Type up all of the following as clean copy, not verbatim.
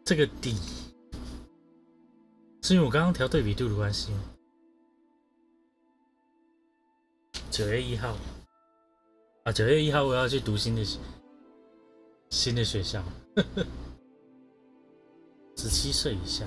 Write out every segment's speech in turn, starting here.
这个底是因为我刚刚调对比度的关系吗？9月1号啊，9月1号我要去读新的学校，17岁以下。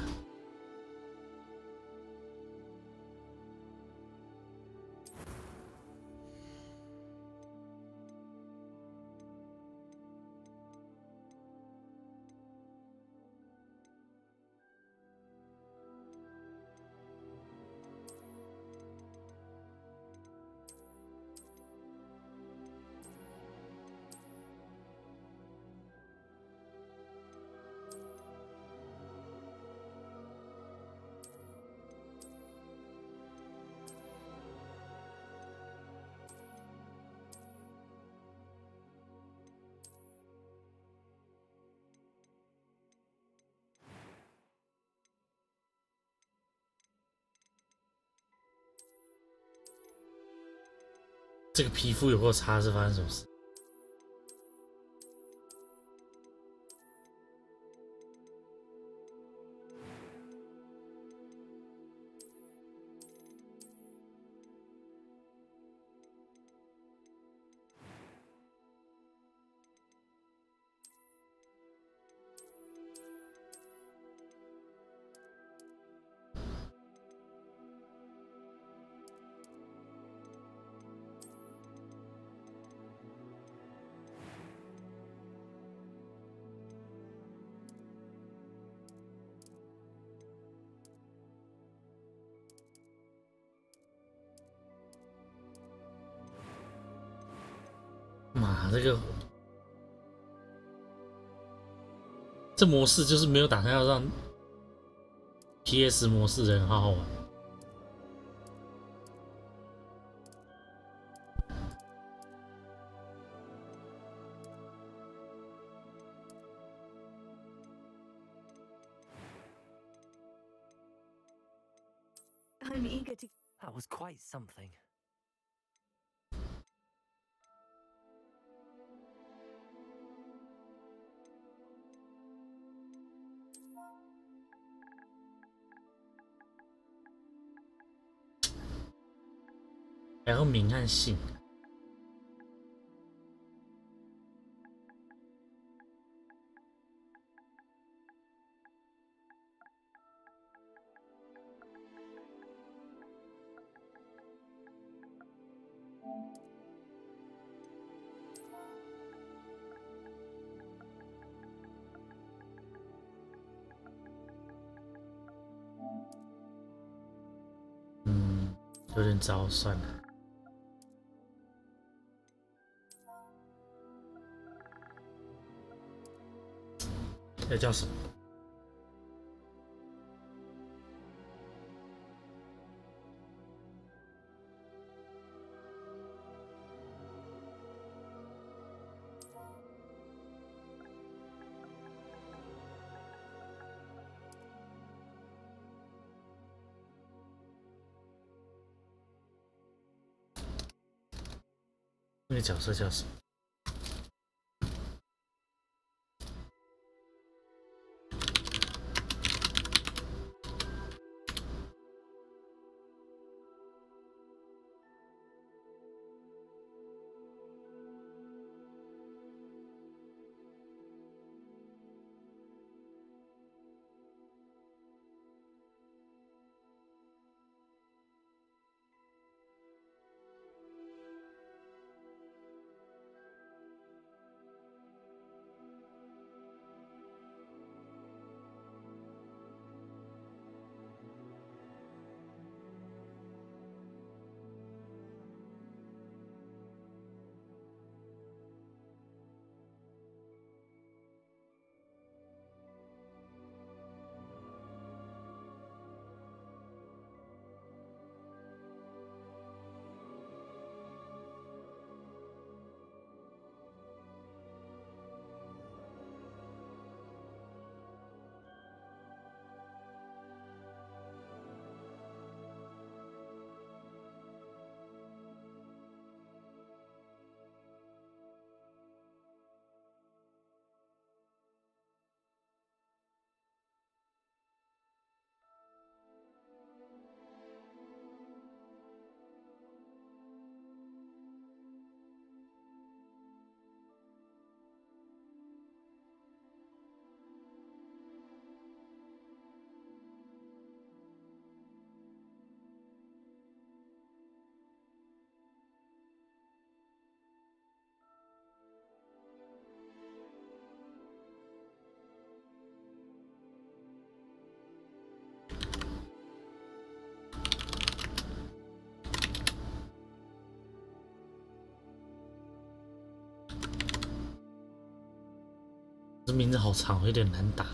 这个皮肤有够差，是发生什么事？妈，这模式就是没有打算要让 PS 模式的人好好玩。I'm eager to. That was quite something.还要明和信。有点糟，算了。这叫什么？那个角色叫什么？这名字好长，有点难打。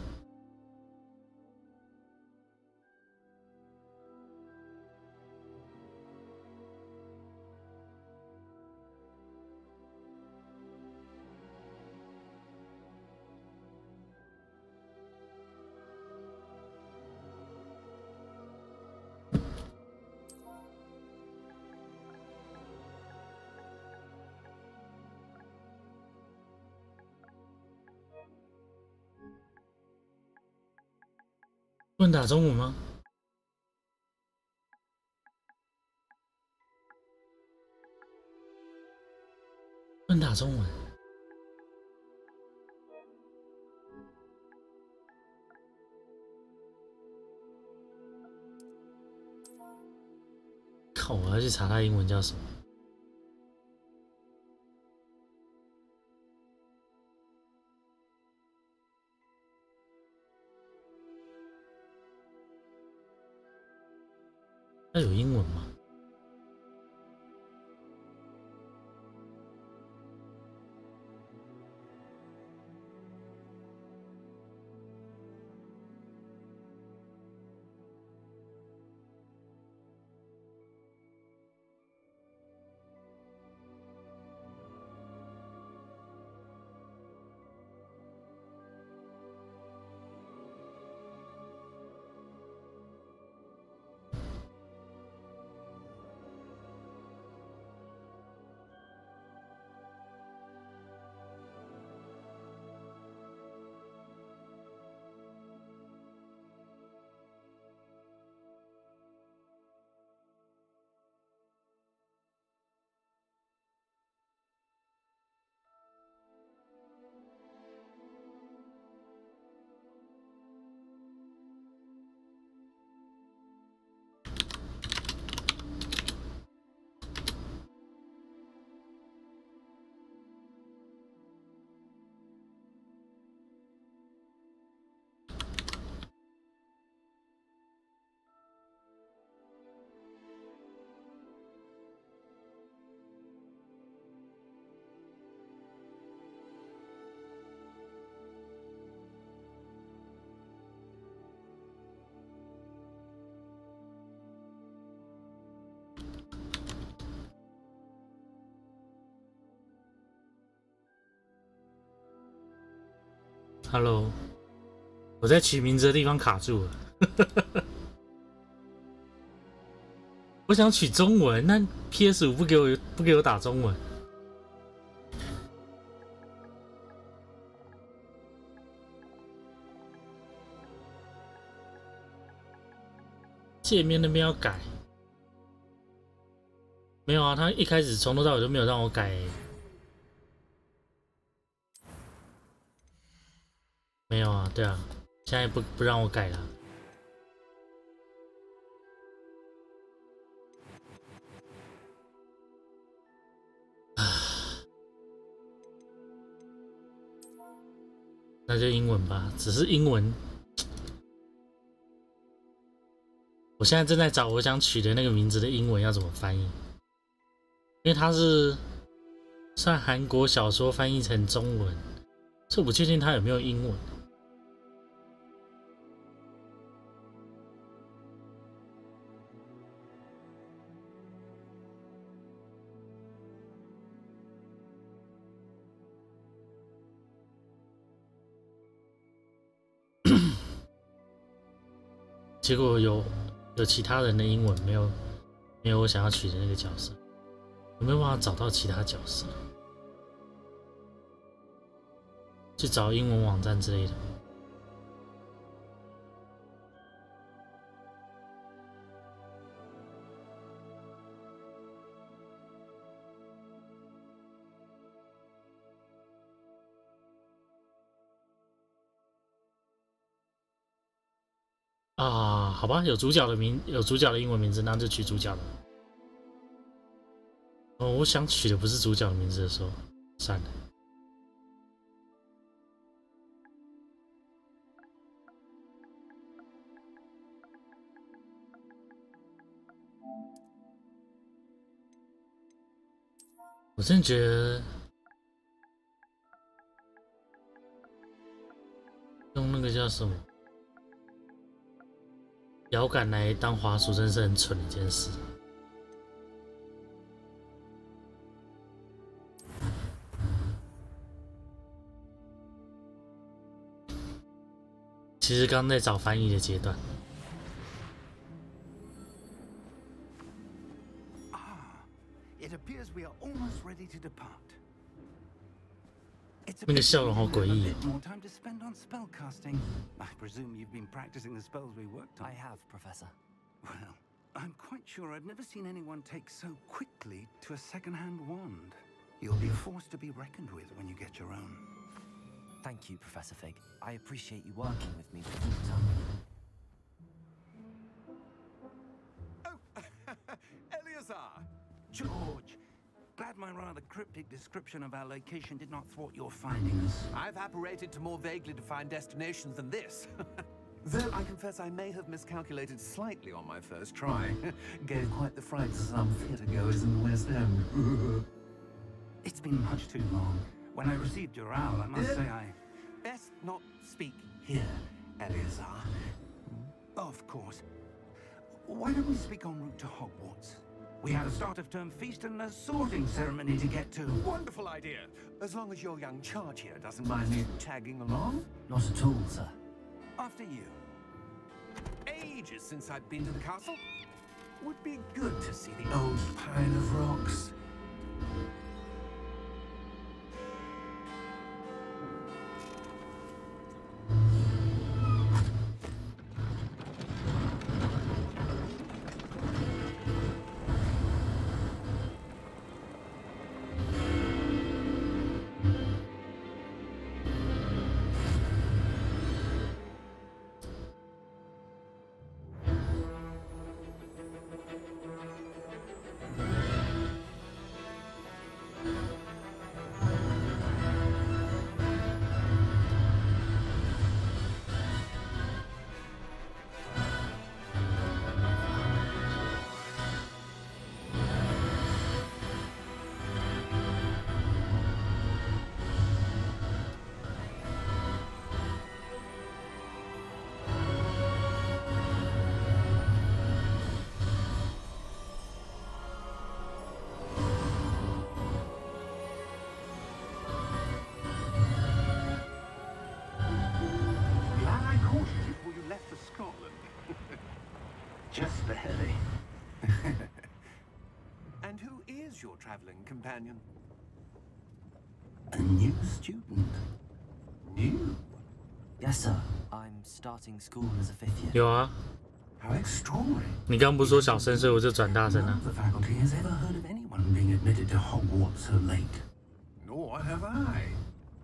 不能打中文吗？不能打中文。靠！我要去查他英文叫什么。它有英文吗？Hello， 我在取名字的地方卡住了。我想取中文，那 PS5 不给我打中文。界面那边要改，没有啊？他一开始从头到尾都没有让我改欸。没有啊，对啊，现在不让我改了。那就英文吧，只是英文。我现在正在找我想取的那个名字的英文要怎么翻译，因为它是算韩国小说翻译成中文，所以我不确定它有没有英文。结果有其他人的英文没有我想要取的那个角色，有没有办法找到其他角色？去找英文网站之类的。啊，好吧，有主角的英文名字，那就取主角的。哦，我想取的不是主角的名字的时候，算了。我真的觉得用那个叫什么摇杆来当滑鼠，真是很蠢的一件事。其实刚在找翻译的阶段。那个笑容好诡异。I have, Professor. Well, I'm quite sure I've never seen anyone take so quickly to a second-hand wand. You'll be a force to be reckoned with when you get your own. Thank you, Professor Fig. I appreciate you working with me. Oh, Eleazar! George! Glad my rather cryptic description of our location did not thwart your finding us. I've apparated to more vaguely defined destinations than this. Though I confess I may have miscalculated slightly on my first try. Gave quite the fright to some theatregoers in the West End. It's been much too long. When I received your owl, I must say I... Best not speak here, Eleazar. Of course. Why don't we speak en route to Hogwarts? We have a start-of-term feast and a sorting ceremony to get to. Wonderful idea. As long as your young charge here doesn't mind me tagging along. Not at all, sir. After you. Ages since I've been to the castle. Would be good to see the old pile of rocks. Just barely. And who is your traveling companion? A new student. New? Yes, sir. I'm starting school as a 5th year. 有啊， How extraordinary. 你刚不是说小声，所以我就转大声 None 了 of。the faculty has ever heard of anyone being admitted to Hogwarts so late. Nor have I.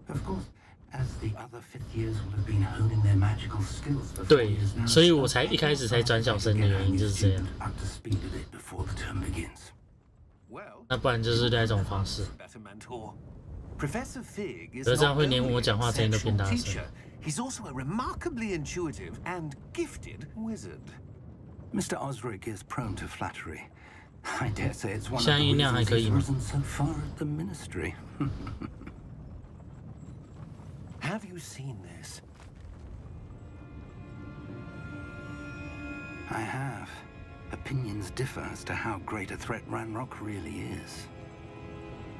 Of course, as the other fifth years will have been honing their magical skills for 4对 years now, 所以我才一开始才转小声的原因就是这样。 up to speed a bit before the term begins. Well, 那不然就是另外一种方式。 better mentor. Professor Fig is 可是这样 not 会连 only 我 an 讲话声音都变 exceptional 大声。 teacher, he's also a remarkably intuitive and gifted wizard. Mr. Osric is prone to flattery. I dare say it's one of 现在 the 音量还 reasons 可以 he's 吗？ risen so far at the ministry. Have you seen this? I have. Opinions differ as to how great a threat Ranrock really is.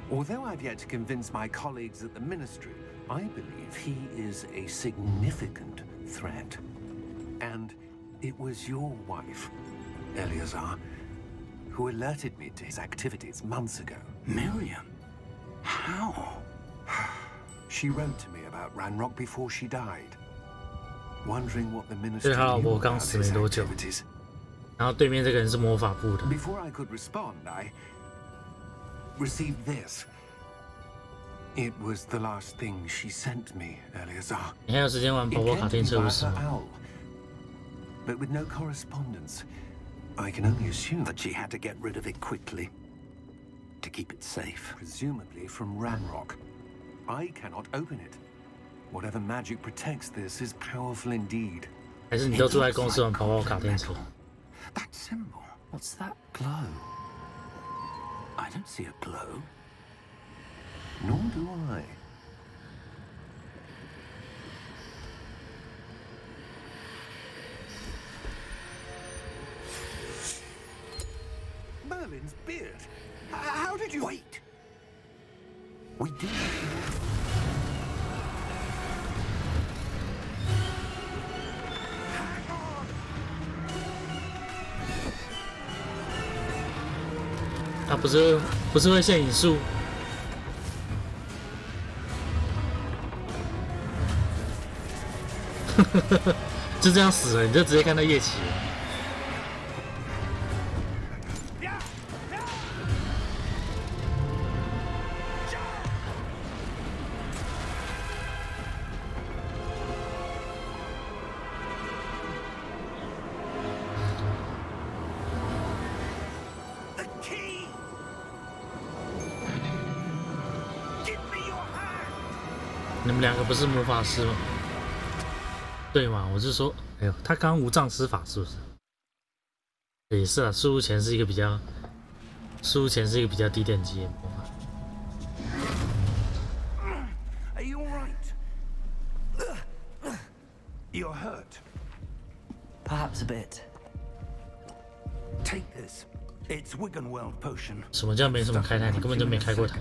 Although I've yet to convince my colleagues at the Ministry, I believe he is a significant threat. And it was your wife, Eleazar, who alerted me to his activities months ago. Miriam? How? She wrote to me about Ranrock before she died, wondering what the 这 Ministry 是他老 knew 婆刚 about 死 his 没多久， activities. 然后对面这个人是魔法部的。 Before I could respond, I received this. It was the last thing she sent me, Eleazar. 你还有时间玩 It 跑跑 came 卡 to 丁 me 车 via 不是 her 吗？ owl, but with no correspondence. I can only assume That she had to get rid of it quickly to keep it safe. presumably from Ranrock. I cannot open it. Whatever magic protects this is powerful indeed. 还是你都住在公司玩跑跑卡丁车？ That symbol. What's that glow? I don't see a glow. Nor do I. did you wait? We do. Hang on. 他不是会现引术？就这样死了，你就直接看到夜骑了。你们两个不是魔法师吗？对嘛，我就说，哎呦，他刚无障施法是不是？也是啊，输入前是一个比较低等级的魔法。Are you all right? You're hurt. Perhaps a bit. Take this. It's Wiggenweld potion. 什么叫没什么开台？你根本就没开过台。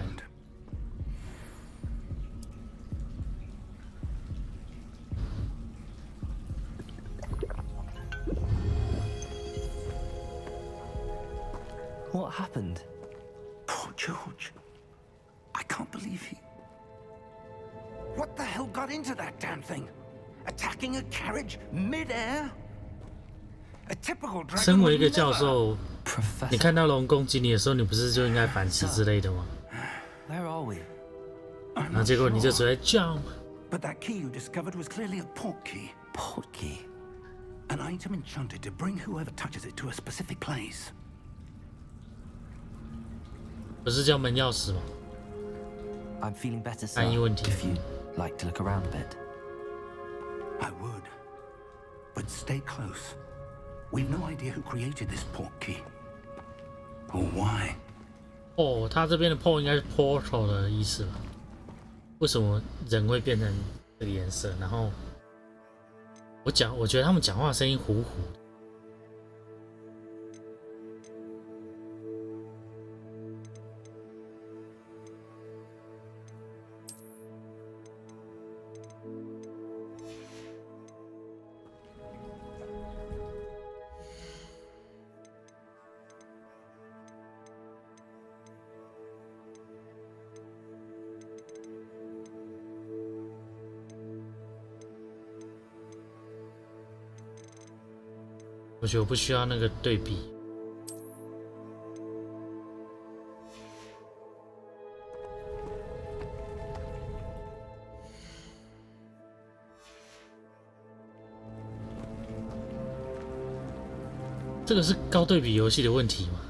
What happened? Poor George. I can't believe he... What the hell got into that damn thing? Attacking a carriage mid-air? A typical dragon. 身为一个教授， Professor. 你看到龙攻击你的时候，你不是就应该反击之类的吗？ Where are we? 然后结果你就直接 jump。 But that key you discovered was clearly a port key. Port key. An item enchanted to bring whoever touches it to a specific place. 不是叫门钥匙吗？ I'm feeling better, sir. 安逸问题。 If you'd like to look around a bit. I would. But stay close. We've no idea who created this port key. Or why. 哦，他这边的 port 应该是 portal 的意思吧？为什么人会变成这个颜色？然后我觉得他们讲话声音糊糊的。 我觉得我不需要那个对比。这个是高对比游戏的问题吗？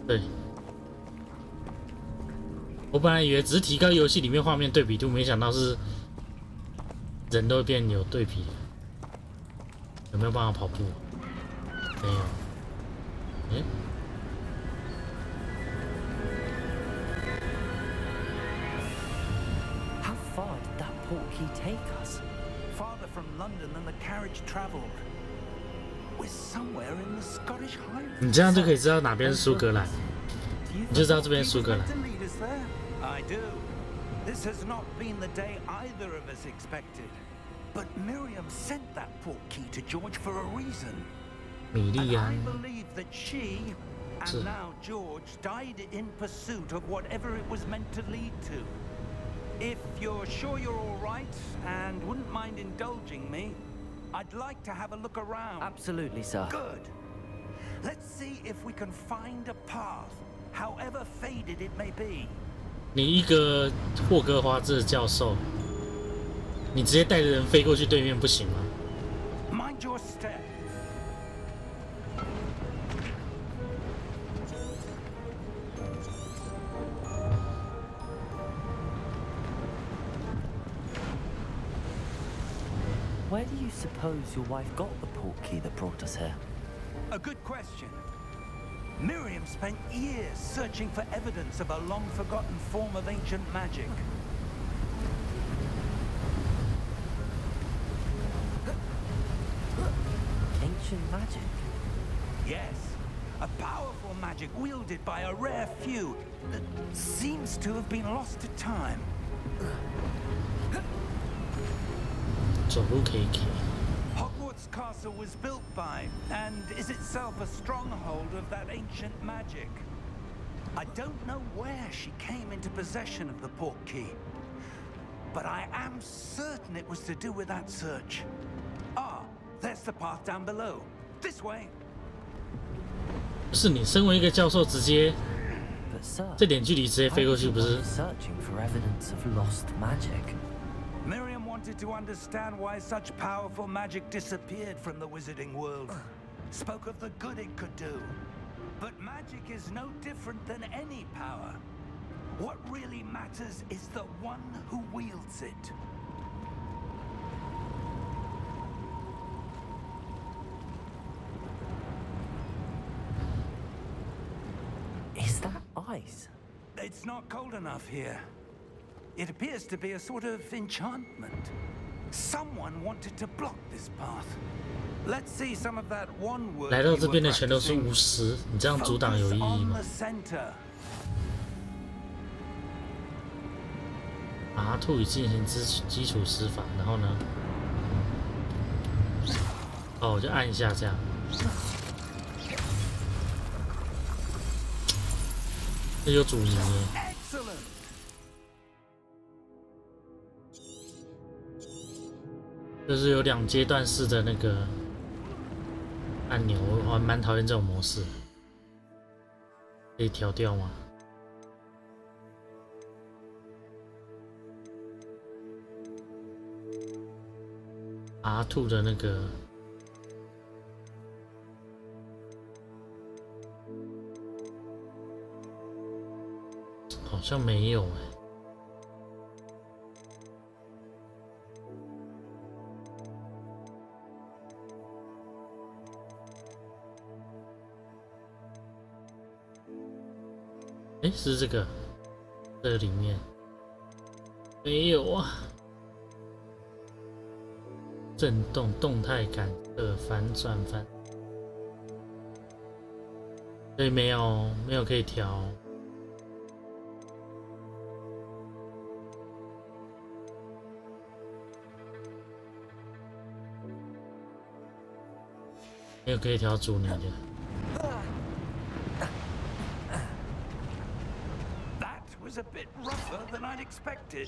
对。 我本来以为只是提高游戏里面画面对比度，没想到是人都会变有对比的。有没有办法跑步？没有。诶？ How far did that port key take us? Farther from London than the carriage traveled. We're somewhere in the Scottish Highlands. 你这样就可以知道哪边是苏格兰，你就知道这边是苏格兰。 I do. This has not been the day either of us expected. But Miriam sent that port key to George for a reason. 米莉 And 安 I believe that she, and now George, died in pursuit of whatever it was meant to lead to. If you're sure you're all right and wouldn't mind indulging me, I'd like to have a look around. Absolutely, sir. Good. Let's see if we can find a path, however faded it may be. 你一个霍格华兹的教授，你直接带着人飞过去对面不行吗？ Mind your step. Where do you suppose your wife got the port key that brought us here? A good question. Miriam spent years searching for evidence of a long-forgotten form of ancient magic. ancient magic? Yes, a powerful magic wielded by a rare few that seems to have been lost to time. 走路可以 Hogwarts Castle was built by, and is itself a stronghold of that ancient magic. I don't know where she came into possession of the portkey, but I am certain it was to do with that search. Ah, there's the path down below. This way. 不是你身为一个教授，直接 But sir, 这点距离直接飞过去，不是？ searching for evidence of lost magic. Miriam wanted to understand why such powerful magic disappeared from the wizarding world. Spoke of the good it could do. But magic is no different than any power. What really matters is the one who wields it. Is that ice? It's not cold enough here. It appears to be a sort of enchantment. Someone wanted to block this path. Let's see some of that one word. 来到这边的全都是巫师，你这样阻挡有意义吗？R2进行基础施法，然后呢？哦，我就按一下这样。这有阻尼耶。 就是有2阶段式的那个按钮，我还蛮讨厌这种模式。可以调掉吗？R2的那个好像没有哎。 哎，是这个里面没有啊？震动、动态感测、反转、所以没有可以调。没有可以调阻尼的。 A bit rougher than I'd expected.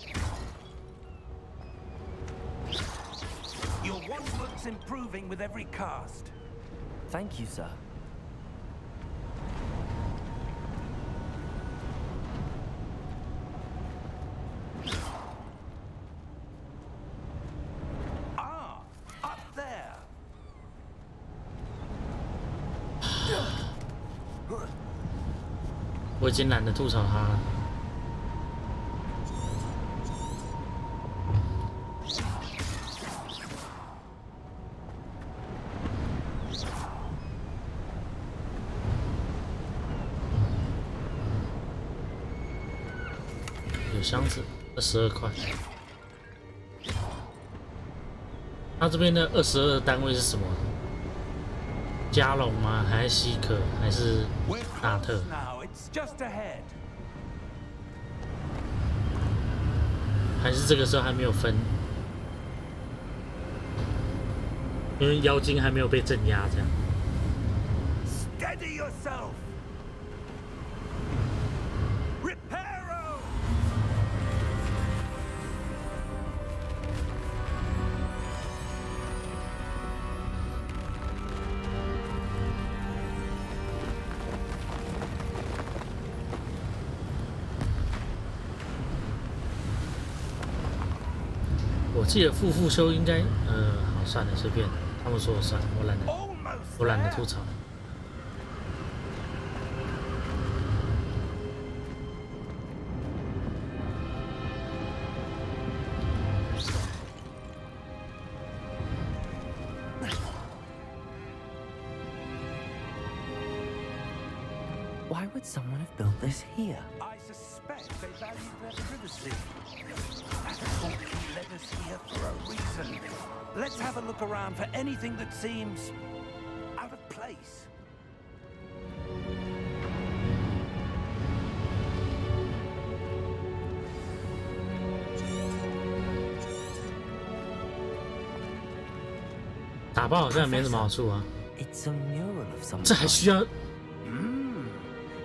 Your wand looks improving with every cast. Thank you, sir. Ah, up there. 我已经懒得吐槽他了。 有箱子，22块。它这边的22单位是什么？加隆吗？还是西可？还是纳特？还是这个时候还没有分？因为妖精还没有被镇压，这样。Steady yourself. 我记得复修应该，好算了，随便，他们说我算了，我懒得吐槽。Why would someone have built this here? I suspect they valued their privacy. That portkey led us here for a reason. Let's have a look around for anything that seems place. 打爆好像也没什么好处啊。 It's a mural of some 这还需要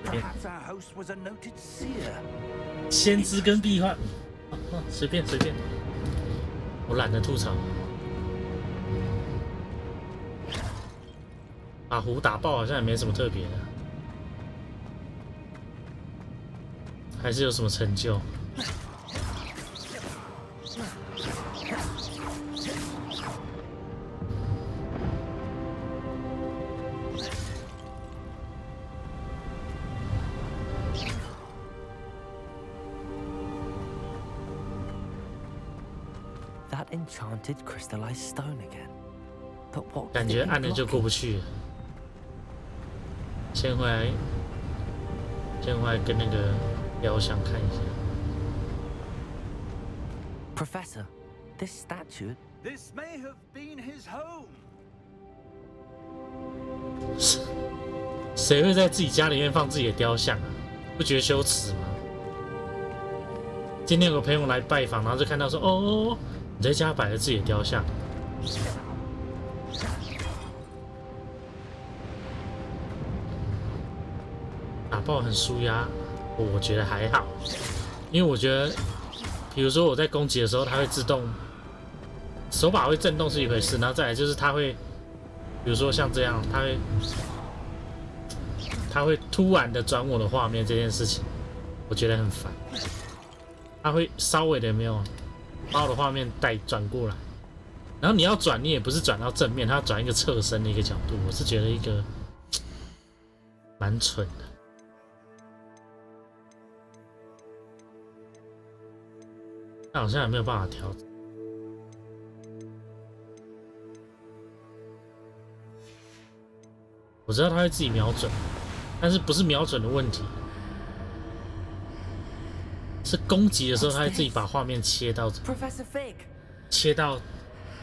Perhaps our host was a noted seer. 先知跟壁画？随便随便，我懒得吐槽。把湖打爆好像也没什么特别的，还是有什么成就？ that enchanted crystallized stone again. But what? 感觉按了就过不去了。先回来跟那个雕像看一下。 Professor, this statue. This may have been his home. 谁会在自己家里面放自己的雕像啊？不觉得羞耻吗？今天有个朋友来拜访，然后就看到说：“哦，你在家摆了自己的雕像。” 打爆很舒压，我觉得还好，因为我觉得，比如说我在攻击的时候，它会自动手把会震动是一回事，然后再来就是它会，比如说像这样，它会突然的转我的画面这件事情，我觉得很烦。它会稍微的没有把我的画面带转过来，然后你要转，你也不是转到正面，它要转一个侧身的一个角度，我是觉得一个蛮蠢的。 但好像也没有办法调整。我知道他会自己瞄准，但是不是瞄准的问题，是攻击的时候他会自己把画面切到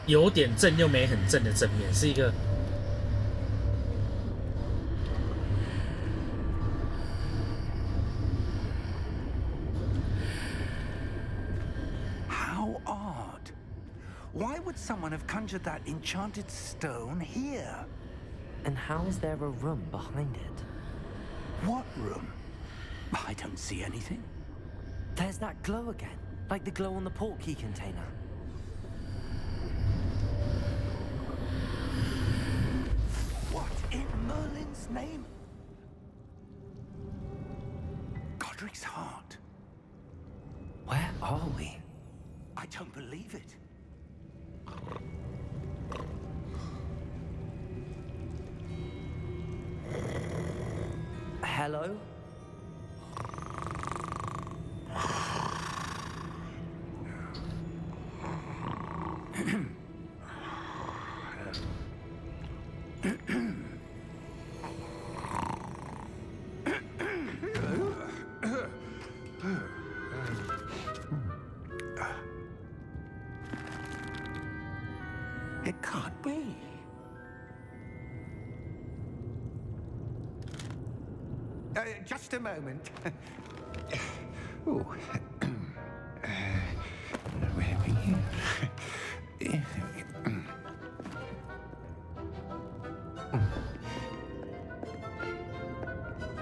有点正又没很正的正面，是一个。 Why would someone have conjured that enchanted stone here? And how is there a room behind it? What room? I don't see anything. There's that glow again, like the glow on the portkey container. What in Merlin's name? Godric's heart. Where are we? I don't believe it. Hello? It can't be. Just a moment. Ooh. Where are we?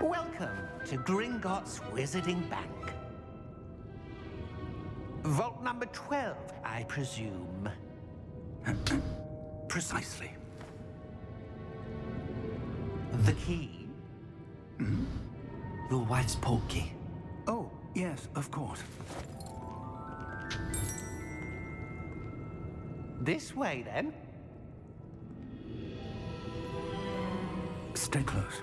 Welcome to Gringotts Wizarding Bank. Vault number 12, I presume. Precisely. The key? Hmm? Your wife's portkey. Oh, yes, of course. This way, then. Stay close.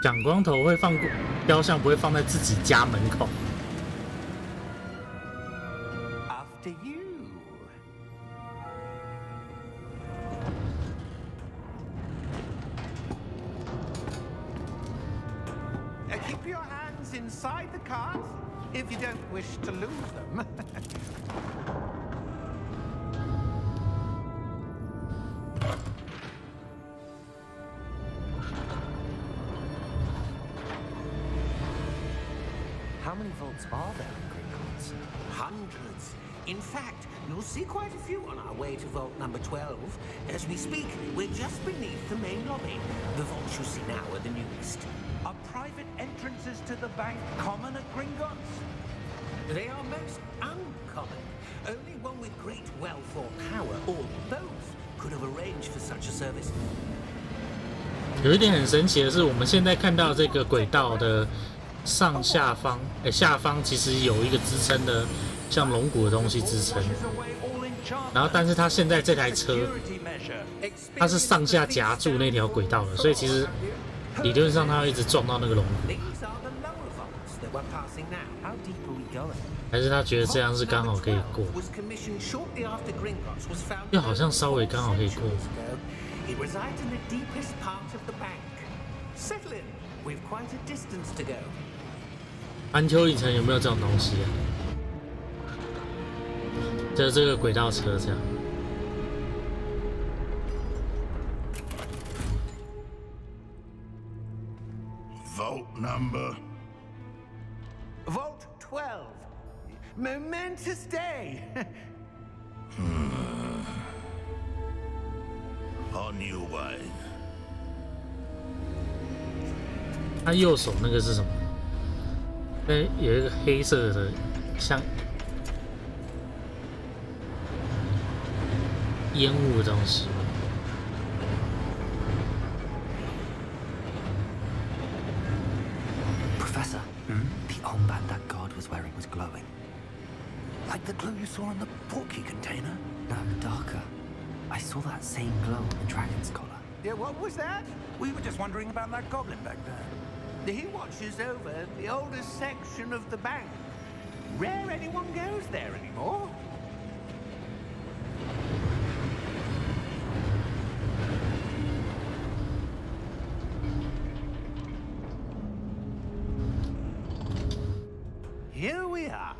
蒋光头会放过雕像，不会放在自己家门口。 After you. Keep your hands inside the cart if you don't wish to lose them. vaults are there in Gringotts? Hundreds. In fact, you'll see quite a few on our way to vault number 12. As we speak, we're just beneath the main lobby. The vaults you see now are the newest. Are private entrances to the bank common at Gringotts? They are most uncommon. Only one with great wealth or power, or both, could have arranged for such a service. 有一点很神奇的是，我们现在看到这个轨道的上下方，下方其实有一个支撑的，像龙骨的东西支撑。然后，但是它现在这台车，它是上下夹住那条轨道的，所以其实理论上它会一直撞到那个龙骨。还是他觉得这样是刚好可以过？又好像稍微刚好可以过。It resides in the deepest part of the bank. Settle in. We've quite a distance to go. 安丘影城有没有这种东西啊？就是这个轨道车这样。Vault number. Vault 12. Momentous day. On your way. 他右手那个是什么？有一个黑色的，像烟雾的东西。Professor, the armband that guard was wearing was glowing. Like the glow you saw in the portkey container? No, darker. I saw that same glow on the dragon's collar. Yeah, what was that? We were just wondering about that goblin back there. He watches over the oldest section of the bank. Rare anyone goes there anymore. Here we are.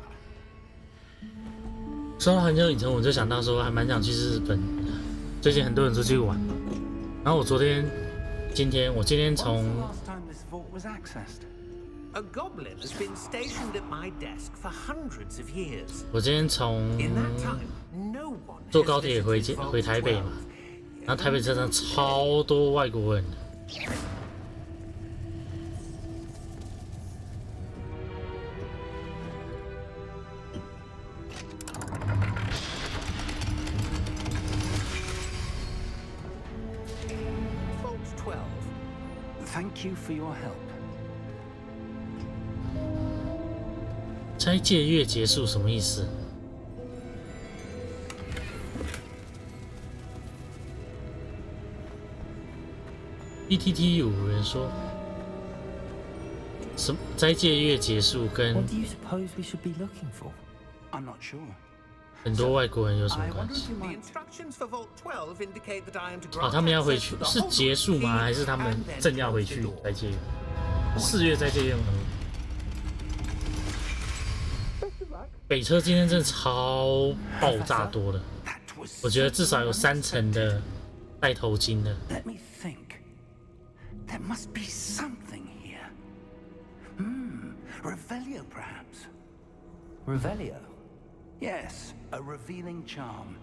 说到环球影城，我就想到说，还蛮想去日本。最近很多人出去玩，然后我今天从 A goblin has been stationed at my desk for hundreds of years. 我今天从 In that time, no one 坐 has 高铁 visited 回 Vault 台北嘛， 12. 然后台北车站超多外国人的。Vault 12. Thank you for your help. 斋戒月结束什么意思？PTT 有人说，什么斋戒月结束跟 What do you suppose we should be looking for? I'm not sure. 很多外国人有什么 I 关 wonder 系 if？you The might... instructions for Vault 12 indicate that I am to 哦， grant 他们要回 access 去 to the 是 Hogwarts 结束吗？ key 还是他们 and then 正要回 close 去 the door. 斋戒月？4月斋戒月吗？北车今天真的超爆炸多的， That was 我觉得至少有3层的戴头巾的。 Let me think. There must be something here. Revelio, perhaps. Revelio? Yes, a revealing charm.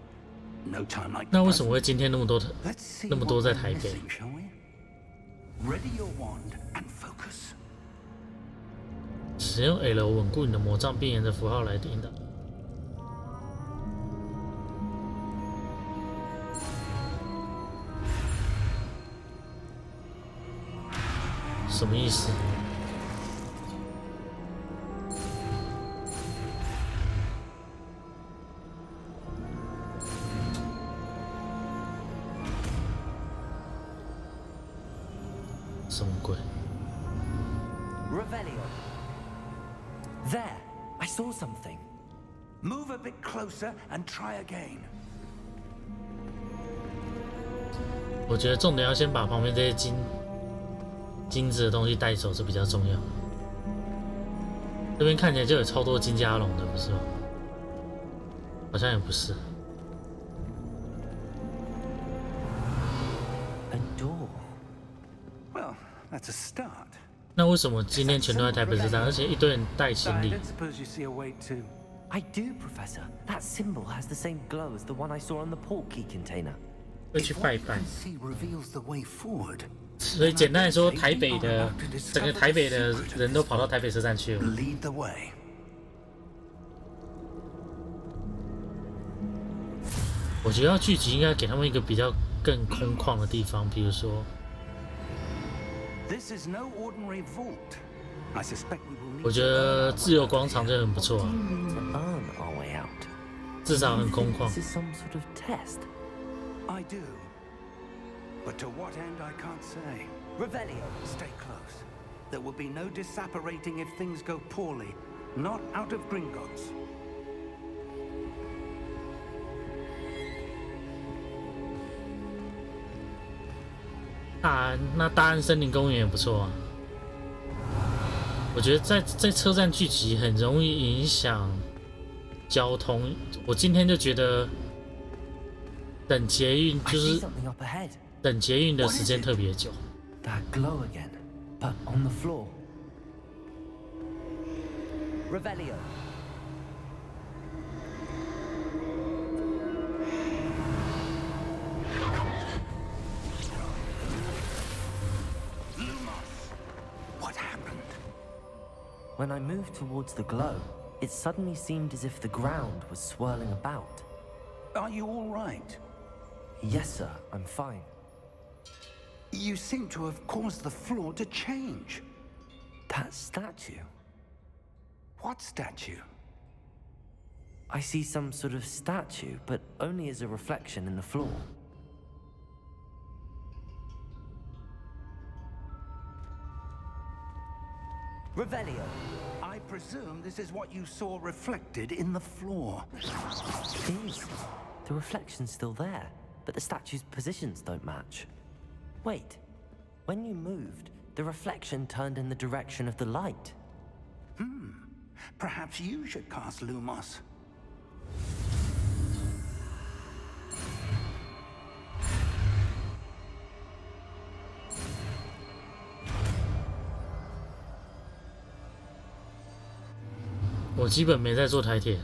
No time like 那 the 为什么 present. 会今天那么多 Let's see 那么多 what 在 we're 台北？ missing, shall we? Ready your wand and focus. 使用 L 稳固你的魔杖，并沿着符号来引导。什么意思？什么鬼？ Revelio. There, I saw something. Move a bit closer and try again. 我觉得重点要先把旁边这些金子的东西带走，这比较重要。这边看起来就有超多金加龙的，不是吗？好像也不是。 A door. Well, that's a start. 那为什么今天全都在台北车站，而且一堆人带行 I 李？ don't suppose you see a way to. I do, Professor. That symbol has the same glow as the one I saw on the portkey container. 会去拜拜。 See reveals the way forward. 所以简单来说，台北的整个台北的人都跑到台北车站去了。 Lead the way. 我觉得要剧集应该给他们一个比较更空旷的地方，比如说， This is no ordinary vault. I suspect we will need 我觉得自由广场就很不错啊， To earn our way out. 至少很空 Think 旷 this。is some sort of test. I do. But to what end, I can't say. Revelio. Stay close. There will be no disapparating if things go poorly. Not out of Gringotts. 大安森林公园也不错啊。我觉得在车站聚集很容易影响交通。我今天就觉得等捷运 I 就 see 是 something up ahead. 等捷运的时间特别久。 That glow again, but on the floor. Revelio. What happened? When I moved towards the glow, it suddenly seemed as if the ground was swirling about. Are you all right? Yes, sir, I'm fine. You seem to have caused the floor to change. That statue. What statue? I see some sort of statue, but only as a reflection in the floor. Revelio. I presume this is what you saw reflected in the floor. It is. The reflection's still there, but the statue's positions don't match. Wait. When you moved, the reflection turned in the direction of the light. Perhaps you should cast Lumos. 我基本没在坐台铁。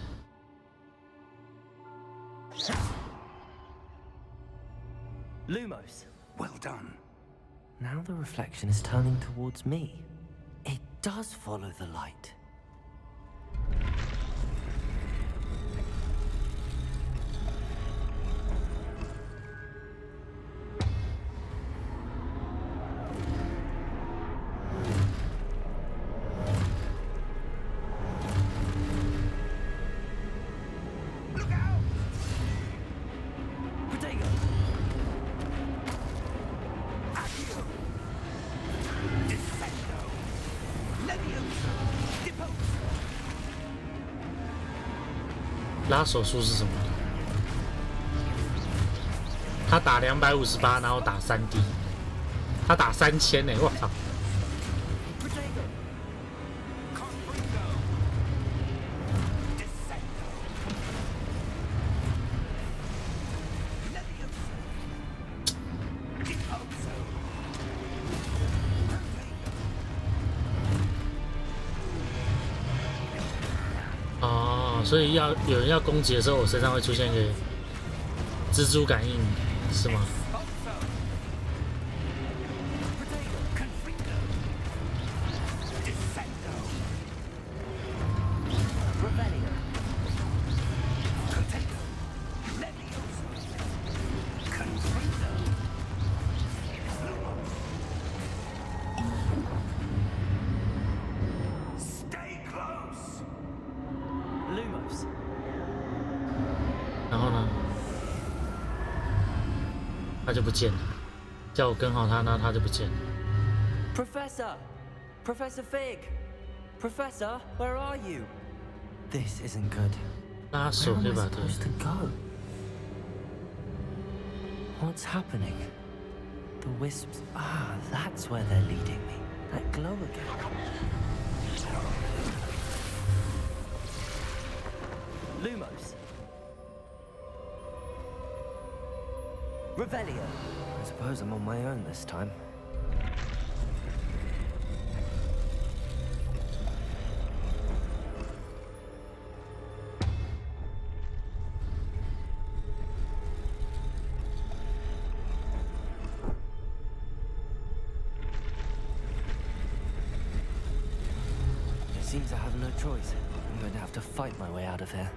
Lumos. Well done. Now the reflection is turning towards me. It does follow the light. Look out! Protego. Accio! Defendo! Leviosa! Deposa! 拉手术是什么？他打258，然后打3D，他打3000呢！我操！ Protego. Confringo! Descendo! Leviosa! Deposa! 哦，所以有人要攻击的时候，我身上会出现一个蜘蛛感应，是吗？ Confringo! Descendo! Revelio. Contento! Leviosa! Confringo! Stay close! Lumos. 然后呢，他就不见了。叫我跟好他，那他就不见了。 Professor! Professor Fig! Professor, where are you? This isn't good. 拉 Where 手 am 可以 I 把它 supposed to go? What's happening? The wisps. Ah, that's where they're leading me. That glow again. Lumos. Revelio. I suppose I'm on my own this time. choice. I'm going to have to fight my way out of here.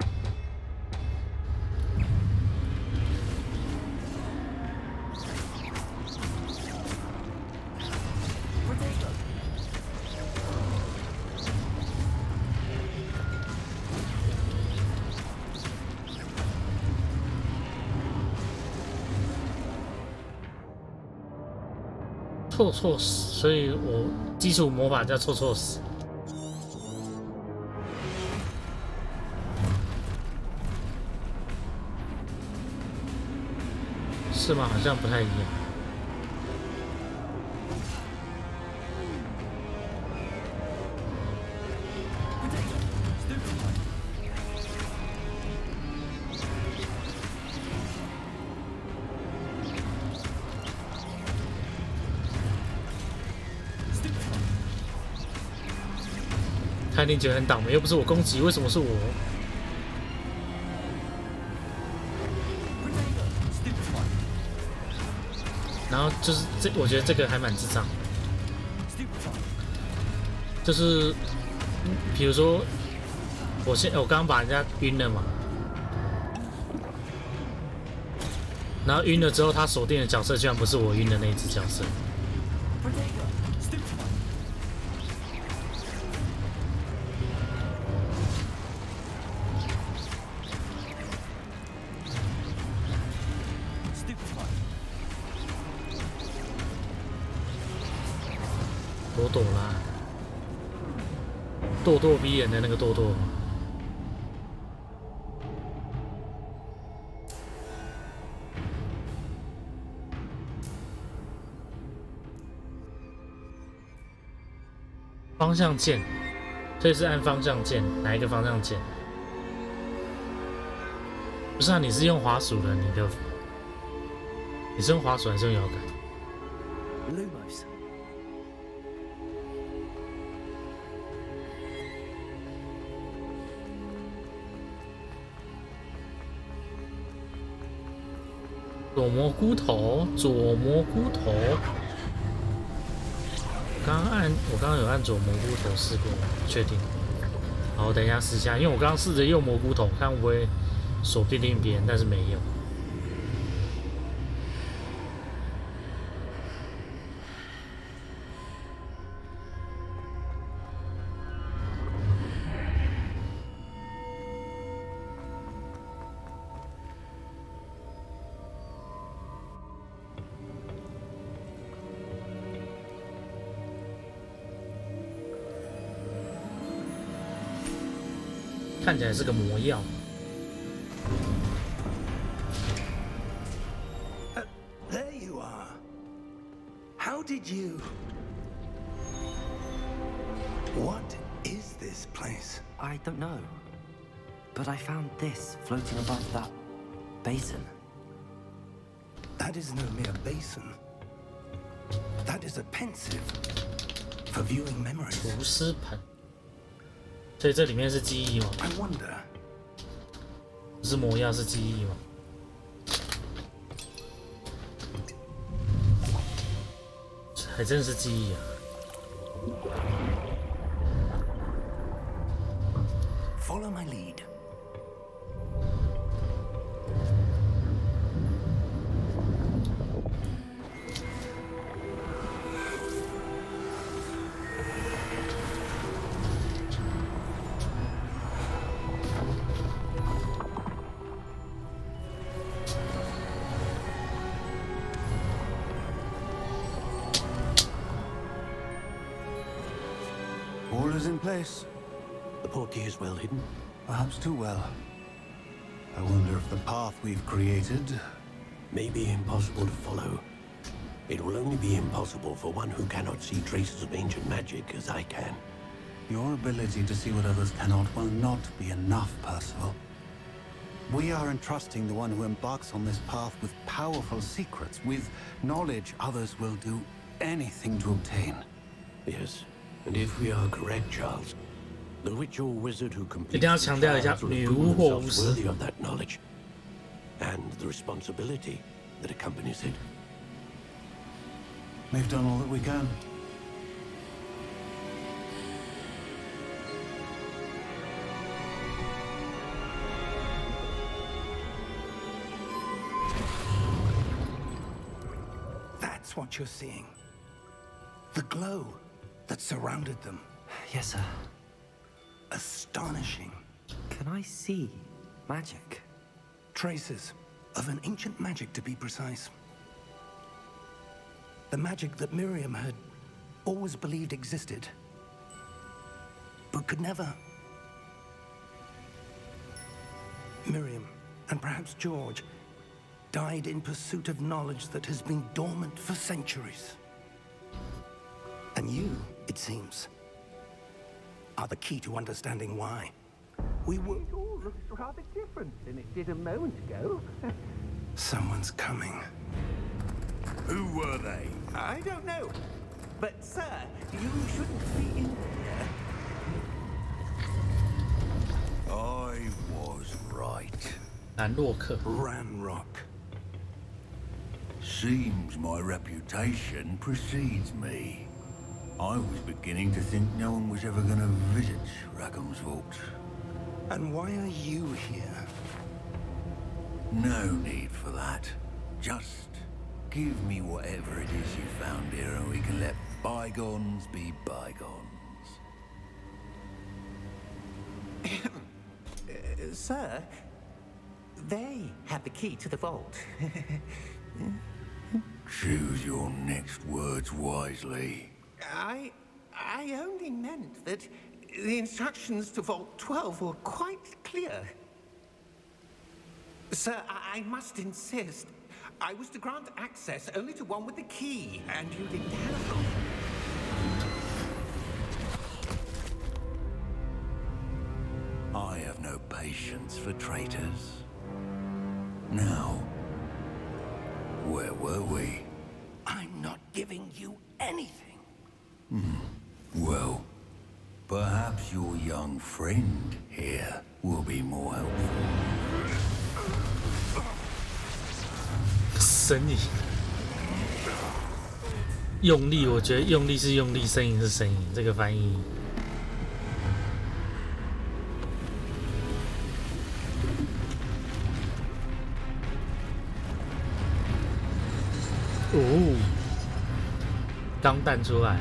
错错死，所以我基础魔法叫错错死，是吗？好像不太一样。他一定觉得很倒霉，又不是我攻击，为什么是我？然后就是这，我觉得这个还蛮智障，就是比如说我刚刚把人家晕了嘛，然后晕了之后，他锁定的角色居然不是我晕的那一只角色。朵朵啦，咄咄逼人的那个咄咄。方向键，所以是按方向键，哪一个方向键？不是啊，你是用滑鼠的，你是用滑鼠还是用摇杆？ Lumos. 左蘑菇头，左蘑菇头。我刚刚有按左蘑菇头试过，确定。好，我等一下试一下，因为我刚刚试着用蘑菇头，看会不会锁定别人，但是没有。看起来是个魔药。There you are. How did you? What is this place? I don't know. But I found this floating above that basin. That is no mere basin. That is a pensive for viewing memories. 厨师盆。所以这里面是记忆吗？ I wonder. 不是魔药，是记忆吗？还真是记忆啊！ Follow my lead. All is in place. The portkey is well hidden. Perhaps too well. I wonder if the path we've created May be impossible to follow. It will only be impossible for one who cannot see traces of ancient magic as I can. Your ability to see what others cannot will not be enough, Percival. We are entrusting the one who embarks on this path with powerful secrets, with knowledge others will do anything to obtain. Yes, and if we are correct, Charles, the witch or wizard who 一定要 completes 强 the 调一下， trials will 女 prove 巫或巫 themselves 师。 worthy of that knowledge and the responsibility that accompanies it. We've done all that we can. what you're seeing? The glow that surrounded them. Yes, sir. Astonishing. Can I see magic? Traces of an ancient magic, to be precise. The magic that Miriam had always believed existed, but could never. Miriam, and perhaps George, died in pursuit of knowledge that has been dormant for centuries. And you, it seems, are the key to understanding why. We were... It all looks rather different than it did a moment ago. Someone's coming. Who were they? I don't know. But, sir, you shouldn't be in here. I was right. 南洛克 Ranrock. Seems my reputation precedes me. I was beginning to think no one was ever going to visit Rackham's vault. And why are you here? No need for that. Just give me whatever it is you found here and we can let bygones be bygones. Sir, they have the key to the vault. Choose your next words wisely. I only meant that the instructions to Vault 12 were quite clear. Sir, I must insist. I was to grant access only to one with the key, and you didn't have them. I have no patience for traitors. Now, where were we? I'm not giving you anything. Well, perhaps your young friend here will be more helpful. 声音用力，我觉得用力是用力，声音是声音，这个翻译。哦，钢弹出来。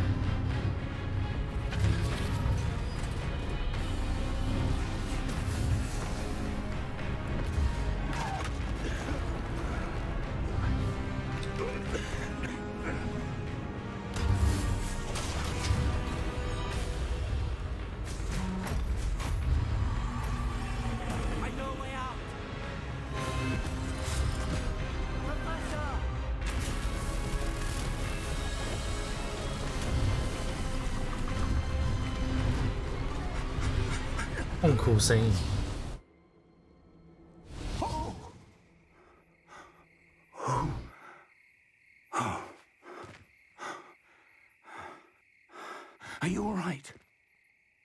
痛苦声音。Are you all right?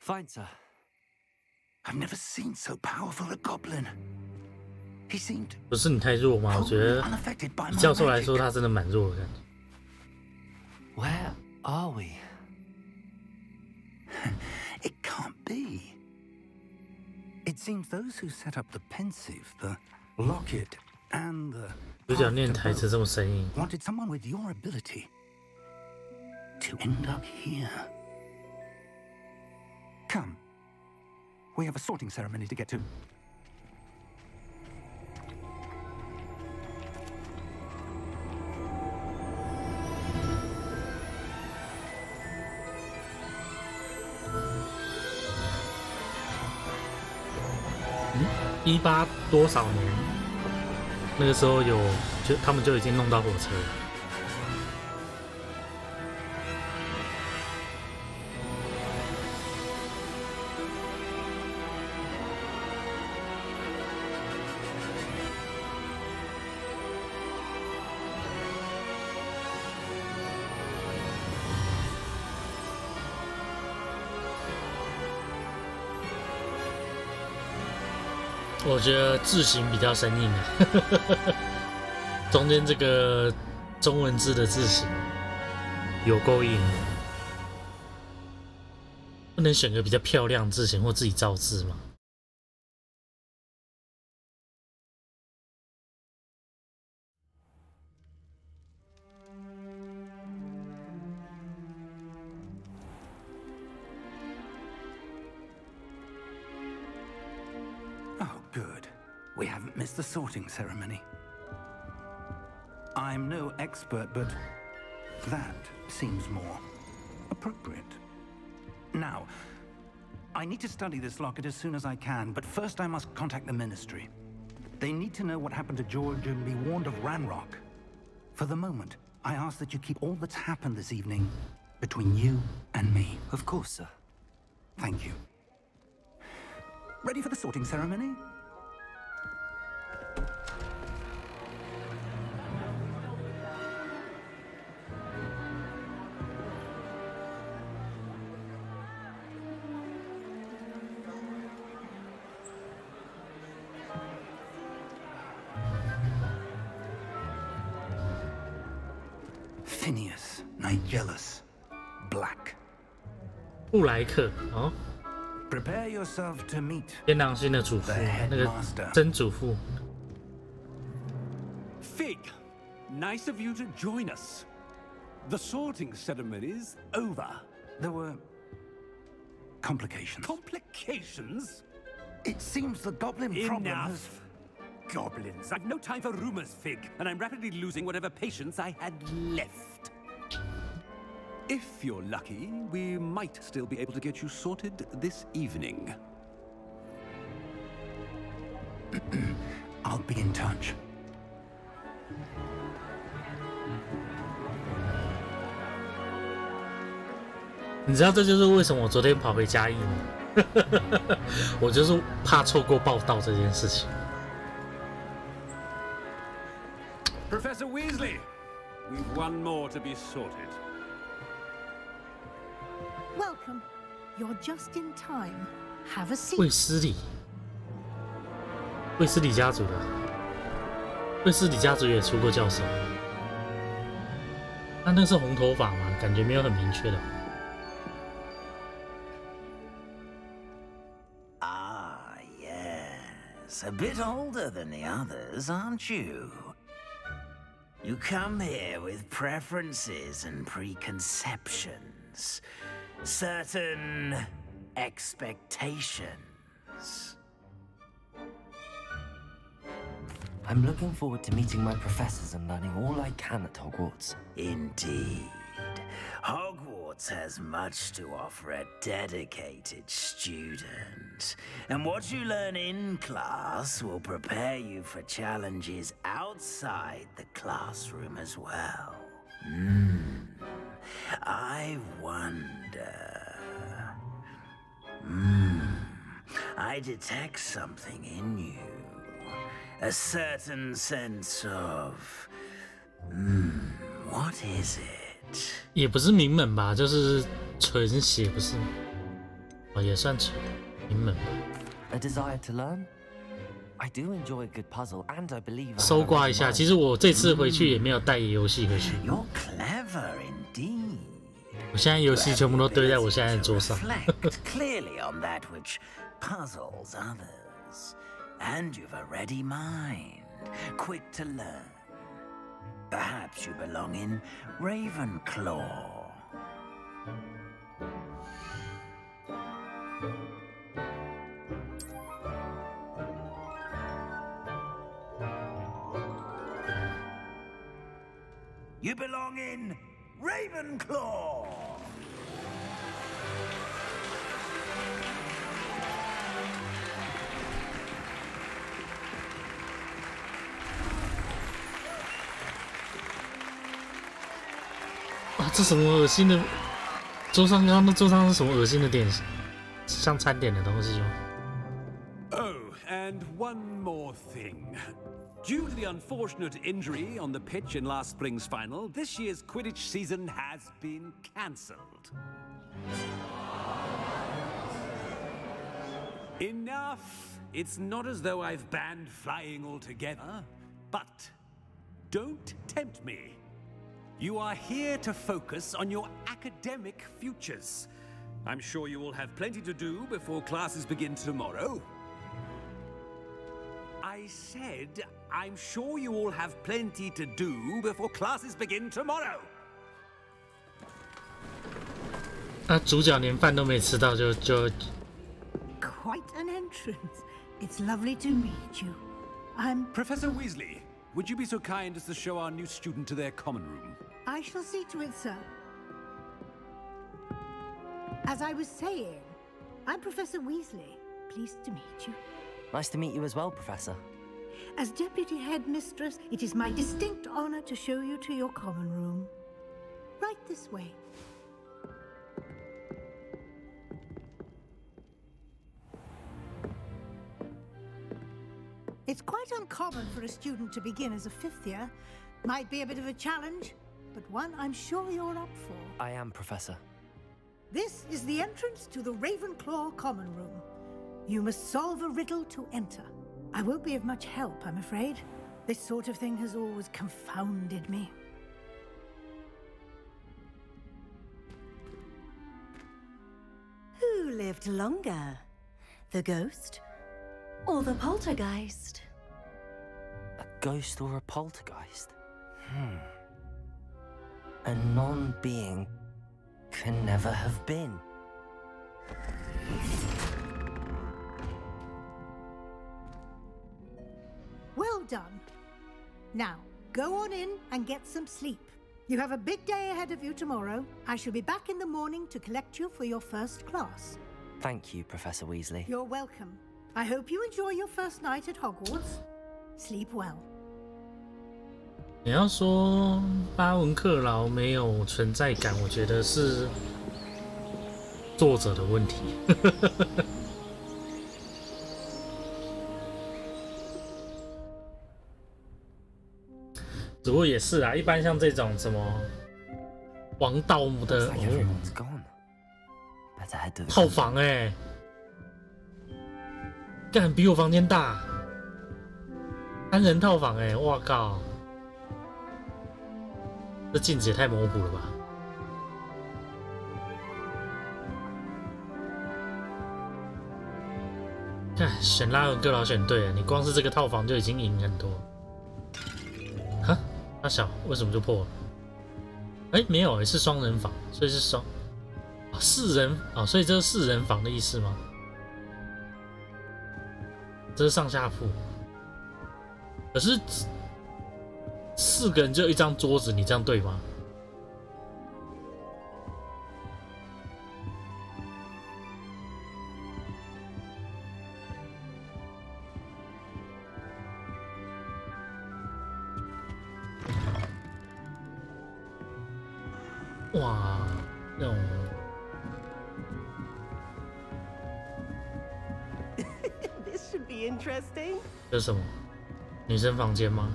Fine, sir. I've never seen so powerful a goblin. He seemed 不是你太弱吗？我觉得 unaffected by 以 my 教授来说， magic. 他真的蛮弱的感觉。 Where are we? It can't be. It seems those who set up the pensive, the locket, and the 主角 path 念 to 台词 both 这么生硬， wanted someone with your ability to end up here. Come. We have a sorting ceremony to get to. -18多少年？那个时候他们就已经弄到火车了。我觉得字形比较生硬啊，中间这个中文字的字形有够硬，不能选个比较漂亮字形或自己造字吗？ We haven't missed the sorting ceremony. I'm no expert, but that seems more appropriate. Now, I need to study this locket as soon as I can, but first I must contact the Ministry. They need to know what happened to George and be warned of Ranrock. For the moment, I ask that you keep all that's happened this evening between you and me. Of course, sir. Thank you. Ready for the sorting ceremony? Phineas, Nigellus, Black. 布莱克哦， Prepare yourself to meet 天狼星的祖父， the 那个 headmaster. 曾祖父。 Fig, nice of you to join us. The sorting ceremony's over. There were complications. Complications? It seems the goblin problem has... Enough. Goblins. I've no time for rumors, Fig, and I'm rapidly losing whatever patience I had left. If you're lucky, we might still be able to get you sorted this evening. I'll be in touch. 你知道这就是为什么我昨天跑回嘉义吗？我就是怕错过报道这件事情。 Professor Weasley, we've one more to be sorted. Welcome. You're just in time. Have a seat. 卫斯理，卫斯理家族的，卫斯理家族也出过教授。那是红头发吗？感觉没有很明确的。 Ah, yes. A bit older than the others, aren't you? You come here with preferences and preconceptions, certain expectations. I'm looking forward to meeting my professors and learning all I can at Hogwarts. Indeed. Hogwarts has much to offer a dedicated student. And what you learn in class will prepare you for challenges outside the classroom as well. I wonder... I detect something in you. A certain sense of... what is it? 也不是名门吧，就是纯血，不是？哦，也算纯名门吧。 A desire to learn? I do enjoy a good puzzle, and I believe. 搜刮一下，其实我这次回去也没有带游戏回去。 You're clever indeed. 我现在游戏全部都堆在我现在的桌上。 Reflect clearly on that which puzzles others, and you've a ready mind, quick to learn. Perhaps you belong in Ravenclaw. You belong in Ravenclaw! 哇，这什么恶心的？桌上刚刚的桌上是什么恶心的点心？像餐点的东西吗？ Oh, and one more thing. Due to the unfortunate injury on the pitch in last spring's final, this year's Quidditch season has been cancelled. Enough! It's not as though I've banned flying altogether, but don't tempt me. You are here to focus on your academic futures. I'm sure you will have plenty to do before classes begin tomorrow. I said, I'm sure you all have plenty to do before classes begin tomorrow. 那主角连饭都没吃到就 Quite an entrance. It's lovely to meet you. I'm... Professor Weasley, would you be so kind as to show our new student to their common room? I shall see to it, sir. As I was saying, I'm Professor Weasley. Pleased to meet you. Nice to meet you as well, Professor. As Deputy Headmistress, it is my distinct honor to show you to your common room. Right this way. It's quite uncommon for a student to begin as a fifth year. Might be a bit of a challenge, but one I'm sure you're up for. I am, Professor. This is the entrance to the Ravenclaw common room. You must solve a riddle to enter. I won't be of much help, I'm afraid. This sort of thing has always confounded me. Who lived longer? The ghost or the poltergeist? A ghost or a poltergeist? A non-being can never have been. Well done. Now, go on in and get some sleep. You have a big day ahead of you tomorrow. I shall be back in the morning to collect you for your first class. Thank you, Professor Weasley. You're welcome. I hope you enjoy your first night at Hogwarts. Sleep well. 你要说巴文克劳没有存在感，我觉得是作者的问题。只不过也是啊，一般像这种什么王道的套房干比我房间大，3人套房哇靠！这镜子也太模糊了吧！看选拉文克劳选对了，你光是这个套房就已经赢很多。哈，大小为什么就破了？没有是双人房，所以是4人所以这是4人房的意思吗？这是上下铺，可是4个人就一张桌子，你这样对吗？哇，那种This should be interesting. 这是什么？女生房间吗？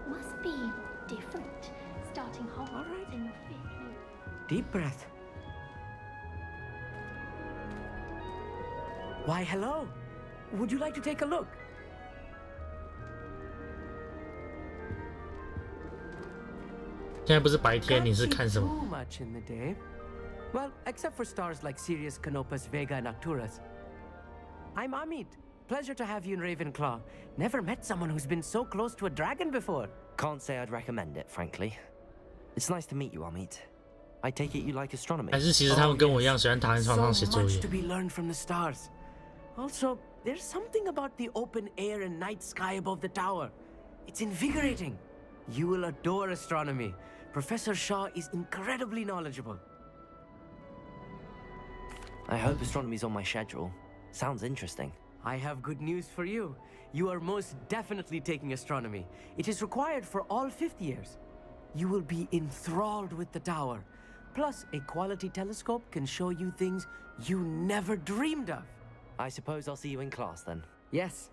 Must be different. Starting Hogwarts in your 5th year. Deep breath. Why, hello. Would you like to take a look? 现在不是白天，你是看什么？ Too much in the day. Well, except for stars like Sirius, Canopus, Vega, and Arcturus. I'm Amit. Pleasure to have you in Ravenclaw. Never met someone who's been so close to a dragon before. Can't say I'd recommend it, frankly. It's nice to meet you, Amit. I take it you like astronomy. 还是其实他们跟我一样喜欢躺在床上写作 So 业 much to be learned from the stars. Also, there's something about the open air and night sky above the tower. It's invigorating. You will adore astronomy. Professor Shaw is incredibly knowledgeable. I hope astronomy's on my schedule. Sounds interesting. I have good news for you. You are most definitely taking astronomy. It is required for all 5th years. You will be enthralled with the tower. Plus, a quality telescope can show you things you never dreamed of. I suppose I'll see you in class then. Yes.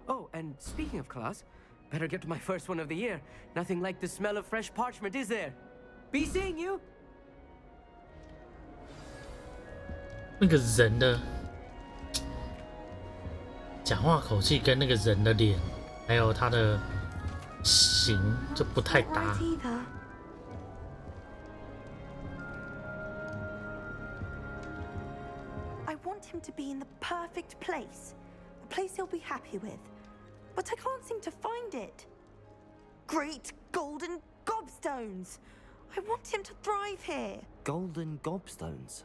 Oh, and speaking of class, better get to my first one of the year. Nothing like the smell of fresh parchment, is there? Be seeing you. 那个人的讲话口气跟那个人的脸，还有他的形就不太搭。I want him to be in the perfect place, a place he'll be happy with. But I can't seem to find it. Great golden gobstones! I want him to thrive here. Golden gobstones?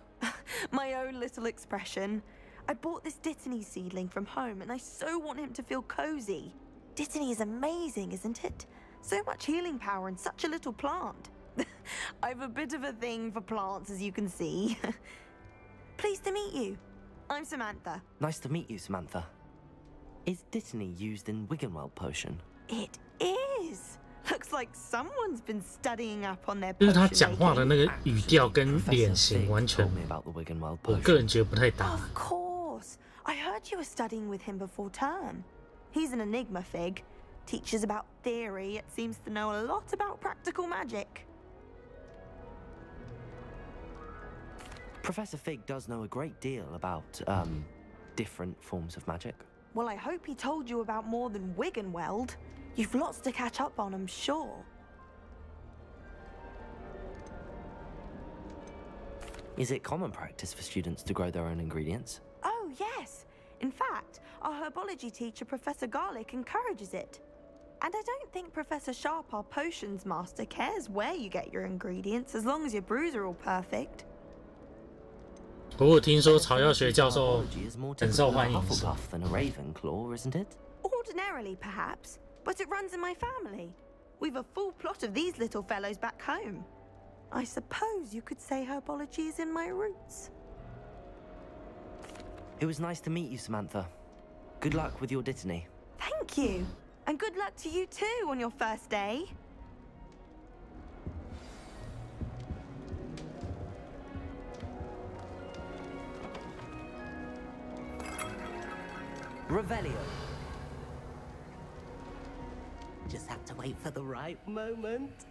My own little expression. I bought this Dittany seedling from home and I so want him to feel cozy. Dittany is amazing, isn't it? So much healing power in such a little plant. I've a bit of a thing for plants, as you can see. Pleased to meet you. I'm Samantha. Nice to meet you, Samantha. Is Dittany used in Wiggenweld potion? It is. Looks like someone's been studying up on their 就是他 potion 讲话的 making. 那个语调跟脸型完全，我个人觉得不太搭。 Of course. I heard you were studying with him before term. He's an enigma fig. Teaches about theory, yet seems to know a lot about practical magic. Professor Fig does know a great deal about, different forms of magic. Well, I hope he told you about more than Wiggenweld. You've lots to catch up on, I'm sure. Is it common practice for students to grow their own ingredients? Oh, yes. In fact, our herbology teacher, Professor Garlick, encourages it. And I don't think Professor Sharp, our potions master, cares where you get your ingredients as long as your brews are all perfect. 不过听说草药学教授很受欢迎。 than a Ravenclaw, isn't it? Ordinarily, perhaps, but it runs in my family. We've a full plot of these little fellows back home. I suppose you could say herbology is in my roots. It was nice to meet you, Samantha. Good luck with your Dittany. Thank you. And good luck to you too on your first day. Revelio. Just have to wait for the right moment.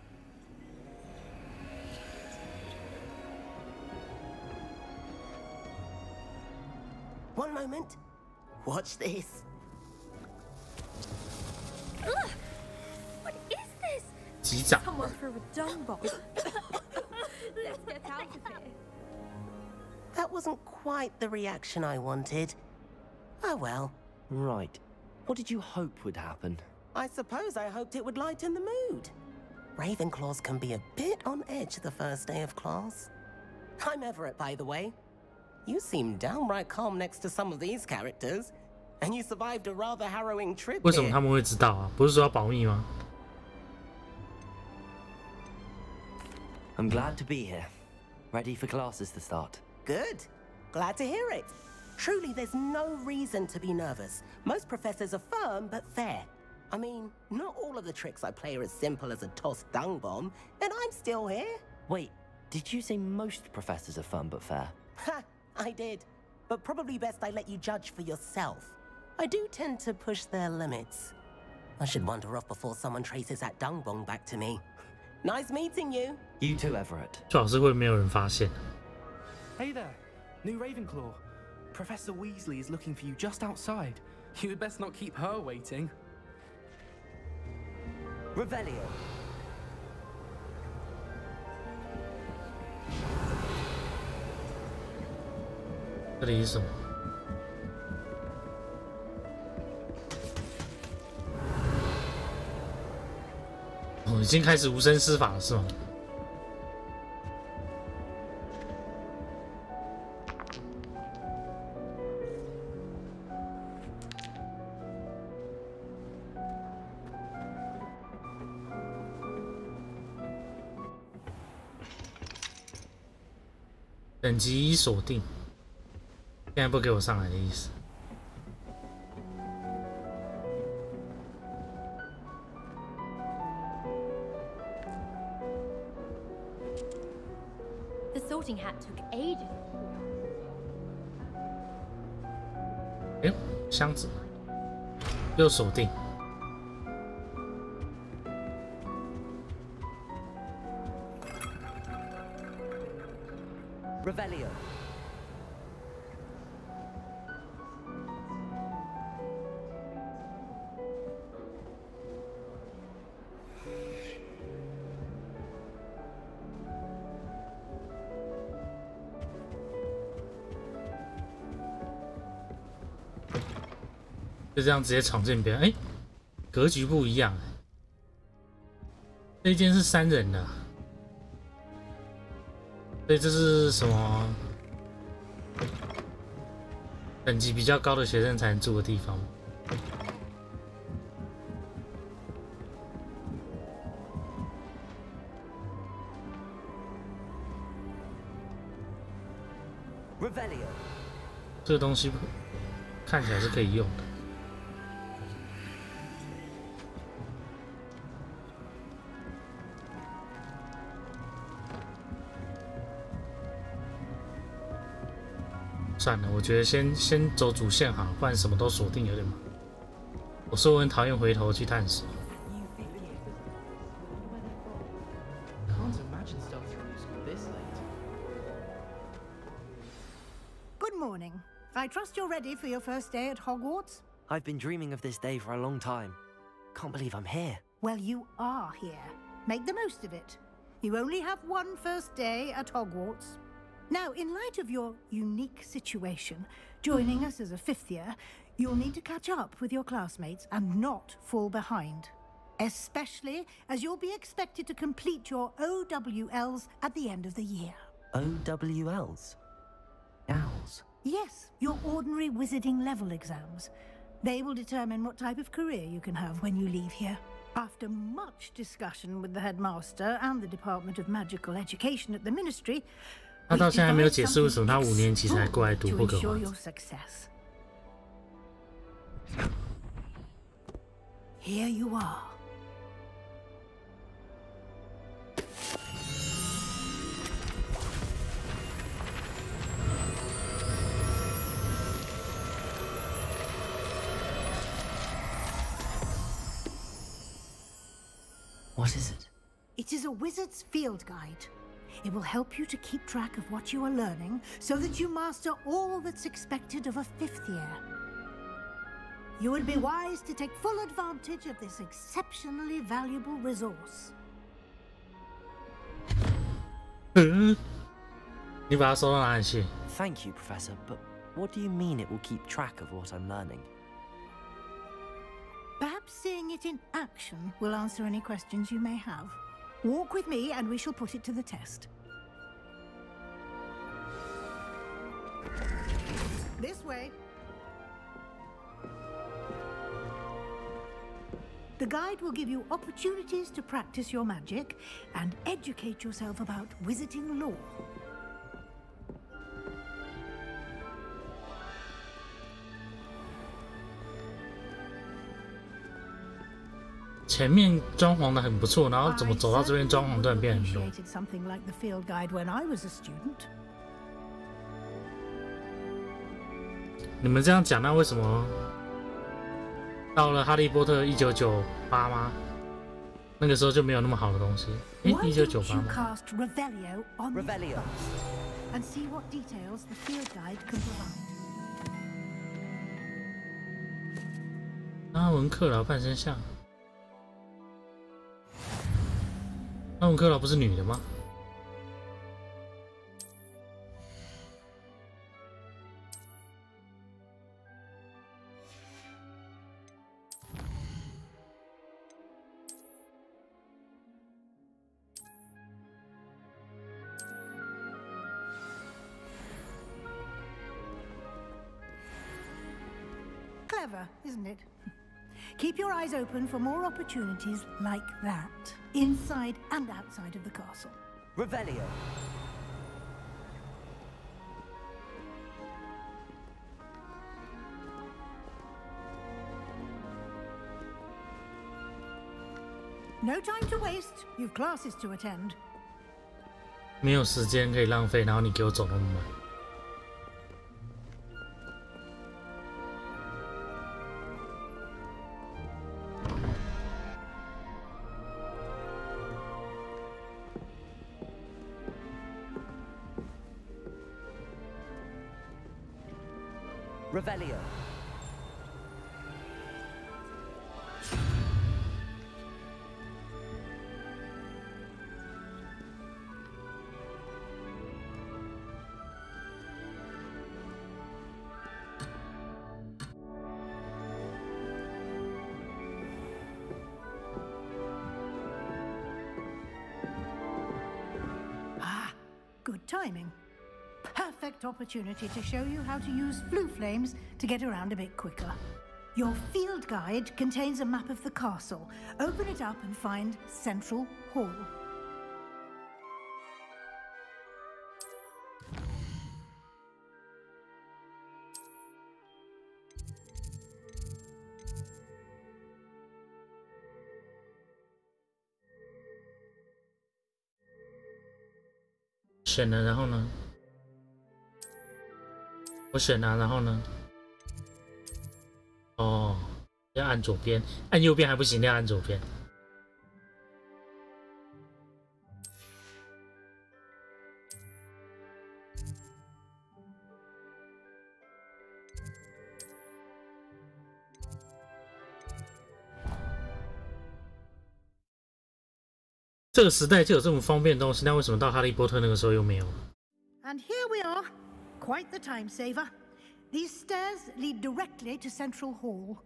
One moment. Watch this. Ugh! What is this? 击掌。 Someone threw a dung bomb. Let's get out of here. That wasn't quite the reaction I wanted. Oh well. Right. What did you hope would happen? I suppose I hoped it would lighten the mood. Ravenclaws can be a bit on edge the first day of class. I'm Everett, by the way. You seem downright calm next to some of these characters. And you survived a rather harrowing trip 为什么 here. 他们会知道啊？不是说要保密吗？ I'm glad to be here. Ready for classes to start. Good. Glad to hear it. Truly, there's no reason to be nervous. Most professors are firm but fair. I mean, not all of the tricks I play are as simple as a tossed dung bomb, and I'm still here. Wait, did you say most professors are firm but fair? Ha, I did. But probably best I let you judge for yourself. I do tend to push their limits. I should wander off before someone traces that dung bomb back to me. Nice meeting you. You too, Everett. 最好是会没有人发现。 Hey there, new Ravenclaw. Professor Weasley is looking for you just outside. You had best not keep her waiting. Revelio. 这里是什么？哦，已经开始无声施法了，是吗？ 等级已锁定，现在不给我上来的意思。 The sorting hat took ages. 哎呦，箱子又锁定。 Revelio. 就这样直接闯进别人，哎，格局不一样。这一间是3人的，所以这是什么等级比较高的学生才能住的地方？ Revelio. 这个东西看起来是可以用的。算了，我觉得先走主线好，不然什么都锁定有点麻烦。我说我很讨厌回头去探索。Good morning. I trust you're ready for your first day at Hogwarts? I've been dreaming of this day for a long time. Can't believe I'm here. Well, you are here. Make the most of it. You only have one first day at Hogwarts. Now, in light of your unique situation, joining us as a fifth year, you'll need to catch up with your classmates and not fall behind. Especially as you'll be expected to complete your OWLs at the end of the year. OWLs? Owls? Yes, your ordinary wizarding level exams. They will determine what type of career you can have when you leave here. After much discussion with the headmaster and the Department of Magical Education at the Ministry, 他到现在没有解释为什么他5年级才过来读霍格华兹。 Here you are. What is it? It is a wizard's field guide. It will help you to keep track of what you are learning so that you master all that's expected of a fifth year. You would be wise to take full advantage of this exceptionally valuable resource. 你把它收到哪里去？ Thank you, Professor, but what do you mean it will keep track of what I'm learning? Perhaps seeing it in action will answer any questions you may have. Walk with me and we shall put it to the test. This way. The guide will give you opportunities to practice your magic and educate yourself about wizarding lore. 前面装潢的很不错，然后怎么走到这边装潢突然变很多？ Something like the field guide when I was a student. 你们这样讲，那为什么到了《哈利波特》1998吗？那个时候就没有那么好的东西？诶，1998吗 Revelio. And see what details the field guide can provide. 阿文克劳半身像。阿文克劳不是女的吗？Clever, isn't it? Keep your eyes open for more opportunities like that, inside and outside of the castle. Revelio. No time to waste. You've classes to attend. 没有时间可以浪费，然后你给我走那么慢。 Revelio. Ah, good timing. Perfect opportunity to show you how to use flue flames to get around a bit quicker. Your field guide contains a map of the castle. Open it up and find Central Hall. 选了，然后呢？我选了，然后呢？哦，要按左边，按右边还不行，要按左边。这个时代就有这么方便的东西，那为什么到哈利波特那个时候又没有 And here we are, quite the time saver. These stairs lead directly to Central Hall.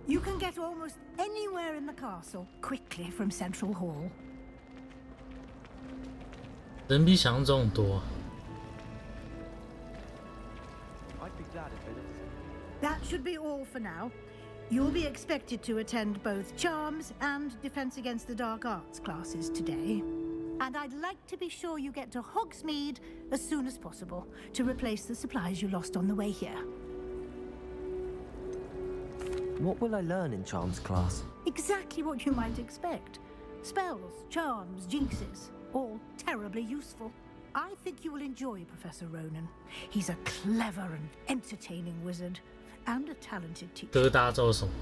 You can get almost anywhere in the castle quickly from Central Hall. 人比想象中多。That should be all for now. You'll be expected to attend both Charms and Defense Against the Dark Arts classes today. And I'd like to be sure you get to Hogsmeade as soon as possible to replace the supplies you lost on the way here. What will I learn in Charms class? Exactly what you might expect. Spells, charms, jinxes, all terribly useful. I think you will enjoy Professor Ronan. He's a clever and entertaining wizard. And a talented teacher. 哥大家知道什么？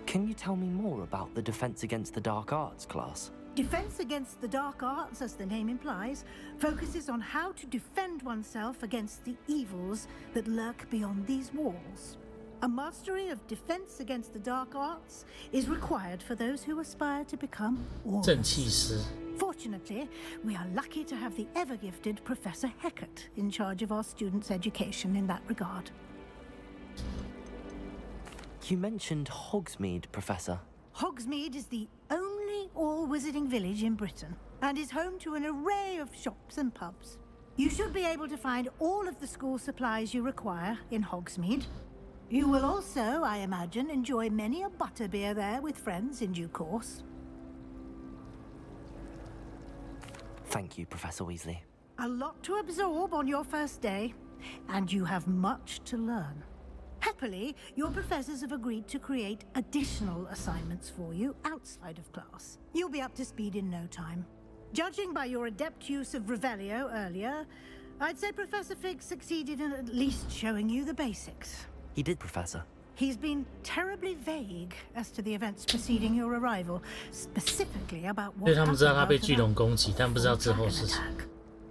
Can you tell me more about the Defense Against the Dark Arts class? Defense Against the Dark Arts, as the name implies, focuses on how to defend oneself against the evils that lurk beyond these walls. A mastery of Defense Against the Dark Arts is required for those who aspire to become warriors. 正气师。 Fortunately, we are lucky to have the ever-gifted Professor Hecat in charge of our students' education in that regard. You mentioned Hogsmeade, Professor. Hogsmeade is the only all-wizarding village in Britain and is home to an array of shops and pubs. You should be able to find all of the school supplies you require in Hogsmeade. You will also, I imagine, enjoy many a butterbeer there with friends in due course. Thank you, Professor Weasley. A lot to absorb on your first day, and you have much to learn. Happily, your professors have agreed to create additional assignments for you outside of class. You'll be up to speed in no time. Judging by your adept use of Revelio earlier, I'd say Professor Fig succeeded in at least showing you the basics. He did, Professor. He's been terribly vague as to the events preceding your arrival, specifically about what 因为他们知道他被 happened 巨龙攻击，但不知道之后 after 事 the 情。 attack.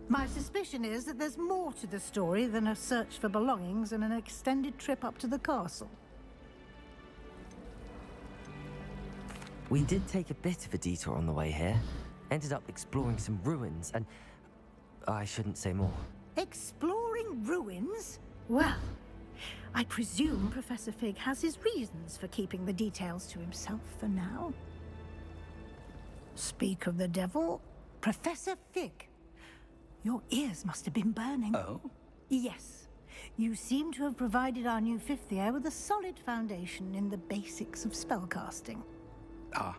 My suspicion is that there's more to the story than a search for belongings and an extended trip up to the castle. We did take a bit of a detour on the way here. Ended up exploring some ruins and... I shouldn't say more. Exploring ruins? Well, I presume Professor Fig has his reasons for keeping the details to himself for now. Speak of the devil, Professor Fig. Your ears must have been burning. Oh? Yes. You seem to have provided our new fifth year with a solid foundation in the basics of spellcasting. Ah,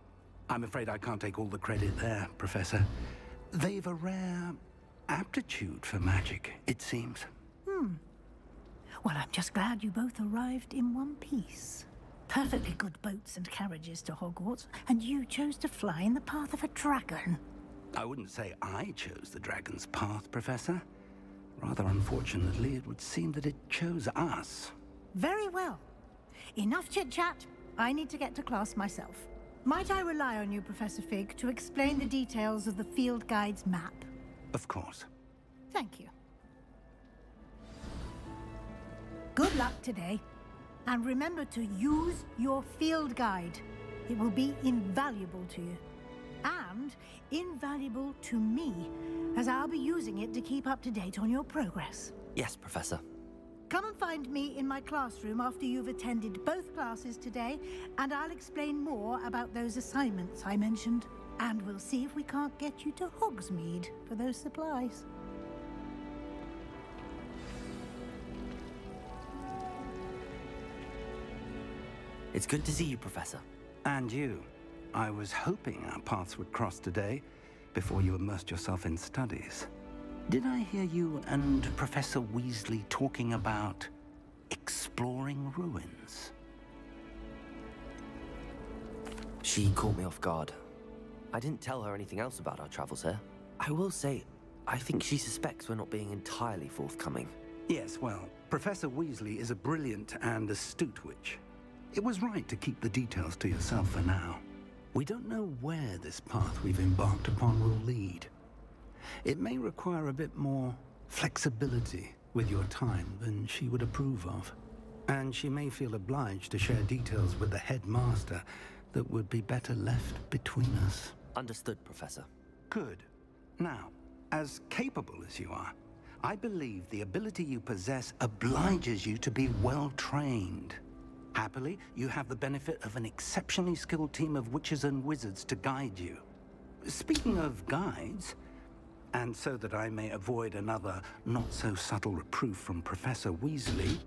I'm afraid I can't take all the credit there, Professor. They've a rare aptitude for magic, it seems. Well, I'm just glad you both arrived in one piece. Perfectly good boats and carriages to Hogwarts, and you chose to fly in the path of a dragon. I wouldn't say I chose the dragon's path, Professor. Rather unfortunately, it would seem that it chose us. Very well. Enough chit-chat. I need to get to class myself. Might I rely on you, Professor Fig, to explain the details of the field guide's map? Of course. Thank you. Good luck today. And remember to use your field guide. It will be invaluable to you. And invaluable to me, as I'll be using it to keep up to date on your progress. Yes, Professor. Come and find me in my classroom after you've attended both classes today, and I'll explain more about those assignments I mentioned. And we'll see if we can't get you to Hogsmeade for those supplies. It's good to see you, Professor. And you. I was hoping our paths would cross today, before you immersed yourself in studies. Did I hear you and Professor Weasley talking about exploring ruins? She caught me off guard. I didn't tell her anything else about our travels here. I will say, I think she suspects we're not being entirely forthcoming. Yes, well, Professor Weasley is a brilliant and astute witch. It was right to keep the details to yourself for now. We don't know where this path we've embarked upon will lead. It may require a bit more flexibility with your time than she would approve of. And she may feel obliged to share details with the headmaster that would be better left between us. Understood, Professor. Good. Now, as capable as you are, I believe the ability you possess obliges you to be well trained. Happily, you have the benefit of an exceptionally skilled team of witches and wizards to guide you. Speaking of guides, and so that I may avoid another not-so-subtle reproof from Professor Weasley,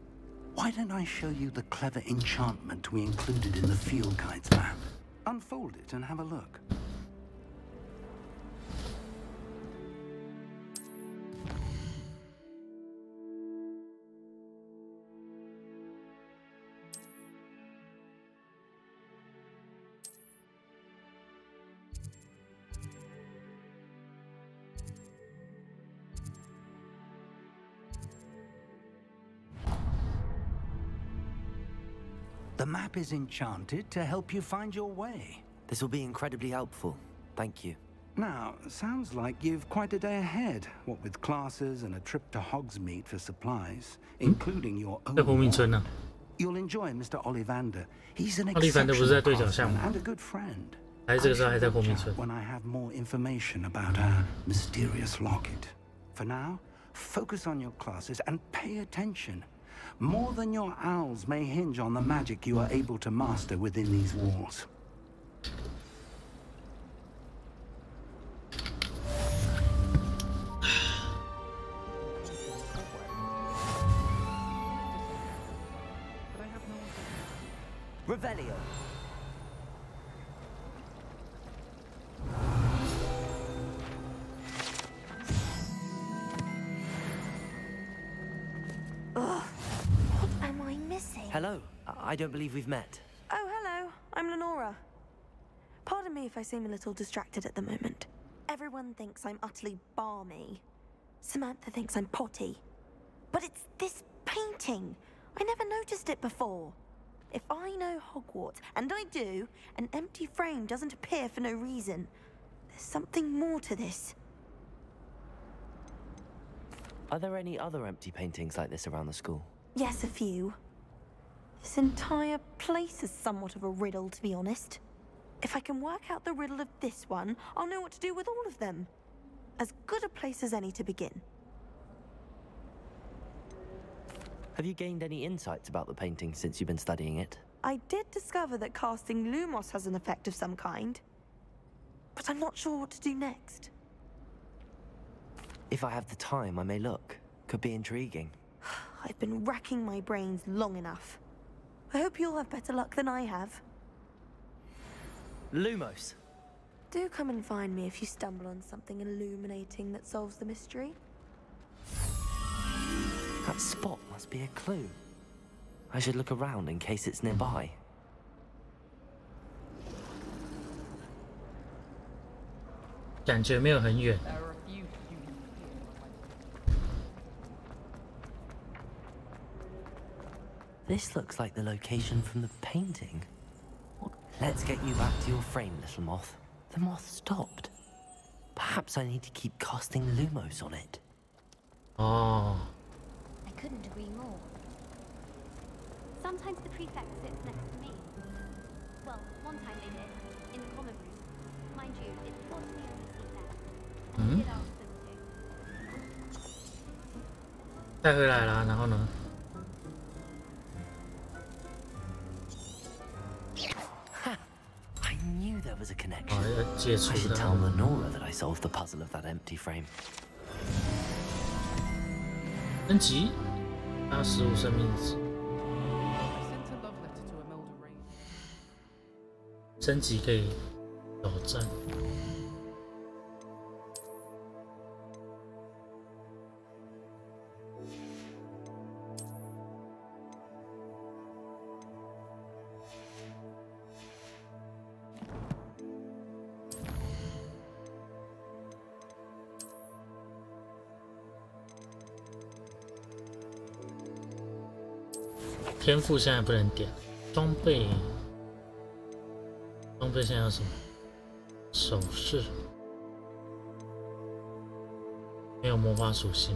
why don't I show you the clever enchantment we included in the field guides map? Unfold it and have a look. The map is enchanted to help you find your way. This will be incredibly helpful. Thank you. Now, sounds like you've quite a day ahead, what with classes and a trip to Hogsmeade for supplies, including your own. You'll enjoy Mr. Ollivander. He's an exceptional craftsman and a good friend. I shall chat when I have more information about our mysterious locket. For now, focus on your classes and pay attention. More than your owls may hinge on the magic you are able to master within these walls. Revelio. Hello. I don't believe we've met. Oh, hello. I'm Lenora. Pardon me if I seem a little distracted at the moment. Everyone thinks I'm utterly balmy. Samantha thinks I'm potty. But it's this painting. I never noticed it before. If I know Hogwarts, and I do, an empty frame doesn't appear for no reason. There's something more to this. Are there any other empty paintings like this around the school? Yes, a few. This entire place is somewhat of a riddle, to be honest. If I can work out the riddle of this one, I'll know what to do with all of them. As good a place as any to begin. Have you gained any insights about the painting since you've been studying it? I did discover that casting Lumos has an effect of some kind. But I'm not sure what to do next. If I have the time, I may look. Could be intriguing. I've been racking my brains long enough. I hope you'll have better luck than I have. Lumos. Do come and find me if you stumble on something illuminating that solves the mystery. That spot must be a clue. I should look around in case it's nearby. This looks like the location from the painting. Let's get you back to your frame, little moth. The moth stopped. Perhaps I need to keep casting Lumos on it. Oh. I couldn't agree more. Sometimes the prefect sits next to me. Well, one time they did, in the common room. Mind you, it was the only seat there. And I did ask them to. 带回来了，然后呢？ I knew there was a connection. I should tell Lenora that I solved the puzzle of that empty frame. 升级，还有15生命值。升级可以挑战。天赋现在不能点，装备现在有什么？首饰没有魔法属性。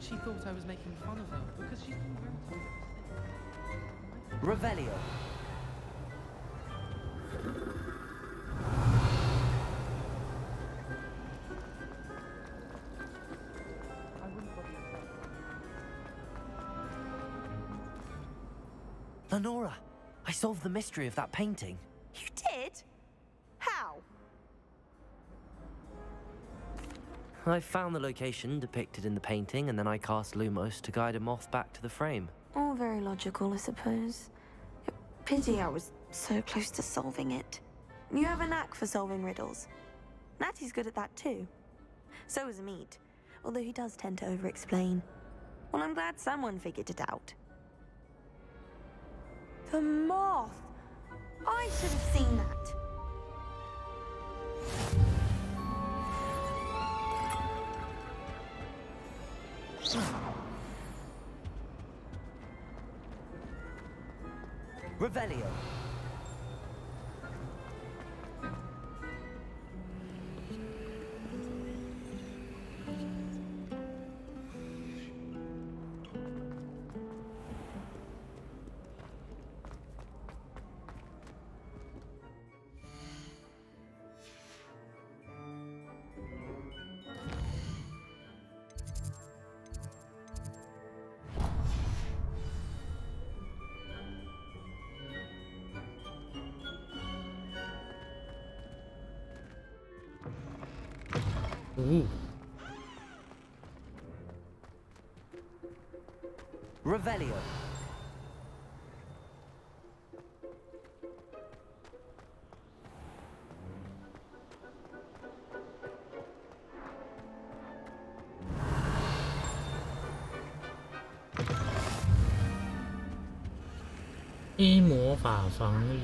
She thought I was making fun of her because she's been very Revelio. Lenora, I solved the mystery of that painting. You did? How? I found the location depicted in the painting, and then I cast Lumos to guide a moth back to the frame. All very logical, I suppose. Pity I was so close to solving it. You have a knack for solving riddles. Natty's good at that too. So is Amit, although he does tend to over-explain. Well, I'm glad someone figured it out. The moth! I should have seen that. Revelio. Ooh. Revelio.一魔法防御。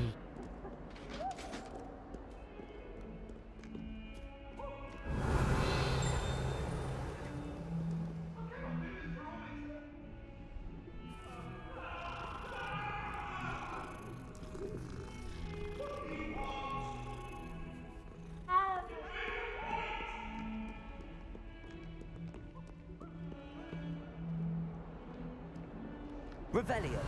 Revelio.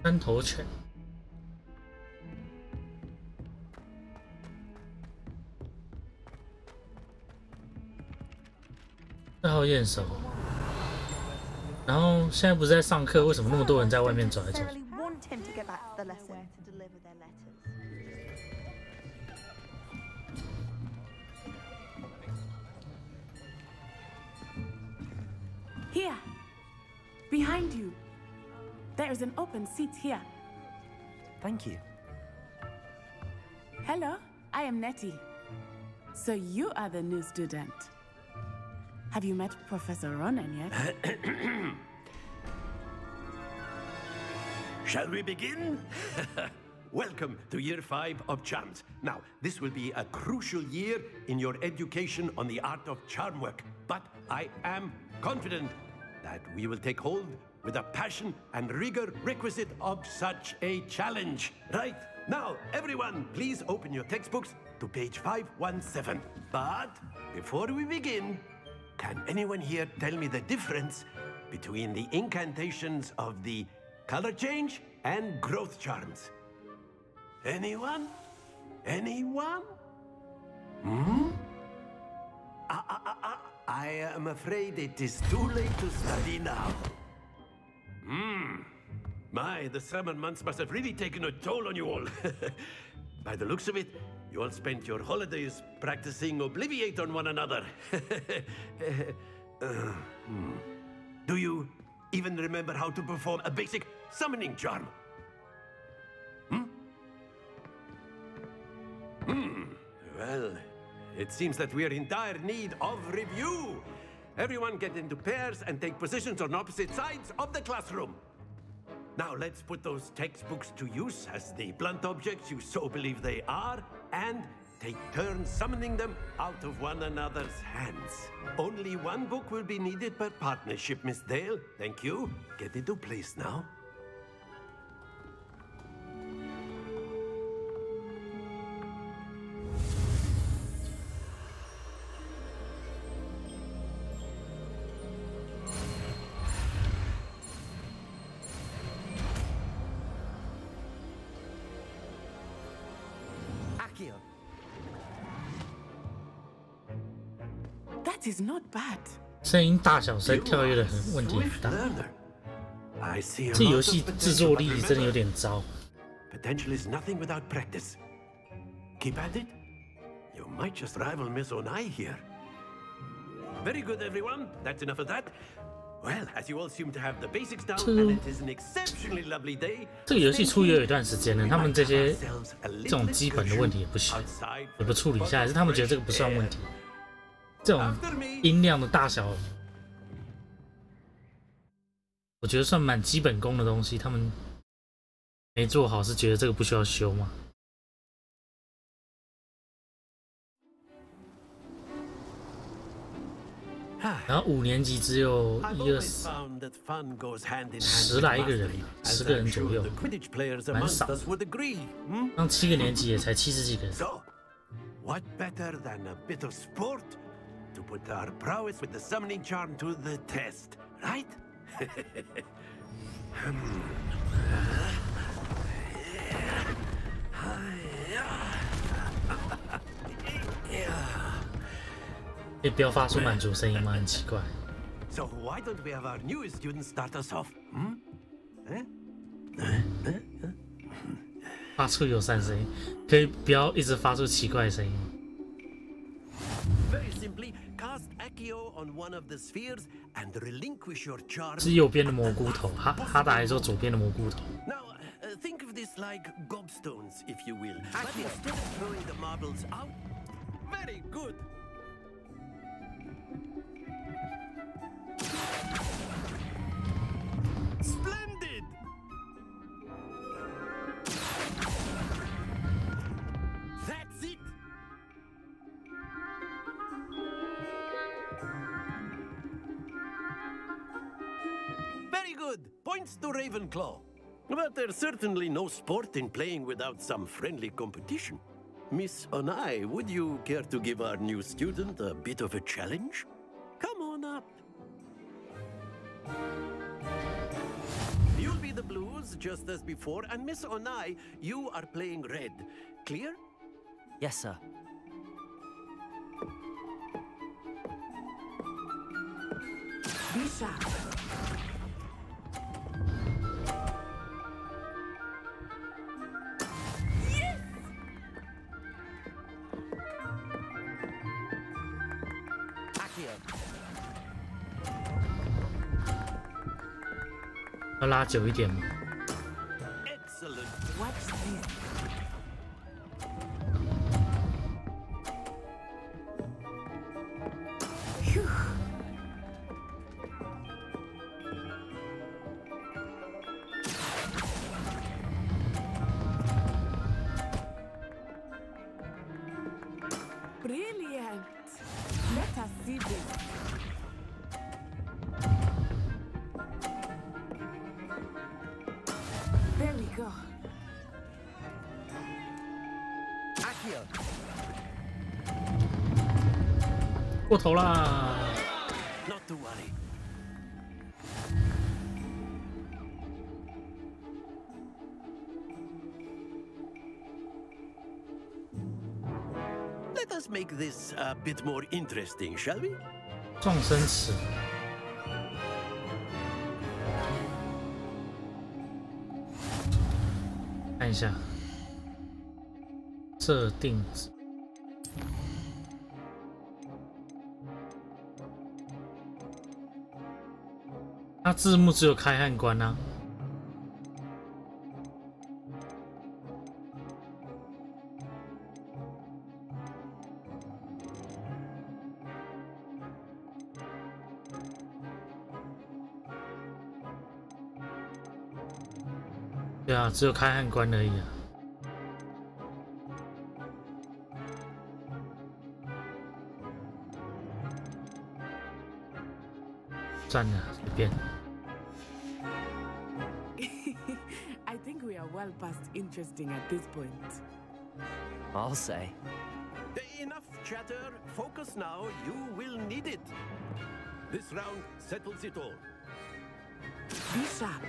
三头犬。2号验手。然后现在不是在上课，为什么那么多人在外面走来走去？ Here, behind you. There is an open seat here. Thank you. Hello, I am Nettie. So you are the new student. Have you met Professor Ronan yet? Shall we begin? Welcome to Year 5 of Charms. Now, this will be a crucial year in your education on the art of charm work. But I am confident that we will take hold with the passion and rigor requisite of such a challenge. Right, now, everyone, please open your textbooks to page 517. But before we begin, can anyone here tell me the difference between the incantations of the color change and growth charms? Anyone? Anyone? Hmm? I am afraid it is too late to study now. My, the summer months must have really taken a toll on you all. By the looks of it, you all spent your holidays practicing Obliviate on one another. Do you even remember how to perform a basic summoning charm? Well, it seems that we are in dire need of review. Everyone get into pairs and take positions on opposite sides of the classroom. Now let's put those textbooks to use as the blunt objects you so believe they are, and take turns summoning them out of one another's hands. Only one book will be needed per partnership, Miss Dale. Thank you. Get into place now. That is not bad. 声音大小声跳跃的问题很大，这游戏制作力真的有点糟。Potential is nothing without practice. Keep at it. You might just rival Miss Onai here. Very good, everyone. That's enough of that. Well, as you all seem to have the basics down, and it is an exceptionally lovely day. 这个游戏出也有一段时间了，他们这些这种基本的问题也不行，也不处理一下，还是他们觉得这个不算问题。这种音量的大小，我觉得算蛮基本功的东西，他们没做好，是觉得这个不需要修吗？然后5年级只有10来个人，10个人左右，蛮少。让7个年级也才70几个人。What better than a bit of sport to put our prowess with the summoning charm to the test, right?可以不要发出满足声音吗？很奇怪。 So why don't we have our newest student start us off? 发出友善声音，可以不要一直发出奇怪的声音。 Very simply, cast Accio on one of the spheres and relinquish your charm. 是右边的蘑菇头，哈达还说左边的蘑菇头。 Now, think of this like gobstones, if you will. But instead of throwing the marbles out, very good. Splendid! That's it! Very good. Points to Ravenclaw. But there's certainly no sport in playing without some friendly competition. Miss Onai, would you care to give our new student a bit of a challenge? Come on up. You'll be the blues, just as before, and Miss Onai, you are playing red. Clear? Yes, sir. Be sharp. Accio. 要拉久一点吗？ Excellent. Watch this. Phew. Brilliant. Let us see this. There we go. Accio. 过头啦！ Not to worry. Let us make this a bit more interesting, shall we? 撞生词。一下设定值。它字幕只有开和关啊。对啊，只有开和关而已啊。算了，随便。I think we are well past interesting at this point. I'll say. Enough chatter. Focus now. You will need it. This round settles it all. Be sharp.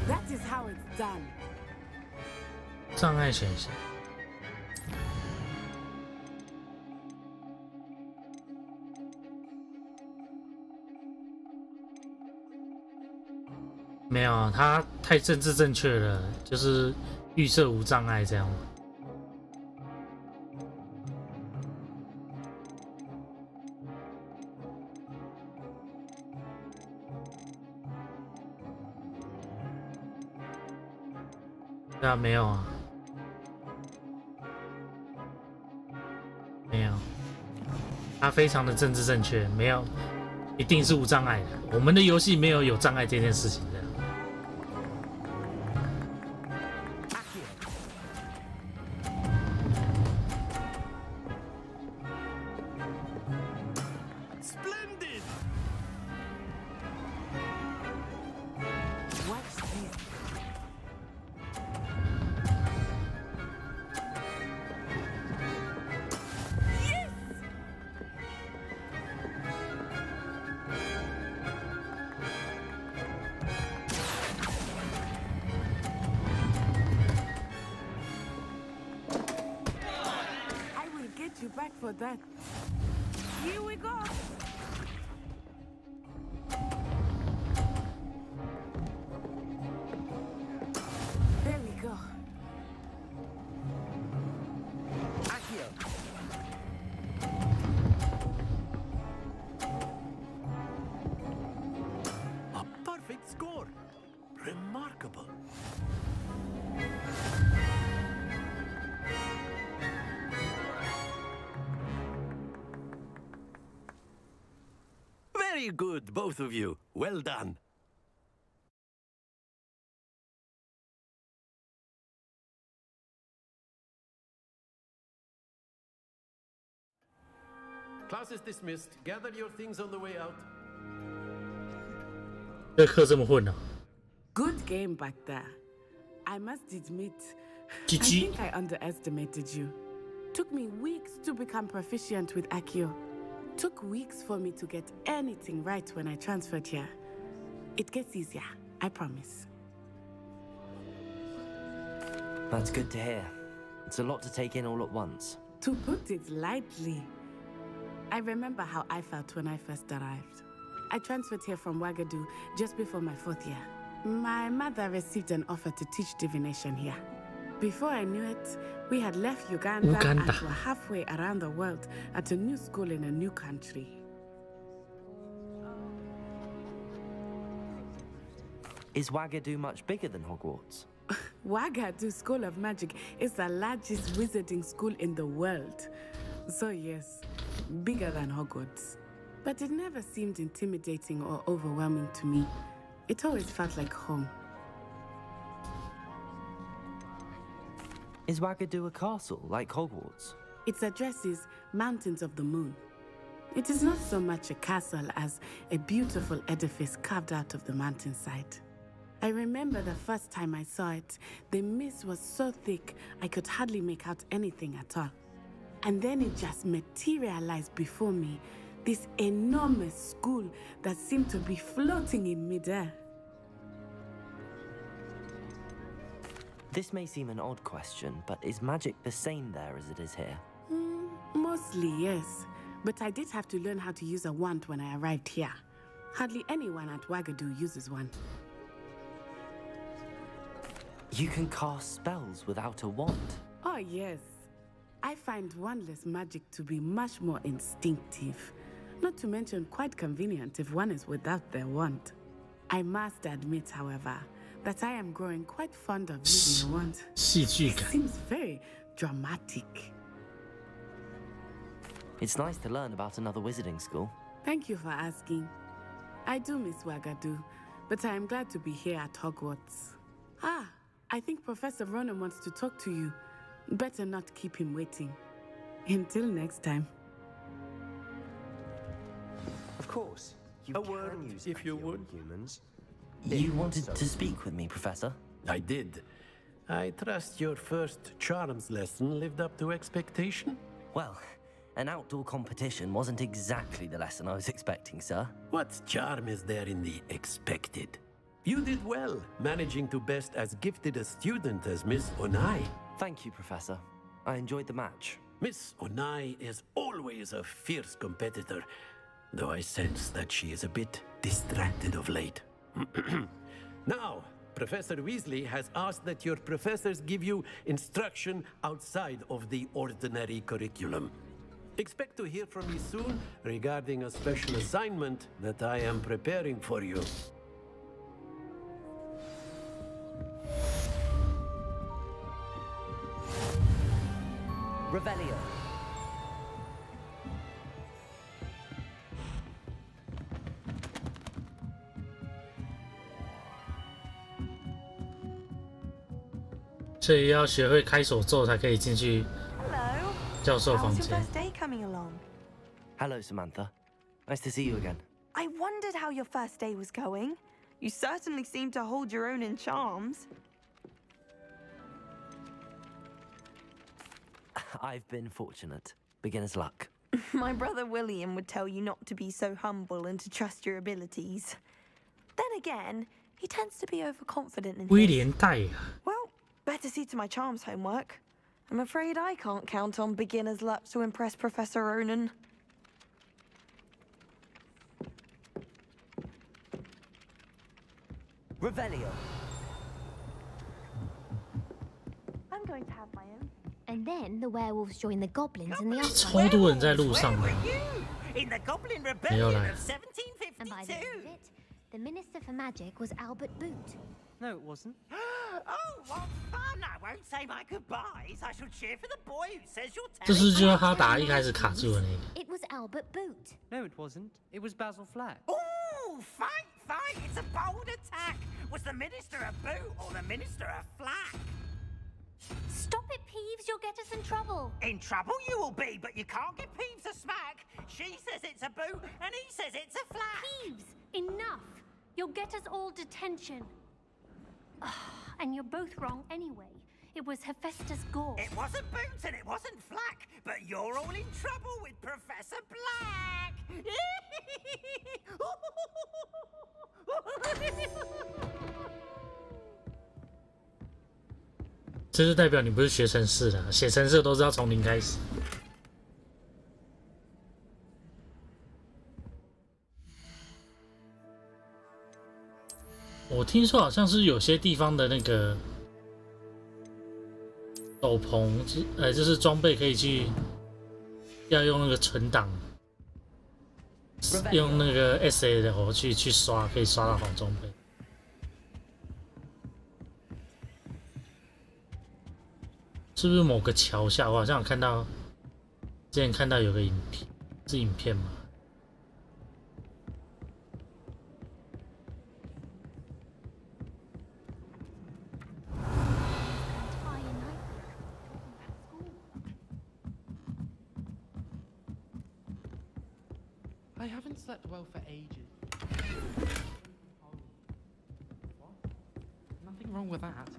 That is how it's done. 障碍选项。没有，它太政治正确了，就是预设无障碍这样。对啊，没有啊，没有，它非常的政治正确，没有，一定是无障碍的。我们的游戏没有障碍这件事情的。You back for that. Here we go. There we go. Accio. A perfect score. Remarkable. Very good, both of you. Well done. Class is dismissed. Gather your things on the way out. 这课这么混啊 Good game back there. I must admit, GG. I think I underestimated you. Took me weeks to become proficient with Accio. Took weeks for me to get anything right when I transferred here. It gets easier, I promise. That's good to hear. It's a lot to take in all at once. To put it lightly, I remember how I felt when I first arrived. I transferred here from Wagadu just before my 4th year. My mother received an offer to teach divination here. Before I knew it, we had left Uganda and were halfway around the world at a new school in a new country. Is Wagadu much bigger than Hogwarts? Wagadu School of Magic is the largest wizarding school in the world. So yes, bigger than Hogwarts. But it never seemed intimidating or overwhelming to me. It always felt like home. Is Wagadu a castle, like Hogwarts? Its address is Mountains of the Moon. It is not so much a castle as a beautiful edifice carved out of the mountainside. I remember the first time I saw it, the mist was so thick I could hardly make out anything at all. And then it just materialized before me, this enormous school that seemed to be floating in midair. This may seem an odd question, but is magic the same there as it is here? Mostly, yes. But I did have to learn how to use a wand when I arrived here. Hardly anyone at Wagadu uses one. You can cast spells without a wand. Oh, yes. I find wandless magic to be much more instinctive. Not to mention quite convenient if one is without their wand. I must admit, however, that I am growing quite fond of using a wand. It seems very dramatic. It's nice to learn about another wizarding school. Thank you for asking. I do miss Wagadu, but I am glad to be here at Hogwarts. Ah, I think Professor Ronan wants to talk to you. Better not keep him waiting. Until next time. Of course. A word, if you would. Humans. You wanted to speak with me, Professor? I did. I trust your first charms lesson lived up to expectation? Well, an outdoor competition wasn't exactly the lesson I was expecting, sir. What charm is there in the expected? You did well, managing to best as gifted a student as Miss Onai. Thank you, Professor. I enjoyed the match. Miss Onai is always a fierce competitor, though I sense that she is a bit distracted of late. Now, Professor Weasley has asked that your professors give you instruction outside of the ordinary curriculum. Expect to hear from me soon regarding a special assignment that I am preparing for you. Revelio.所以要学会开手咒才可以进去教授房 How's your 间。 first day coming along? Hello, Samantha. Nice to see you again. I wondered how your first day was going. You certainly seem to hold your own in charms. I've been fortunate. Beginner's luck. My brother William would tell you not to be so humble and to trust your abilities. Then again, he tends to be overconfident in 威 his. 廉戴啊， Well, better see to my charms homework. I'm afraid I can't count on beginner's luck to impress Professor Ronan. Revelio. I'm going to have my own. And then the werewolves join the goblins in the upper. 超多人在路上的。 In the Goblin 没有 Rebellion 来 of 1752. And by the end of it, the Minister for Magic was Albert Boot. No, it wasn't. Oh, what fun! I won't say my goodbyes. I shall cheer for the boy who says you're 这 telling 是就是他打一开始卡住的那个。 It was Albert Boot. No, it wasn't. It was Basil Flack. Oh, fight, fight! It's a bold attack. Was the Minister a boot or the Minister a flack? Stop it, Peeves. You'll get us in trouble. In trouble you will be, but you can't give Peeves a smack. She says it's a boot, and he says it's a flack. Peeves, enough. You'll get us all detention. And you're both wrong anyway. It was Hephaestus Gore. It wasn't boot and it wasn't flack, but you're all in trouble with Professor Black. 这就代表你不是学程式的，写程式都是要从零开始。我听说好像是有些地方的那个斗篷，就是装备可以去，要用那个存档，用那个 SA 的去刷，可以刷到好装备。是不是某个桥下？我好像有看到，之前看到有个影片，是影片吗？ I haven't slept well for ages. What? Nothing wrong with that.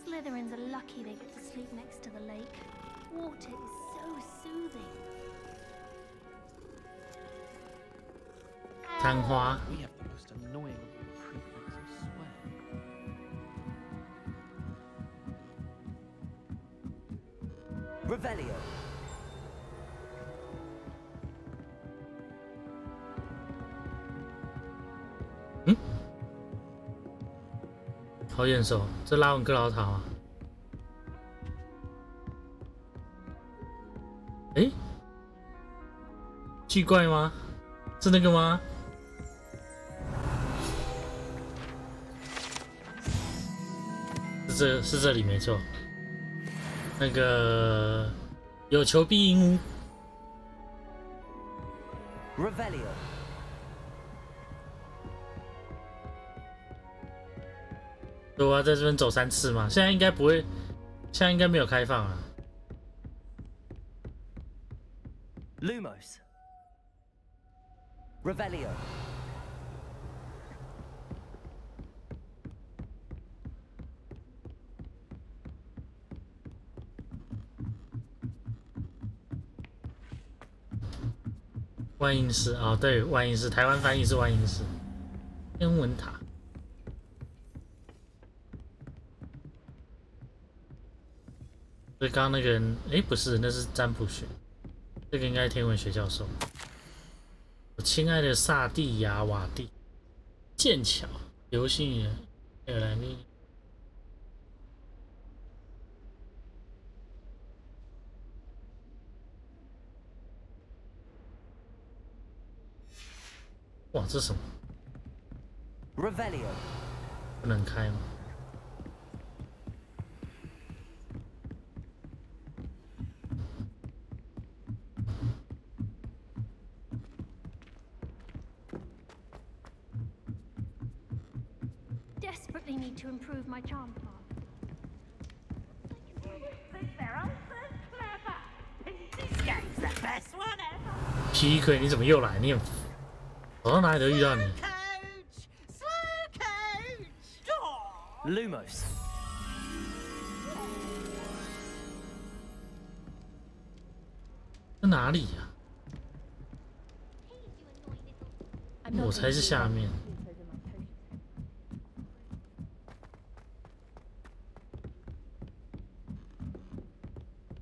Slytherins are lucky they get to sleep next to the lake. Water is so soothing. 昙花。 We have the most annoying prefects, I swear. Revelio. 好眼熟，这拉文克劳塔吗？诶，巨怪吗？是那个吗？是这里没错。那个有求必应。Revelio。对，我要在这边走3次嘛。现在应该不会，现在应该没有开放了。Lumos。Revelio。万应室啊，对，万应室，台湾翻译是万应室。天文塔。所以刚刚那个人，哎，不是，那是占卜学，这个应该是天文学教授。我亲爱的萨蒂亚瓦蒂，剑桥流星人，爱尔兰的。哇，这是什么 ？Revelio。不能开吗？ Desperately need to improve my charm part. Think their answers clever. This game's the best one ever. 皮鬼，你怎么又来？你走到哪里都遇到你。Lumos。在哪里呀？我才是下面。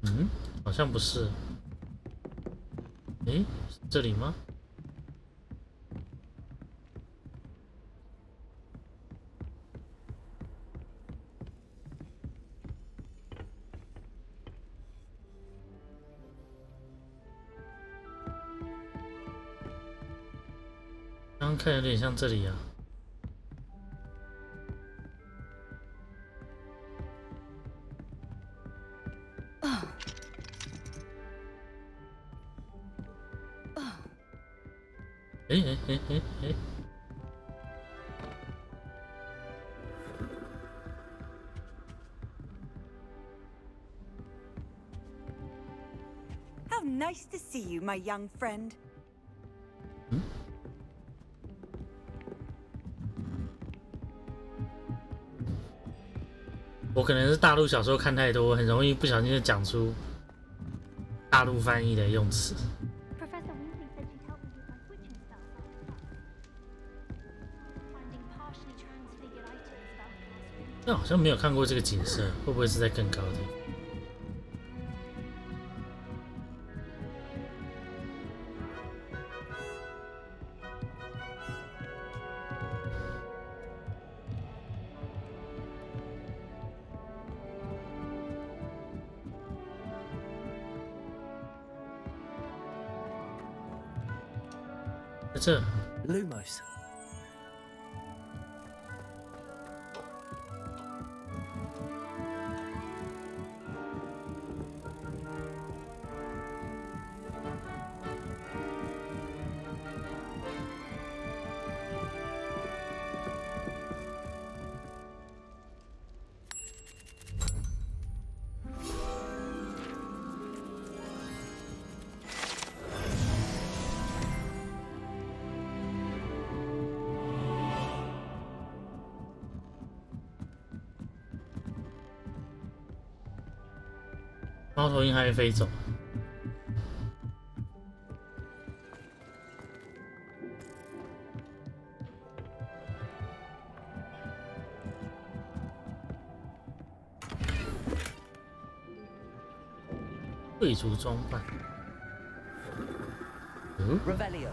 嗯，好像不是。诶，是这里吗？刚刚看有点像这里啊。 哎！ How nice to see you, my young friend. 嗯？我可能是大陆小说看太多，很容易不小心就讲出大陆翻译的用词。 但好像没有看过这个景色，会不会是在更高的地方？在这。Lumos。 猫头鹰还会飞走。贵族装扮。Revelio。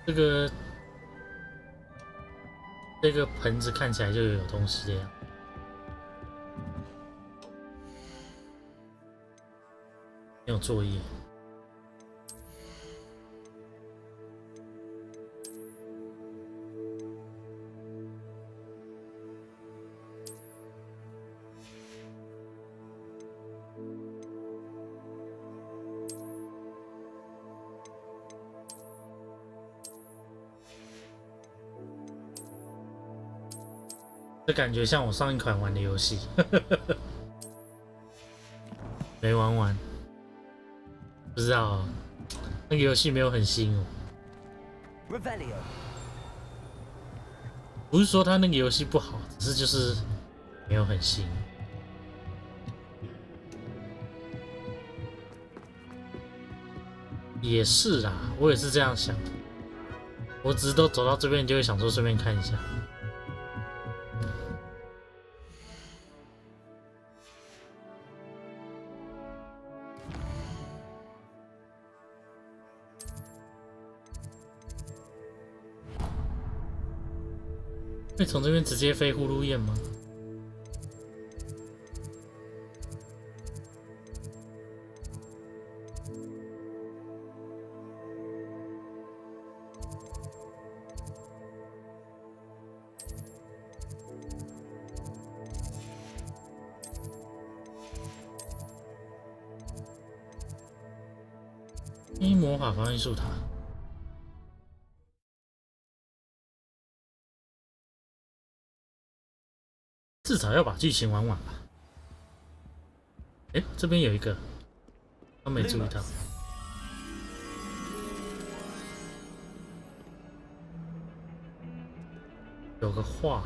这个这个盆子看起来就有东西的样子。没有作业。这感觉像我上一款玩的游戏，没玩完，不知道那个游戏没有很吸引我。不是说他那个游戏不好，只是就是没有很吸引。也是啦，我也是这样想。我只是都走到这边，就会想说顺便看一下。会从这边直接飞呼噜燕吗？魔法防御术塔。至少要把剧情玩完吧。哎，这边有一个，我没注意到。有个画。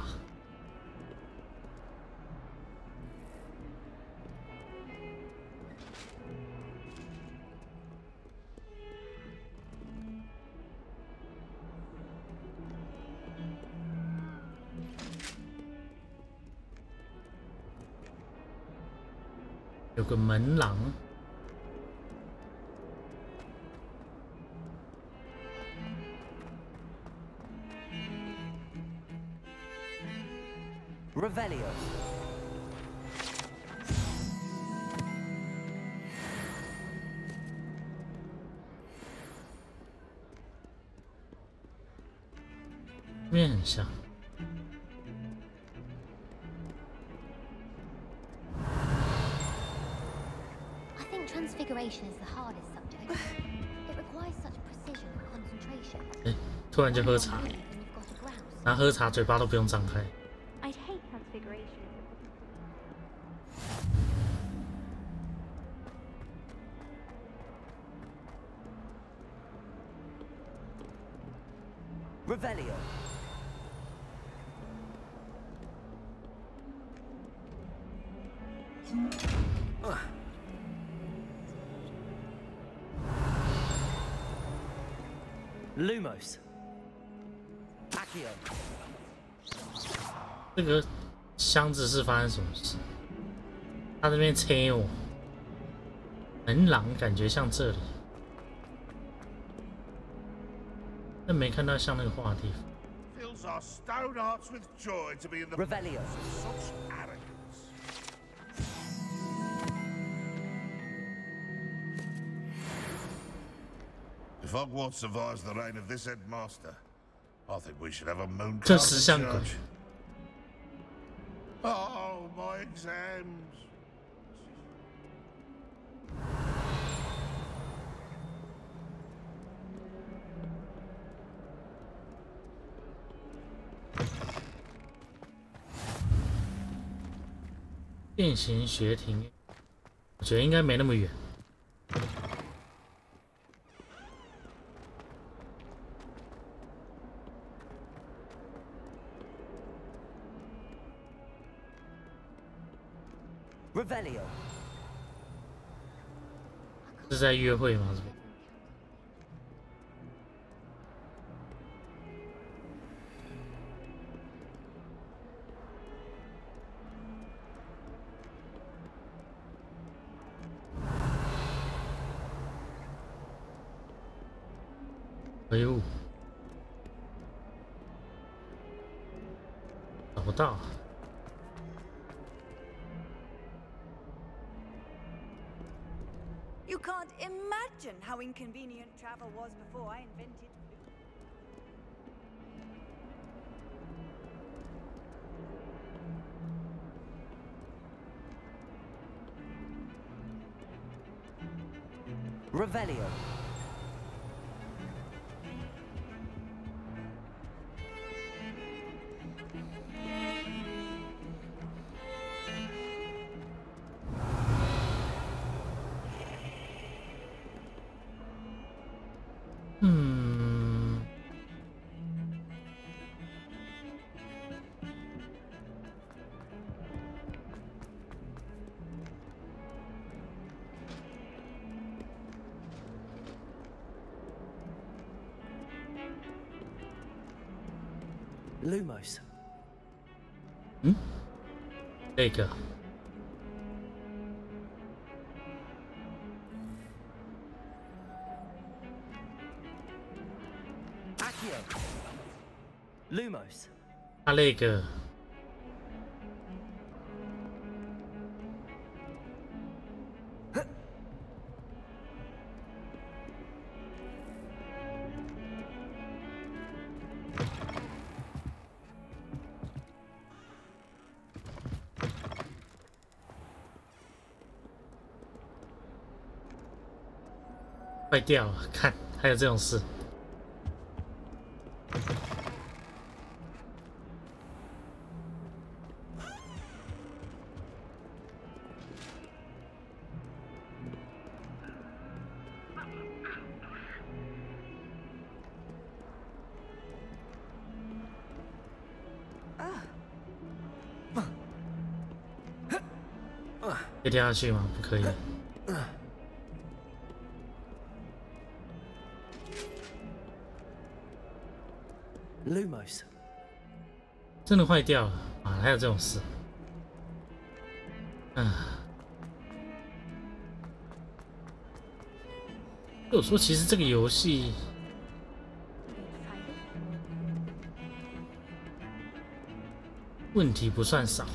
有个门廊，这边很像。Transfiguration is the hardest subject. It requires such precision and concentration. 哎，突然就喝茶，拿喝茶嘴巴都不用张开。I'd hate transfiguration. Revelio. Lumos. Accio. 这个箱子是发生什么事？他这边切我，门廊感觉像这里，但没看到像那个画的地方。Fills our stone hearts with joy to be in the Revelio. Such arrogance. If Hogwarts survives the reign of this headmaster, I think we should have a moon church. Oh, my exams. 变形学庭，我觉得应该没那么远。Revelio. 是在约会吗？ 哎呦！到。You can't imagine how inconvenient travel was before I invented Revelio. Lumos. 这个。Accio. Lumos. 他那个。坏掉了，看，还有这种事。可以跳下去吗？不可以。Lumos. 真的坏掉了啊！还有这种事。我说，其实这个游戏问题不算少。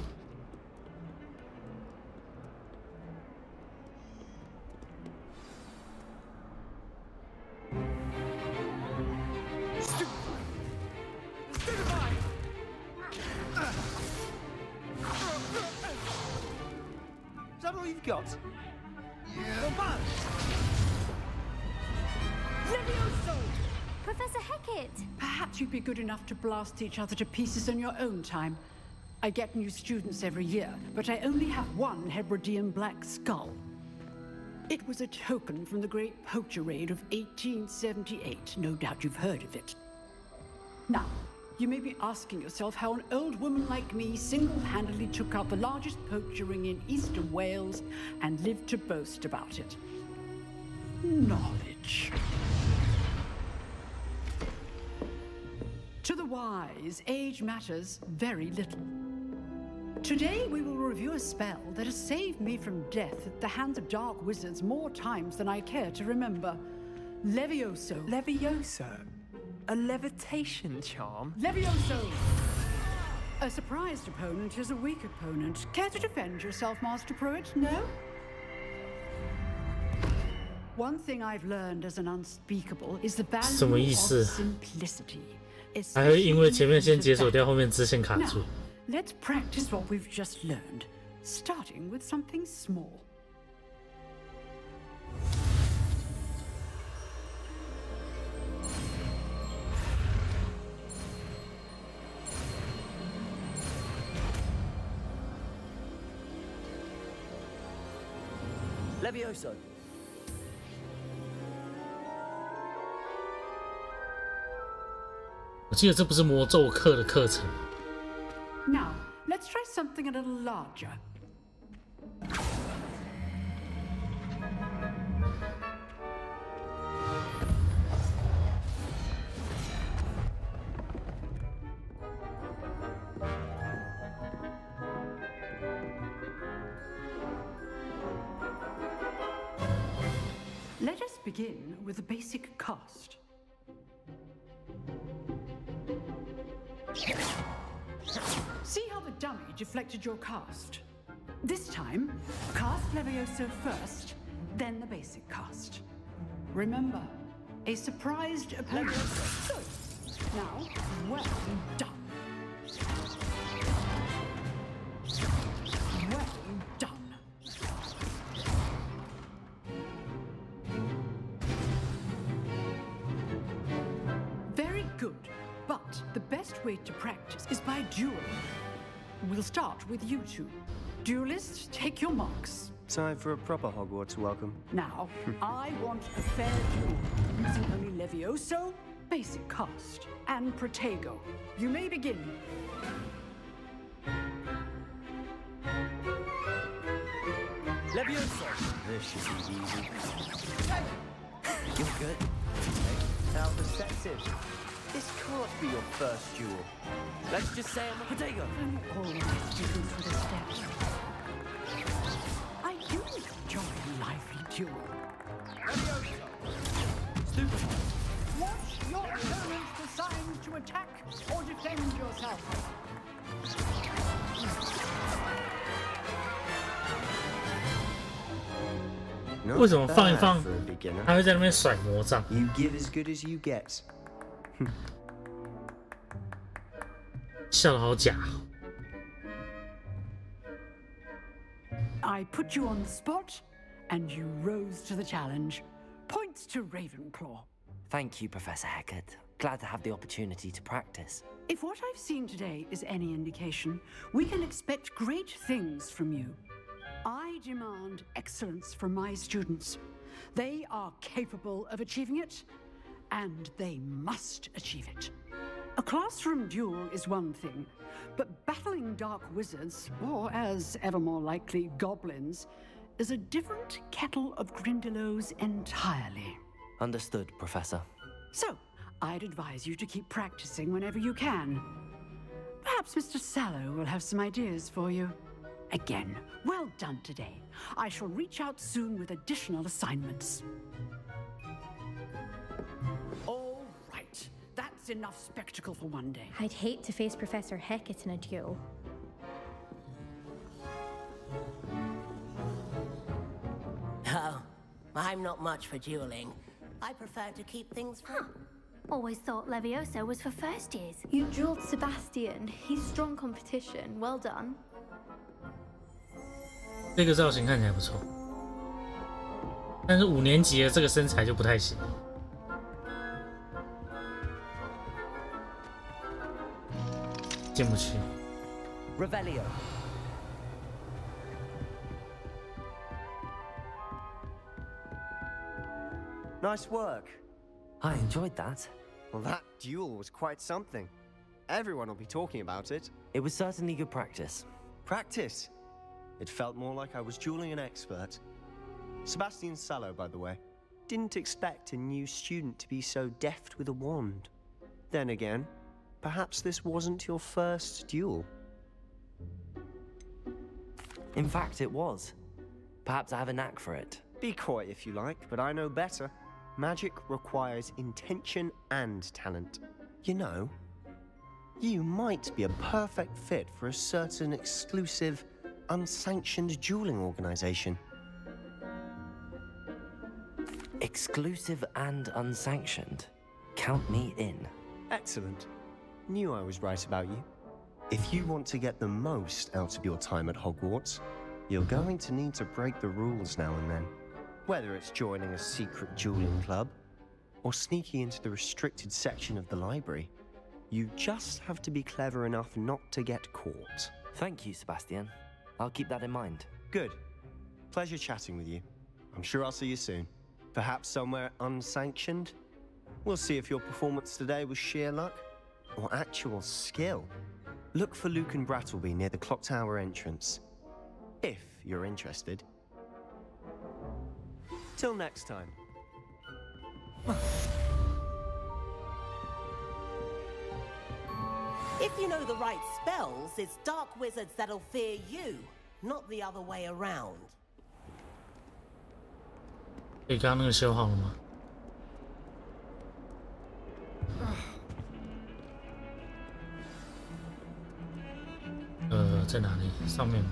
You'd be good enough to blast each other to pieces in your own time. I get new students every year, but I only have one Hebridean black skull. It was a token from the Great Poacher Raid of 1878. No doubt you've heard of it. Now, you may be asking yourself how an old woman like me single-handedly took out the largest poacher ring in eastern Wales and lived to boast about it. Knowledge. To the wise, age matters very little. Today we will review a spell that has saved me from death at the hands of dark wizards more times than I care to remember. Levioso. Levioso? A levitation charm? Levioso! A surprised opponent is a weak opponent. Care to defend yourself, Master Pruitt? No? One thing I've learned as an unspeakable is the value of simplicity. 还会因为前面先解锁掉，后面支线卡住。Let's practice what we've just learned, starting with something small. Levioso. Now, let's try something a little larger. Let us begin with the basic cast. See how dummy deflected your cast. This time, cast Levioso first, then the basic cast. Remember, a surprised opponent. Good. Now, well done. Well done. Very good, but the best way to practice is by dueling. We'll start with you two. Duelists, take your marks. Time for a proper Hogwarts welcome. Now, I want a fair duel, using only Levioso, basic cast, and Protego. You may begin. Levioso! This should be easy. You're good. How perceptive. This can't be your first duel. Let's just say I'm a Protego. Always due for the steps. I do enjoy a lively duel. Stupid. Watch your opponent decide to attack or defend yourself. 为什么放一放，他会在那边甩魔杖？ You give as good as you get. 笑得好假。 I put you on the spot, and you rose to the challenge. Points to Ravenclaw. Thank you, Professor Hecat. Glad to have the opportunity to practice. If what I've seen today is any indication, we can expect great things from you. I demand excellence from my students. They are capable of achieving it, and they must achieve it. A classroom duel is one thing, but battling dark wizards, or as ever more likely, goblins, is a different kettle of Grindylows entirely. Understood, Professor. So, I'd advise you to keep practicing whenever you can. Perhaps Mr. Sallow will have some ideas for you. Again, well done today. I shall reach out soon with additional assignments. All right, that's enough spectacle for one day. I'd hate to face Professor Hecat in a duel. Oh, I'm not much for dueling. I prefer to keep things fun. Always thought Levioso was for first years. You dueled Sebastian. He's strong competition. Well done. 这个造型看起来不错，但是5年级的这个身材就不太行。进不去。Revelio. Nice work. I enjoyed that. Well, that duel was quite something. Everyone will be talking about it. It was certainly good practice. Practice? It felt more like I was dueling an expert. Sebastian Sallow, by the way. Didn't expect a new student to be so deft with a wand. Then again, perhaps this wasn't your first duel. In fact, it was. Perhaps I have a knack for it. Be coy if you like, but I know better. Magic requires intention and talent. You know, you might be a perfect fit for a certain exclusive, unsanctioned dueling organization. Exclusive and unsanctioned. Count me in. Excellent. Knew I was right about you. If you want to get the most out of your time at Hogwarts, you're going to need to break the rules now and then. Whether it's joining a secret dueling club, or sneaking into the restricted section of the library, you just have to be clever enough not to get caught. Thank you, Sebastian. I'll keep that in mind. Good. Pleasure chatting with you. I'm sure I'll see you soon. Perhaps somewhere unsanctioned? We'll see if your performance today was sheer luck, or actual skill. Look for Luke and Brattleby near the Clock Tower entrance, if you're interested. Till next time. If you know the right spells, it's dark wizards that'll fear you, not the other way around. 你刚刚那个修好了吗？在哪里？上面吧。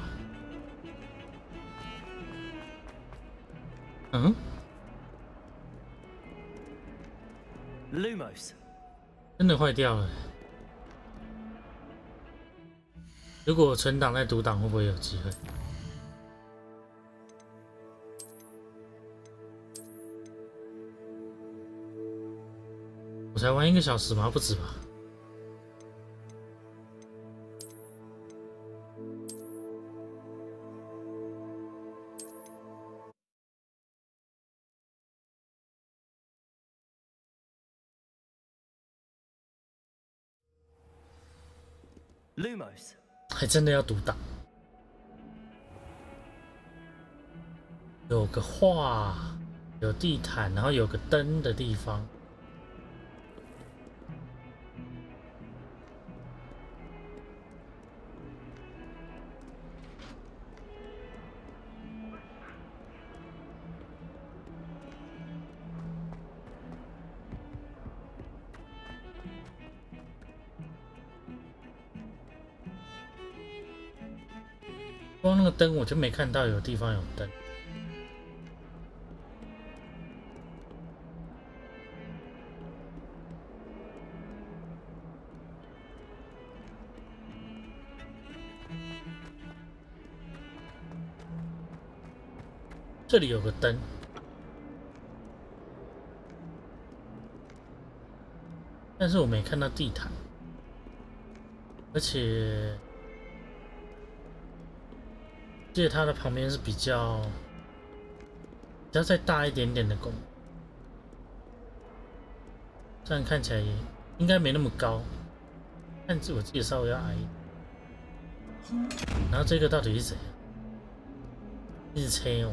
嗯 Lumos， 真的坏掉了。如果我存档再读档，会不会有机会？我才玩1个小时吗？不止吧。Lumos， 还真的要读档。有个画，有地毯，然后有个灯的地方。光那个灯我就没看到有地方有灯。这里有个灯，但是我没看到地毯，而且记得它的旁边是比较再大一点点的拱，这样看起来应该没那么高，但是我记得稍微要矮一点。然后这个到底是谁？一直吹哦。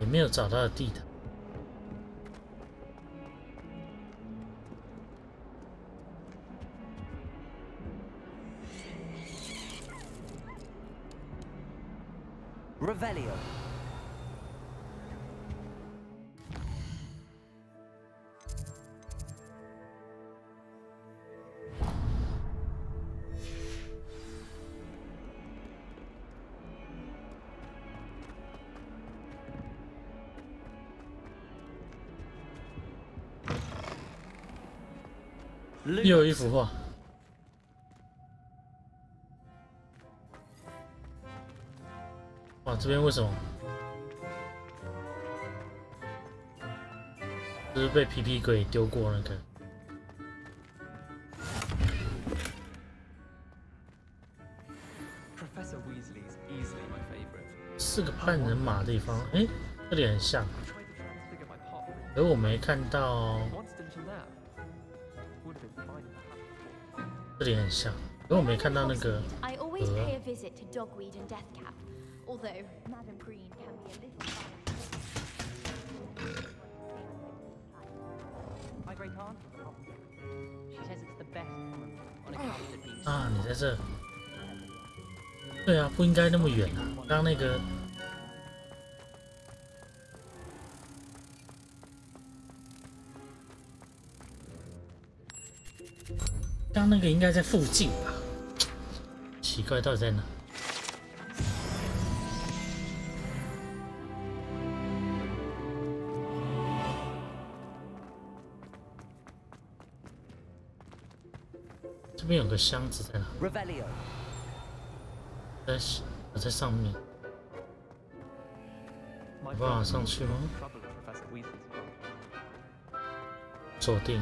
也没有找到的地毯。Revelio。又有一幅画，哇！这边为什么？就是被皮皮鬼丢过那个。Professor Weasley is easily my favorite. 是个半人马的地方，哎，这里很像，而我没看到。这里很像，可我没看到那个鹅。I always pay a visit to Dogweed and Deathcap, although Madam Green can be a little. My great aunt. She says it's the best on account of being. 啊，你在这？对啊，不应该那么远啊！刚那个。刚那个应该在附近吧？奇怪，到底在哪？这边有个箱子在哪？在上面，有办法上去吗？锁定。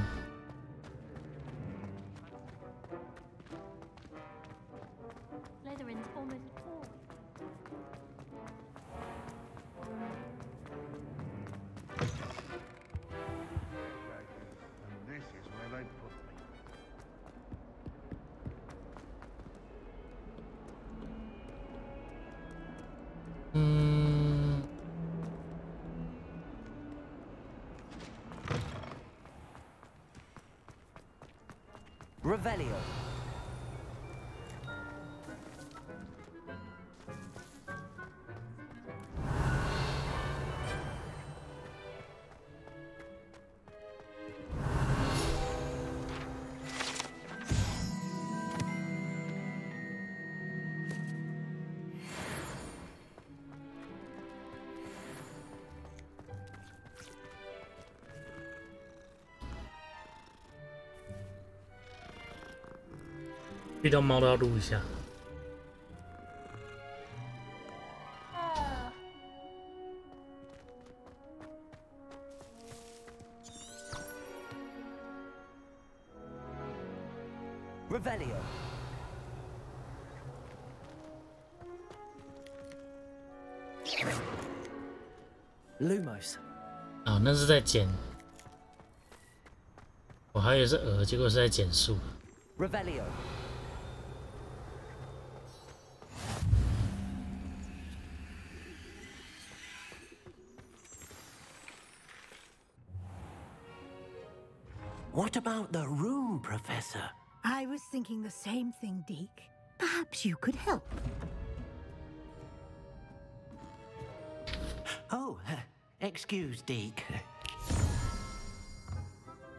Revelio。遇到猫都要录一下。Revelio. Lumos. 哦，那是在减，我还以为是鹅，结果是在减速。Revelio. What about the room, Professor? I was thinking the same thing, Deke. Perhaps you could help. Oh, excuse, Deke.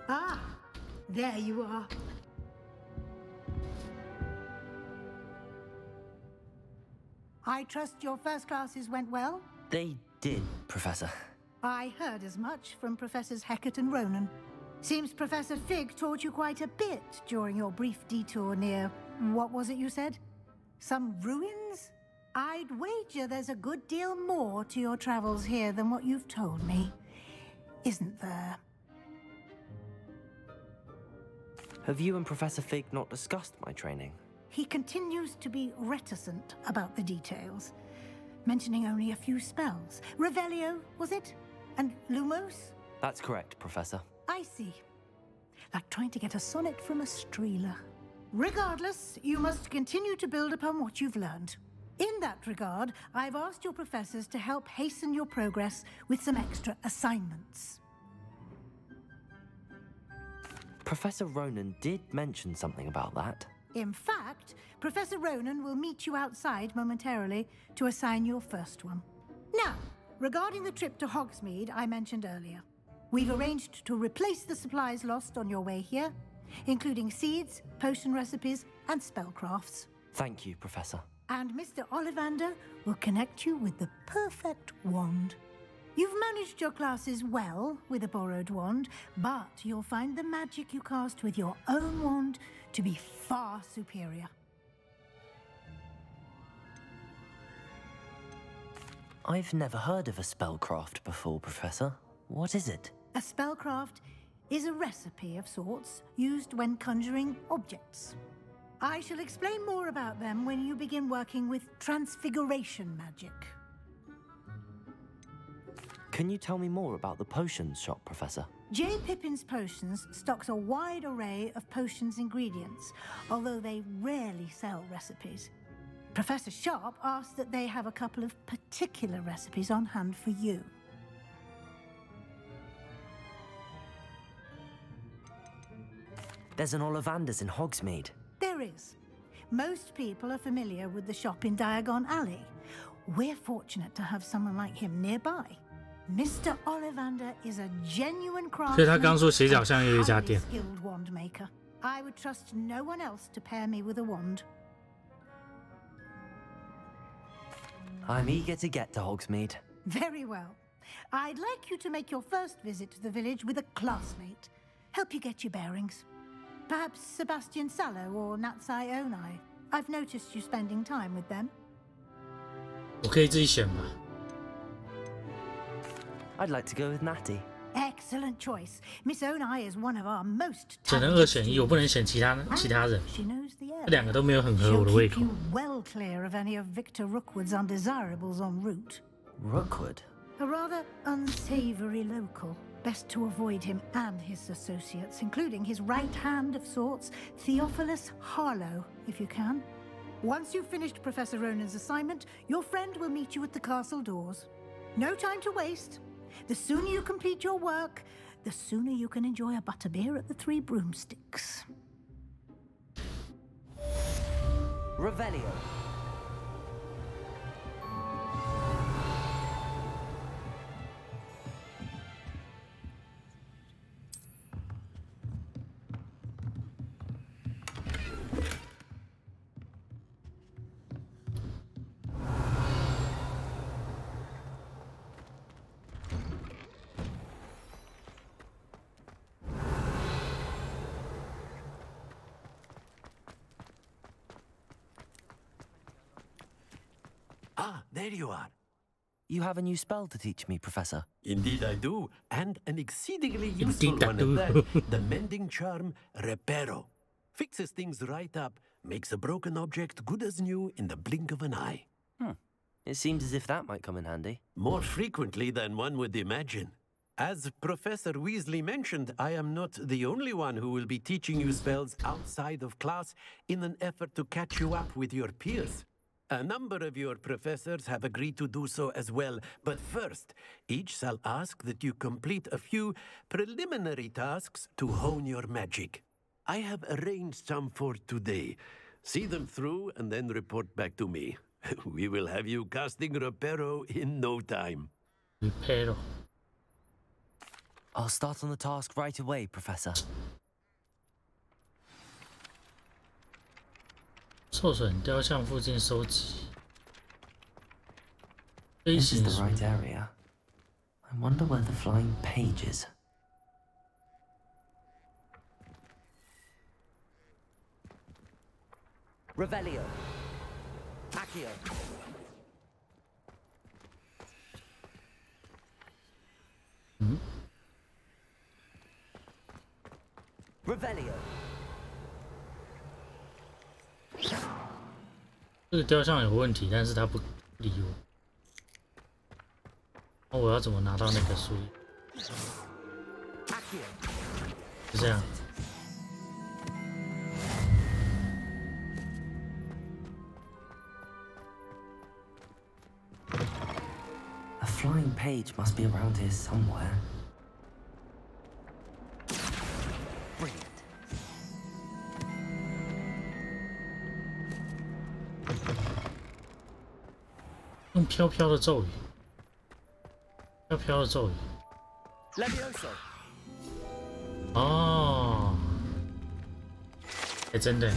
Ah, there you are. I trust your first classes went well? They did, Professor. I heard as much from Professors Hecat and Ronan. Seems Professor Fig taught you quite a bit during your brief detour near... what was it you said? Some ruins? I'd wager there's a good deal more to your travels here than what you've told me. Isn't there? Have you and Professor Fig not discussed my training? He continues to be reticent about the details, mentioning only a few spells. Revelio, was it? And Lumos? That's correct, Professor. I see. Like trying to get a sonnet from a streeler. Regardless, you must continue to build upon what you've learned. In that regard, I've asked your professors to help hasten your progress with some extra assignments. Professor Ronan did mention something about that. In fact, Professor Ronan will meet you outside momentarily to assign your first one. Now, regarding the trip to Hogsmeade I mentioned earlier, we've arranged to replace the supplies lost on your way here, including seeds, potion recipes, and spellcrafts. Thank you, Professor. And Mr. Ollivander will connect you with the perfect wand. You've managed your classes well with a borrowed wand, but you'll find the magic you cast with your own wand to be far superior. I've never heard of a spellcraft before, Professor. What is it? A spellcraft is a recipe of sorts used when conjuring objects. I shall explain more about them when you begin working with transfiguration magic. Can you tell me more about the potions shop, Professor? J. Pippin's Potions stocks a wide array of potions ingredients, although they rarely sell recipes. Professor Sharp asked that they have a couple of particular recipes on hand for you. There's an Ollivander's in Hogsmeade. There is. Most people are familiar with the shop in Diagon Alley. We're fortunate to have someone like him nearby. Mr. Ollivander is a genuine craftsman 所以他刚说斜角巷有一家店。 skilled wand maker. I would trust no one else to pair me with a wand. I'm eager to get to Hogsmeade. Very well. I'd like you to make your first visit to the village with a classmate. Help you get your bearings. Perhaps Sebastian Sallow or Natsai Onai. I've noticed you spending time with them. 我可以自己选吗？ I'd like to go with Natty. Excellent choice. Miss Onai is one of our most 只能2选1，我不能选其他人。 She knows the 这两个都没有很合我的胃口。 She'll keep you well clear of any of Victor Rookwood's undesirables en route. Rookwood? A rather unsavory local. Best to avoid him and his associates, including his right hand of sorts, Theophilus Harlow, if you can. Once you've finished Professor Ronan's assignment, your friend will meet you at the castle doors. No time to waste. The sooner you complete your work, the sooner you can enjoy a butterbeer at the Three Broomsticks. Revelio. Ah, there you are. You have a new spell to teach me, Professor? Indeed I do, and an exceedingly useful one at that. The mending charm, Reparo. Fixes things right up, makes a broken object good as new in the blink of an eye. It seems as if that might come in handy. More frequently than one would imagine. As Professor Weasley mentioned, I am not the only one who will be teaching you spells outside of class in an effort to catch you up with your peers. A number of your professors have agreed to do so as well, but first, each shall ask that you complete a few preliminary tasks to hone your magic. I have arranged some for today. See them through and then report back to me. We will have you casting Reparo in no time. Reparo. I'll start on the task right away, Professor. 受损雕像附近收集。This is the right area. I wonder where the flying page is. Revelio. Accio. Revelio. 这个雕像有问题，但是他不理我。那我要怎么拿到那个书？就这样。A flying page must be around here somewhere. Brilliant. 用飘飘的咒语，飘飘的咒语。Levioso. 哦，哎，真的。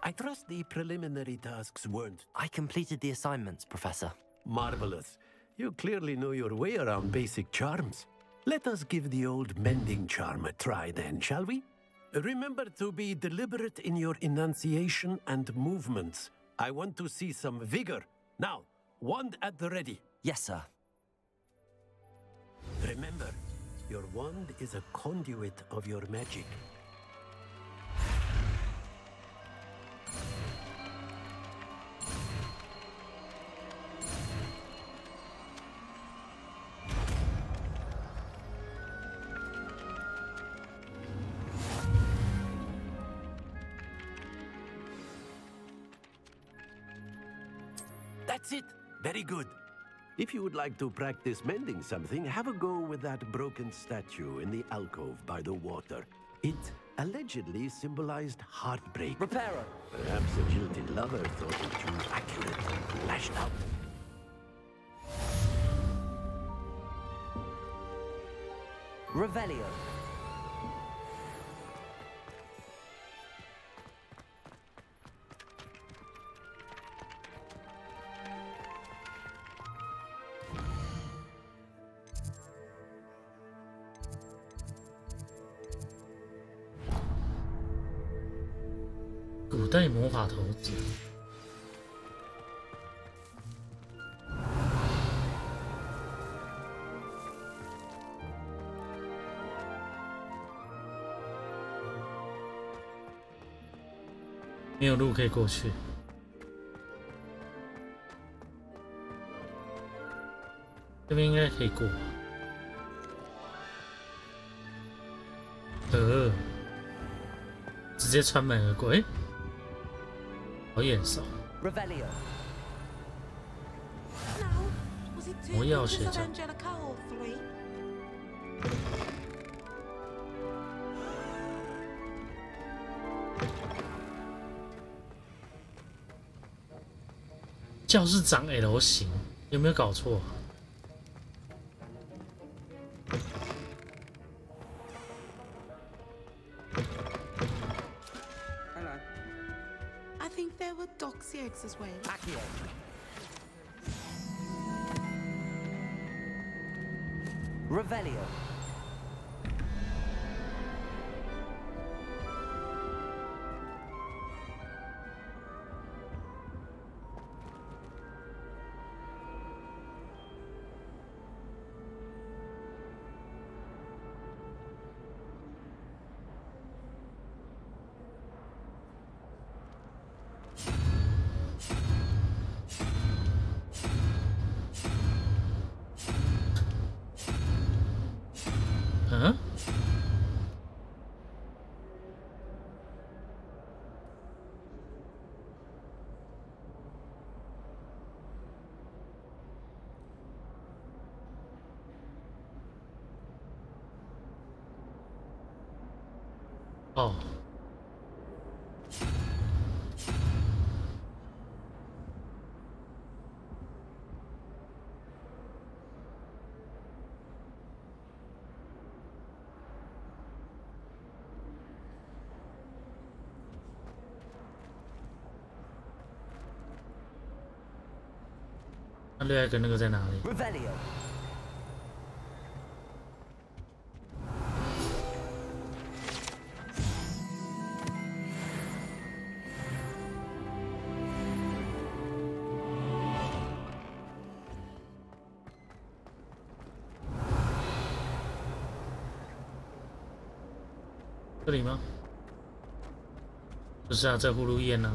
I trust the preliminary tasks weren't. I completed the assignments, Professor. Marvelous. You clearly know your way around basic charms. Let us give the old mending charm a try then, shall we? Remember to be deliberate in your enunciation and movements. I want to see some vigor. Now, wand at the ready. Yes, sir. Remember, your wand is a conduit of your magic. That's it. Very good. If you would like to practice mending something, have a go with that broken statue in the alcove by the water. It allegedly symbolized heartbreak. Reparo. Perhaps a jilted lover thought it too accurate. Lashed out. Revelio.古代魔法头子。没有路可以过去。这边应该可以过。直接穿门而过，哎，好眼熟。魔药学长。教室长 L 型，有没有搞错？ As well. Revelio. 嗯？哦。那另外一个那个在哪里？ Revelio. 这里吗？不是啊，在呼噜宴呢。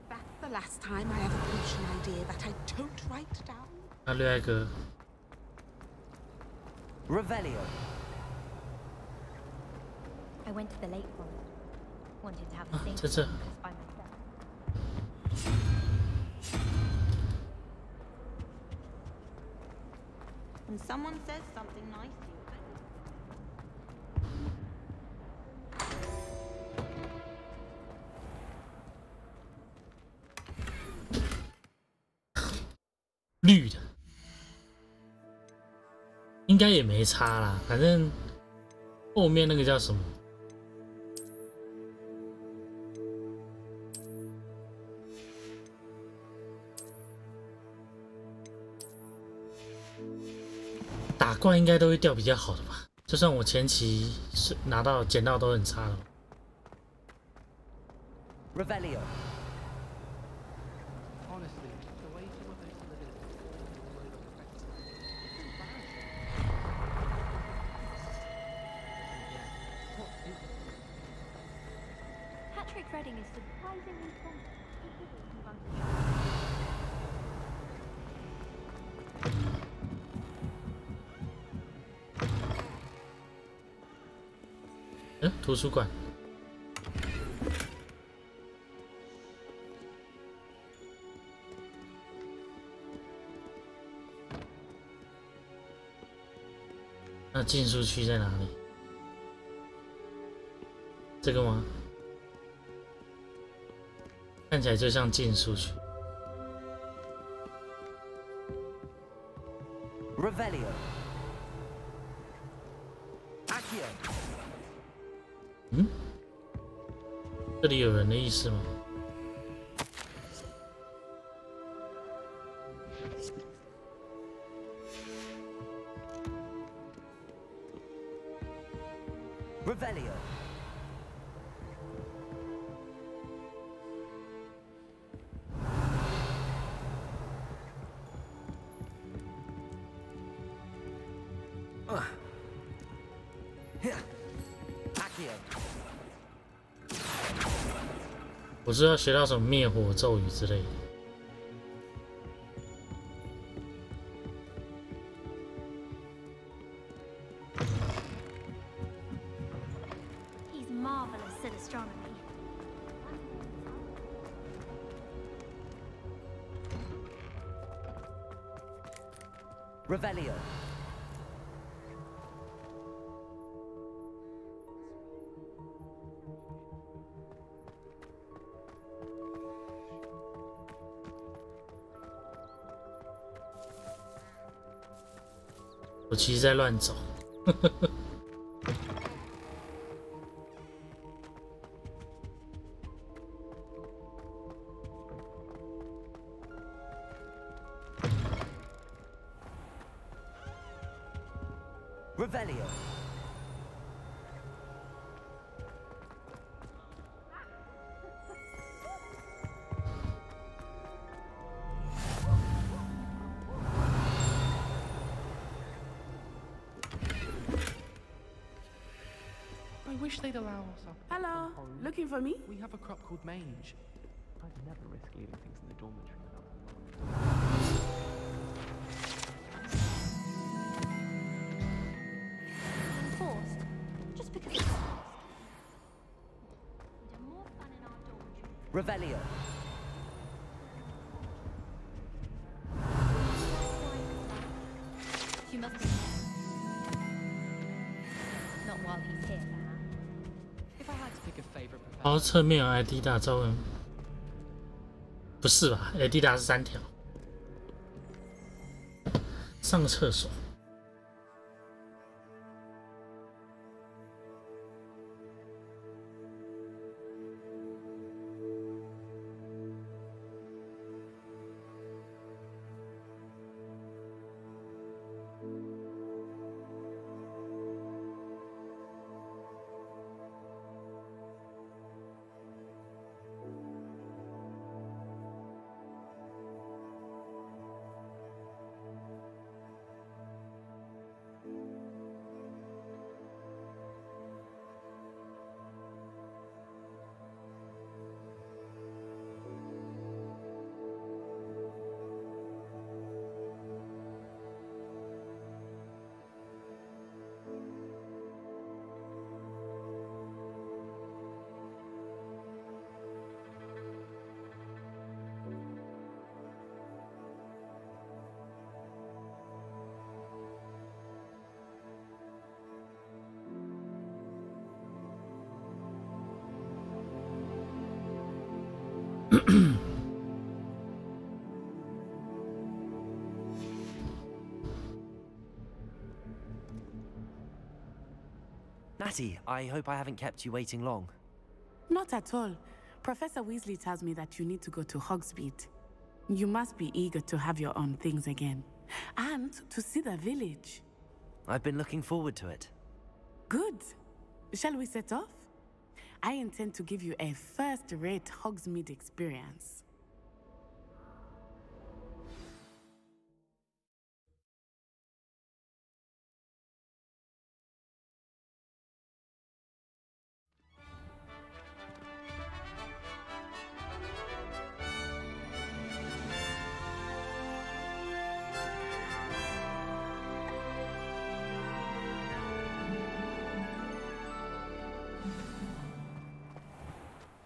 That's the last time I ever preached an idea that I don't write down. 那另外一个 Revelio. I went to the lake forest. Wanted to have a think在这。 by myself. When someone says something nice to you, I 绿的，应该也没差啦，反正后面那个叫什么？打怪应该都会掉比较好的吧？就算我前期是拿到捡到都很差了。 Revelio. Honestly, the way some of those civilians all over the place, it's embarrassing. What is it? Patrick Redding is surprisingly strong. Considering he runs a show. 图书馆。那禁书区在哪里？这个吗？看起来就像禁书区。 Revelio. Accio. 嗯？这里有人的意思吗？ Revelio. Accio. 我知道学到什么灭火咒语之类的。 He's marvelous at astronomy. Revelio. Revelio. 我其实在乱走。Revelio. I wish they'd allow us up. Hello, looking for me? We have a crop called mange. I'd never risk leaving things in the dormitory without Forced. Just because it's forced. We'd have more fun in our dormitory. Revelio. She must be here. Not while he's here, perhaps. If I had to pick a favorite 然后侧面有 ID 大招纹，不是吧 ？ID 大是3条。上厕所。Natty, I hope I haven't kept you waiting long. Not at all. Professor Weasley tells me that you need to go to Hogsmeade. You must be eager to have your own things again. And to see the village. I've been looking forward to it. Good. Shall we set off? I intend to give you a first-rate Hogsmeade experience.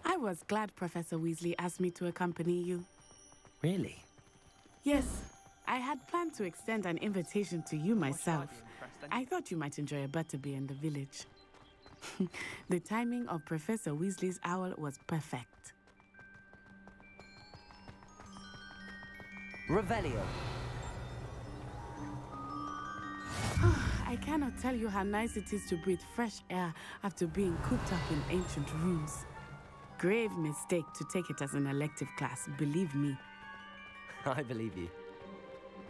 I was glad Professor Weasley asked me to accompany you. Really? Yes, I had planned to extend an invitation to you myself. I thought you might enjoy a butterbeer in the village. The timing of Professor Weasley's owl was perfect. Revelio. I cannot tell you how nice it is to breathe fresh air after being cooped up in ancient rooms. Grave mistake to take it as an elective class, believe me. I believe you.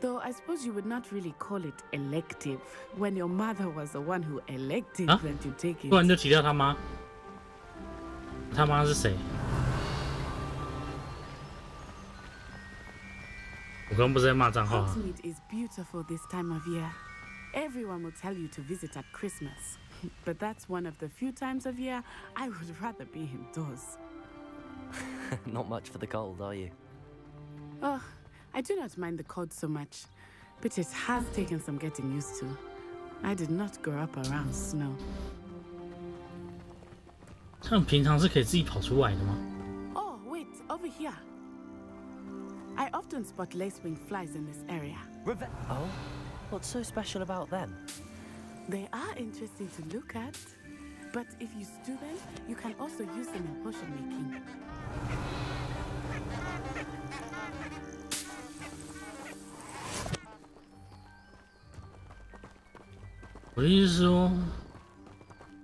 Though I suppose you would not really call it elective when your mother was the one who elected that you take it. 突然就提到他妈，他妈是谁？我刚不是在骂脏话。Hogsmeade is beautiful this time of year. Everyone will tell you to visit at Christmas, but that's one of the few times of year I would rather be indoors. Not much for the cold, are you? Oh, I do not mind the cold so much, but it has taken some getting used to. I did not grow up around snow. 他们平常是可以自己跑出来的吗？ Oh, wait, over here. I often spot lacewing flies in this area. Oh? What's so special about them? They are interesting to look at, but if you stew them, you can also use them in potion making.我的意思是说，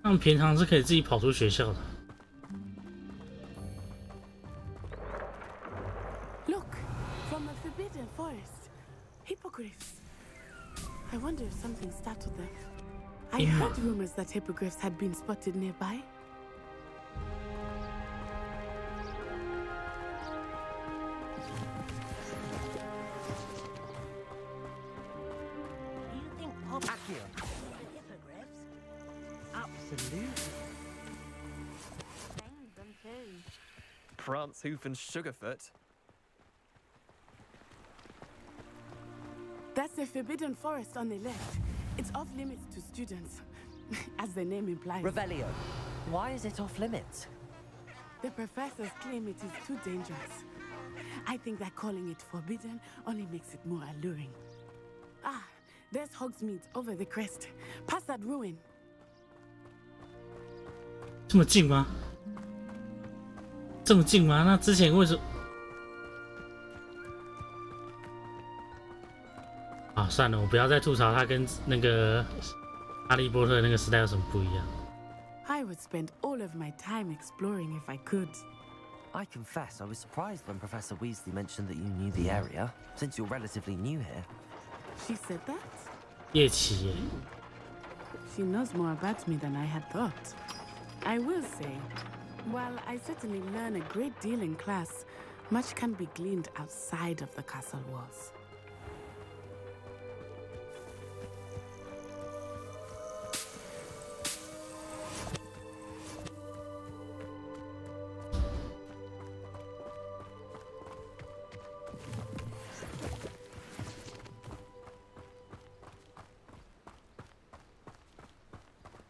他们平常是可以自己跑出学校的。Look, from a forbidden forest, hippogriffs. I wonder if something startled them. I heard rumors that hippogriffs had been spotted nearby. You think hippogriffs? Absolutely. Prantzhoof and Sugarfoot. That's the forbidden forest on the left. It's off limits to students, as the name implies. Revelio, why is it off limits? The professors claim it is too dangerous. I think that calling it forbidden only makes it more alluring. Ah, there's Hogsmeade over the crest. Past that ruin. 这么近吗？这么近吗？那之前为什么？啊，算了，我不要再吐槽它跟那个哈利波特那个时代有什么不一样。I would spend all of my time exploring if I could. I confess I was surprised when Professor Weasley mentioned that you knew the area, since you're relatively new here. She said that? 叶启耶。She knows more about me than I had thought. I will say, while I certainly learn a great deal in class, much can be gleaned outside of the castle walls.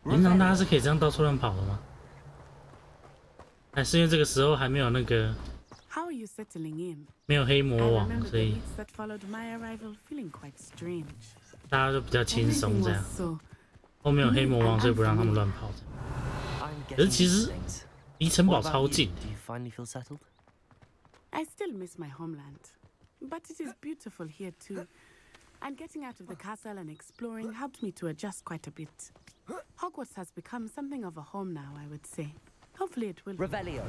平常大家是可以这样到处乱跑的吗？还是因为这个时候还没有那个 How are you settling in? 没有黑魔王，所以 that followed my arrival feeling quite strange. 大家就比较轻松这样。后面有黑魔王，所以不让他们乱跑。可是其实离城堡超近。I still miss my homeland, but it is beautiful here too. And getting out of the castle and exploring helped me to adjust quite a bit. Hogwarts has become something of a home now, I would say. Hopefully it will. Revelio.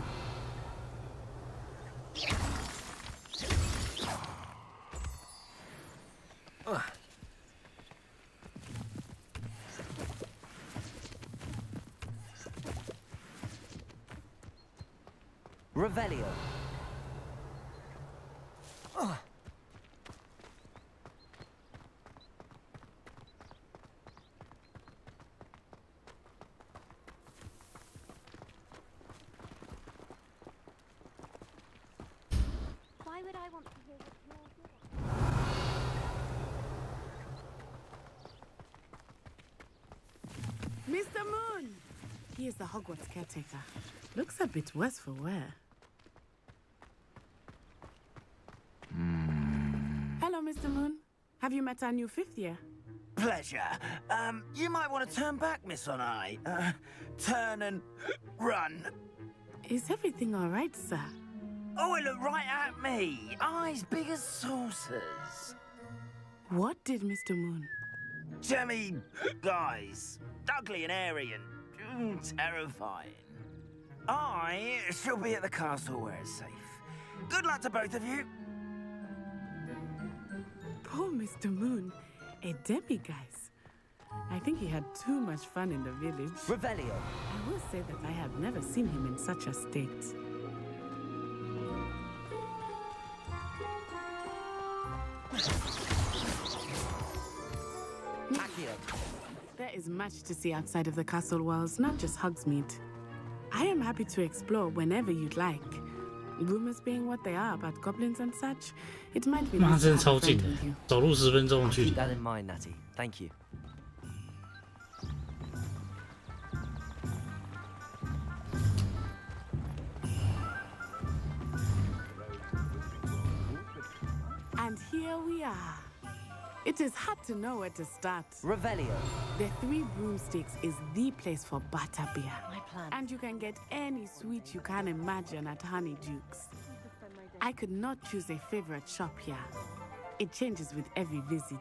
Revelio. Why would I want to hear what you're doing? Mr. Moon! He is the Hogwarts caretaker. Looks a bit worse for wear. Hello, Mr. Moon. Have you met our new fifth year? Pleasure. You might want to turn back, Miss On-Eye. Turn and run. Is everything all right, sir? Oh, it looked right at me. Eyes big as saucers. What did Mr. Moon? Jemmy guys. Ugly and airy and terrifying. I shall be at the castle where it's safe. Good luck to both of you. Poor Mr. Moon. A demiguise. I think he had too much fun in the village. Revelio. I will say that I have never seen him in such a state. There is much to see outside of the castle walls, not just Hogsmeade. I am happy to explore whenever you'd like. Rumors being what they are about goblins and such, it might be nice to have a friend with you. 走路10分钟的距离。 Keep that in mind, Natty. Thank you. And here we are. It is hard to know where to start. Revelio. The Three Broomsticks is the place for butterbeer. My plan. And you can get any sweet you can imagine at Honeydukes. I could not choose a favorite shop here. It changes with every visit.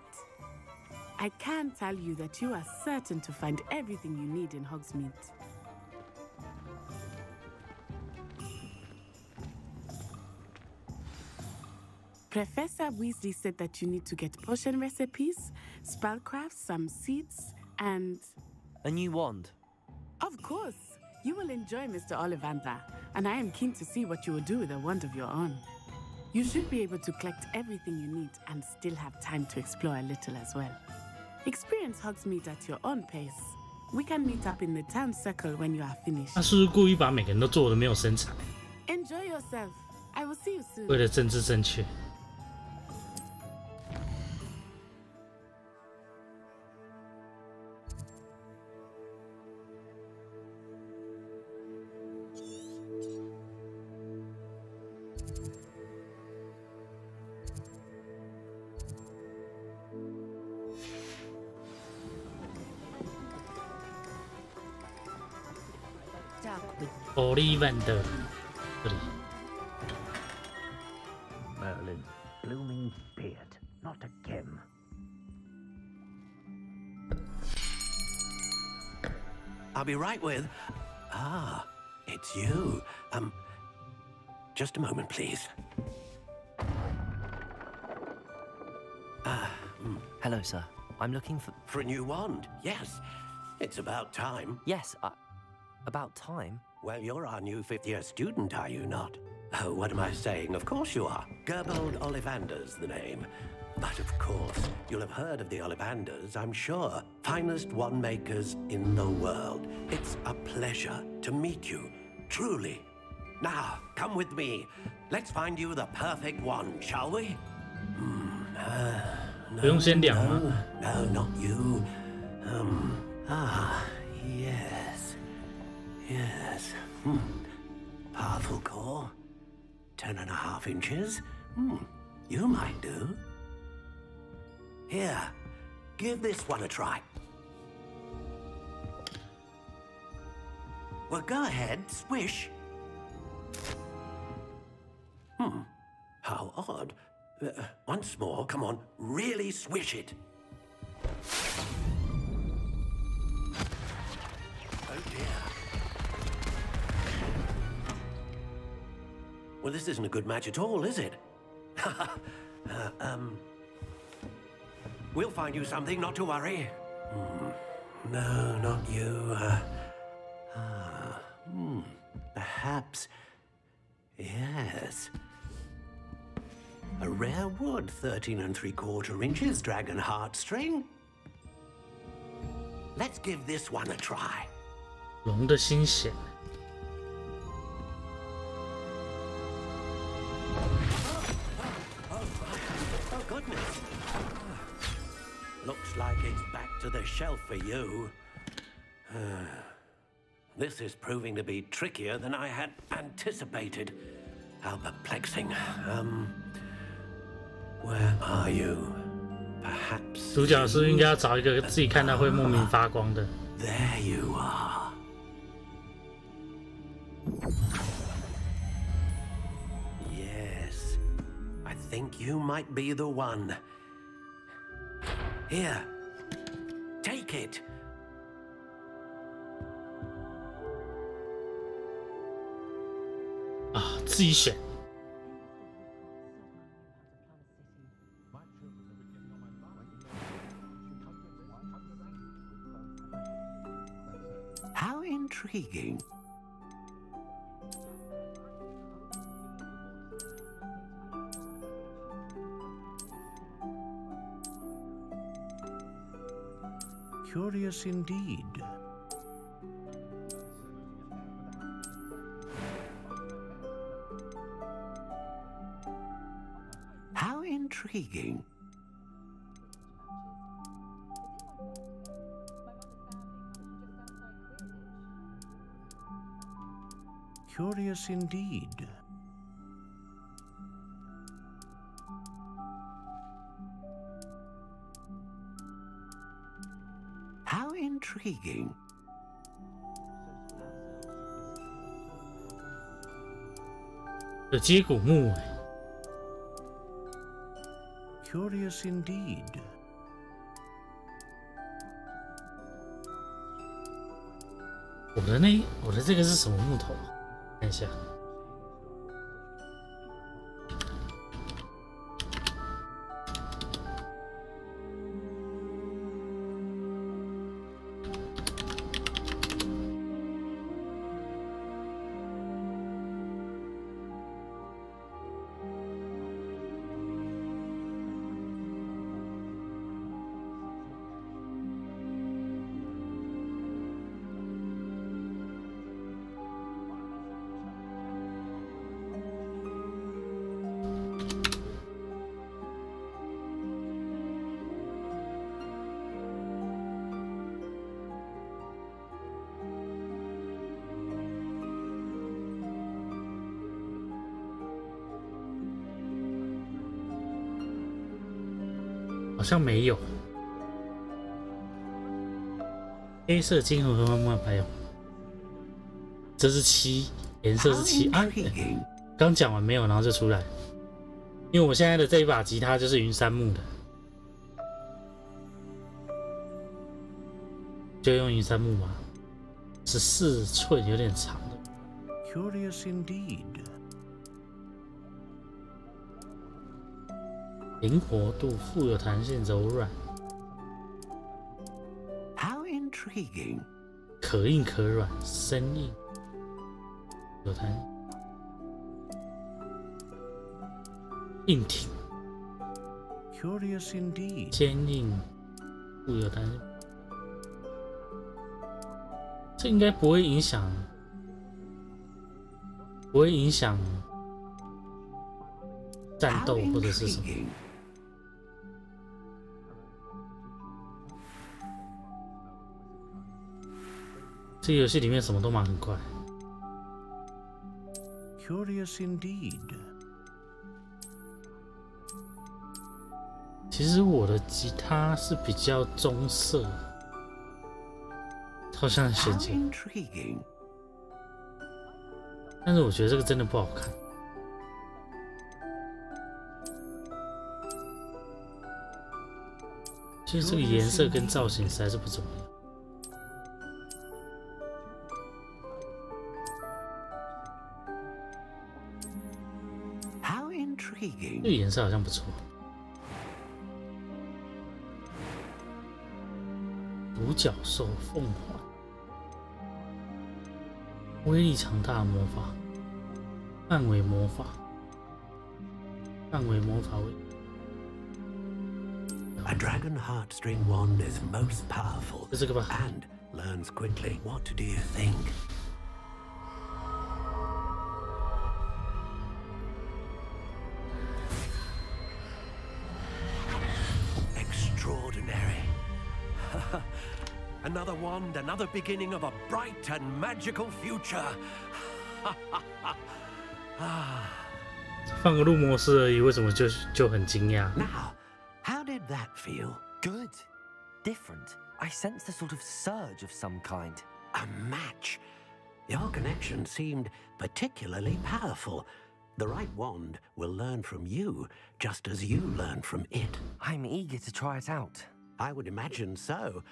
I can tell you that you are certain to find everything you need in Hogsmeade. Professor Weasley said that you need to get potion recipes, spellcraft, some seeds, and... A new wand. Of course. You will enjoy Mr. Ollivander, and I am keen to see what you will do with a wand of your own. You should be able to collect everything you need and still have time to explore a little as well. Experience Hogsmeade at your own pace. We can meet up in the town circle when you are finished. 他是不是故意把每个人都做的没有身材？ Enjoy yourself. I will see you soon. 为了政治正确。奥利万德，这里。 Merlin's blooming beard, not a gem. I'll be right with. Ah, it's you. Just a moment, please. Hello, sir. I'm looking for a new wand. Yes, it's about time. Yes, about time? Well, you're our new fifth-year student, are you not? Oh, what am I saying? Of course you are. Gerbold Ollivander's the name. But of course, you'll have heard of the Ollivanders, I'm sure. Finest wand makers in the world. It's a pleasure to meet you, truly. Now, come with me. Let's find you the perfect wand, shall we? No, not you. Yes. Yes. Powerful core. 10.5 inches. You might do. Here, give this one a try. Well, go ahead, swish. How odd. Once more, come on, really swish it. Oh dear. Well, this isn't a good match at all, is it? We'll find you something, not to worry. No, not you. Perhaps. Yes. A rare wood, 13 3/4 inches, dragon heartstring. Let's give this one a try. 龙的心血。 Oh, goodness. Looks like it's back to the shelf for you. This is proving to be trickier than I had anticipated. How perplexing. Where are you? Perhaps 主角是不是应该要找一个自己看到会莫名发光的？ There you are. Yes, I think you might be the one. Here, take it. Ah, 自己选。 How intriguing. Curious indeed. How intriguing. Curious indeed. How intriguing.接骨木哎。 Curious indeed. 我的这个是什么木头啊？看一下。好像没有。黑色金属和慢慢还有，这是7，颜色是7啊。刚讲完没有，然后就出来。因为我现在的这一把吉他就是云杉木的，就用云杉木吧，14寸有点长的。Curious indeed. 灵活度、富有弹性、柔软。How intriguing. 可硬可软，生硬，有弹性。硬挺 Curious indeed. 坚硬，富有弹性。这应该不会影响，战斗或者是什么。这个游戏里面什么都蛮很快。Curious indeed. 其实我的吉他是比较棕色，好像很神奇。但是我觉得这个真的不好看。其实这个颜色跟造型实在是不怎么样。这个颜色好像不错。独角兽凤凰，威力强大的魔法，范围魔法威。A dragon heartstring wand is most powerful 是这个吧 and learns quickly. What do you think? Extraordinary. Another wand, another beginning of a bright and magical future. 放个入魔式而已，为什么就很惊讶？ Now, how did that feel? Good. Different. I sensed a sort of surge of some kind. A match. Your connection seemed particularly powerful. The right wand will learn from you, just as you learn from it. I'm eager to try it out. I would imagine so.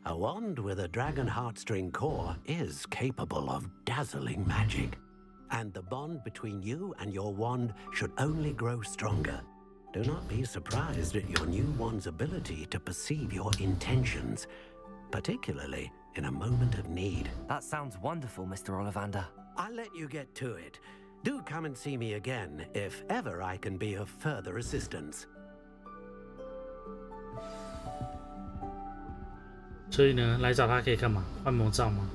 A wand with a dragon heartstring core is capable of dazzling magic. And the bond between you and your wand should only grow stronger. Do not be surprised at your new wand's ability to perceive your intentions, particularly in a moment of need. That sounds wonderful, Mr. Ollivander. I'll let you get to it. Do come and see me again if ever I can be of further assistance. 所以呢，来找他可以干嘛？换魔杖吗？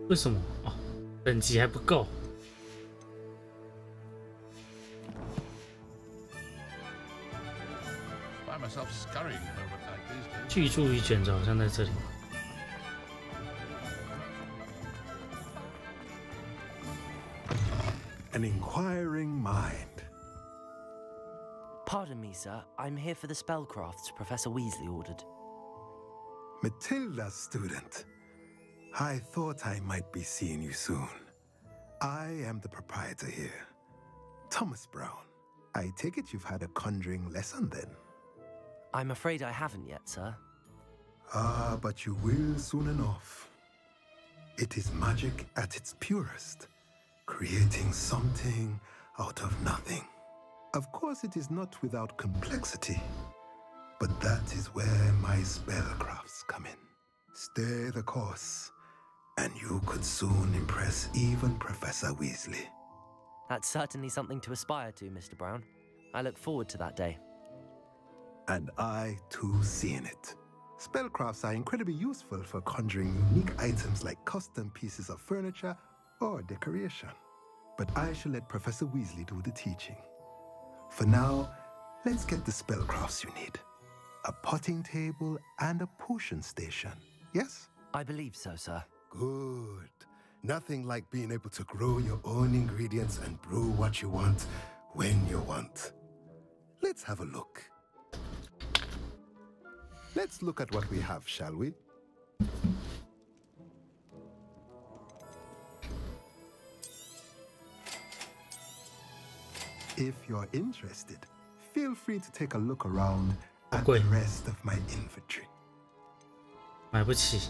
为什么？哦，等级还不够。巨著与卷轴好像在这里。An inquiring mind. Pardon me, sir. I'm here for the spellcrafts Professor Weasley ordered. Matilda, student. I thought I might be seeing you soon. I am the proprietor here, Thomas Brown. I take it you've had a conjuring lesson then? I'm afraid I haven't yet, sir. Ah, but you will soon enough. It is magic at its purest, creating something out of nothing. Of course, it is not without complexity, but that is where my spellcrafts come in. Stay the course, and you could soon impress even Professor Weasley. That's certainly something to aspire to, Mr. Brown. I look forward to that day. And I, too, seeing it. Spellcrafts are incredibly useful for conjuring unique items like custom pieces of furniture or decoration. But I shall let Professor Weasley do the teaching. For now, Let's get the spellcrafts you need. A potting table and a potion station, yes? I believe so, sir. Good. Nothing like being able to grow your own ingredients and brew what you want when you want. Let's have a look. Let's look at what we have, shall we? If you're interested, feel free to take a look around at the rest of my inventory. 买不起。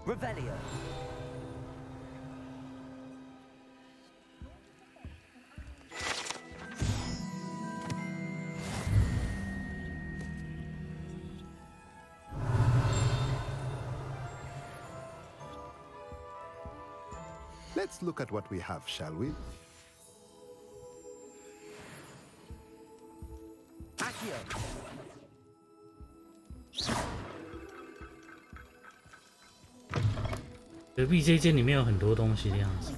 Revelio. Let's look at what we have, shall we? Accio. 隔壁这间里面有很多东西的样子。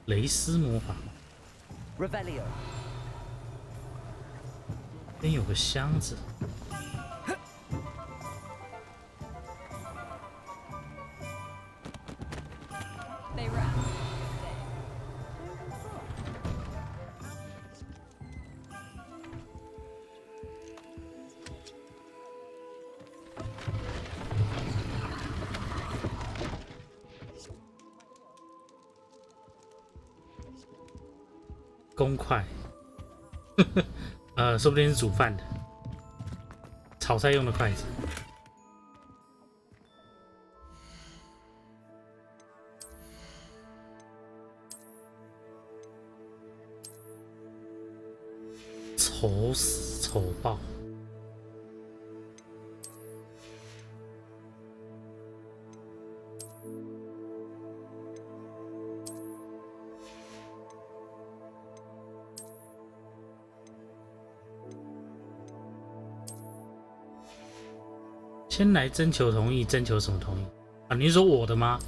蕾丝魔法。Revelio. 这边有个箱子。公筷，说不定是煮饭的，炒菜用的筷子。丑死丑爆！先来征求同意，征求什么同意啊？你是说我的吗？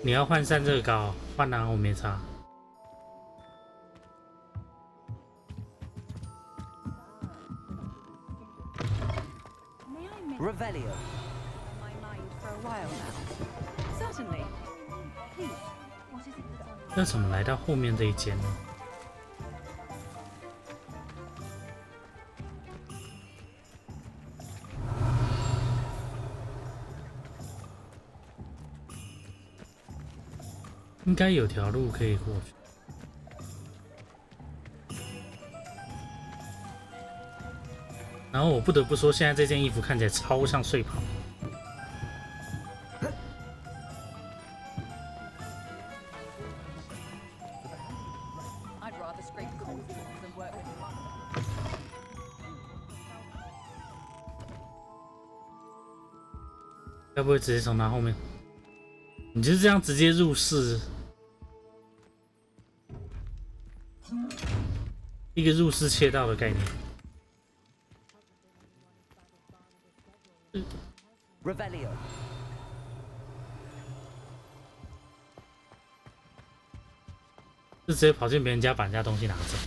你要换散热膏，换啊，我没差。Revelio. Certainly. Please, what is it that's on? 那怎么来到后面这一间呢？应该有条路可以过去。然后我不得不说，现在这件衣服看起来超像睡袍。该不会直接从他后面？你就是这样直接入室，一个入室切道的概念。Revelio. 就直接跑进别人家，把人家东西拿走。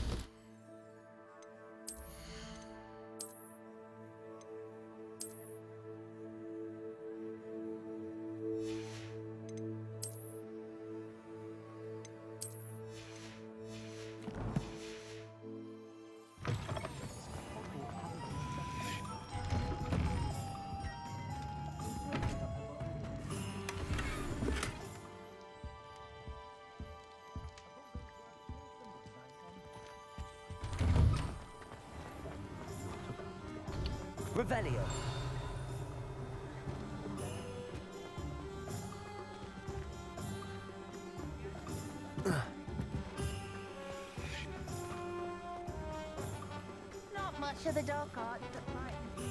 Revelio. Not much of the dark arts that might be.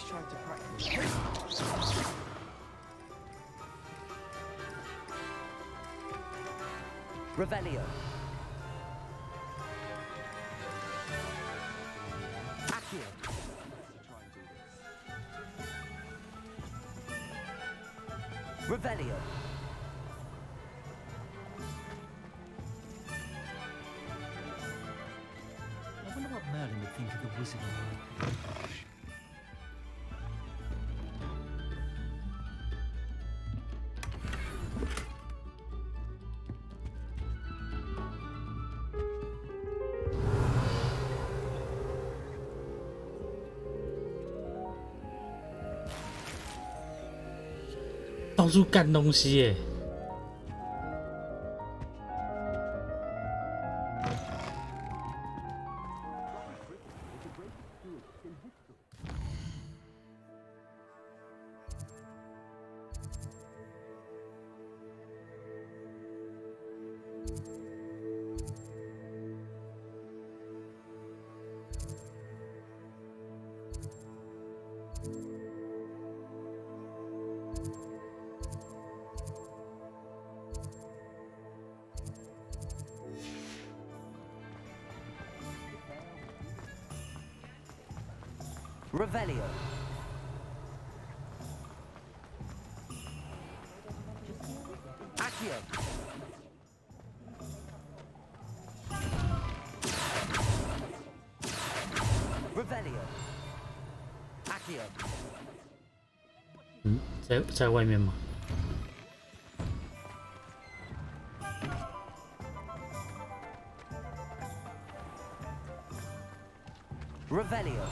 just tried to practice. Revelio. Accio. Revelio. I wonder what Merlin would think of the wizard. 到处干东西耶！Revelio. Accio. Revelio. Accio. 在外面吗？ Revelio.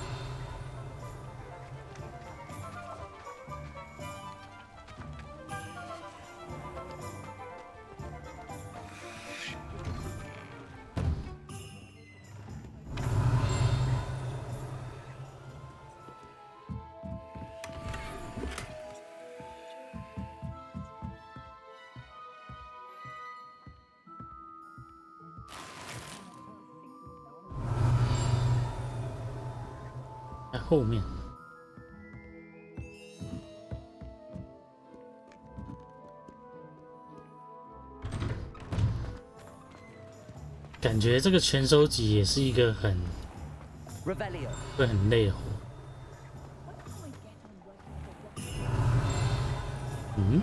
在后面。感觉这个全收集也是一个很会很累的活。嗯？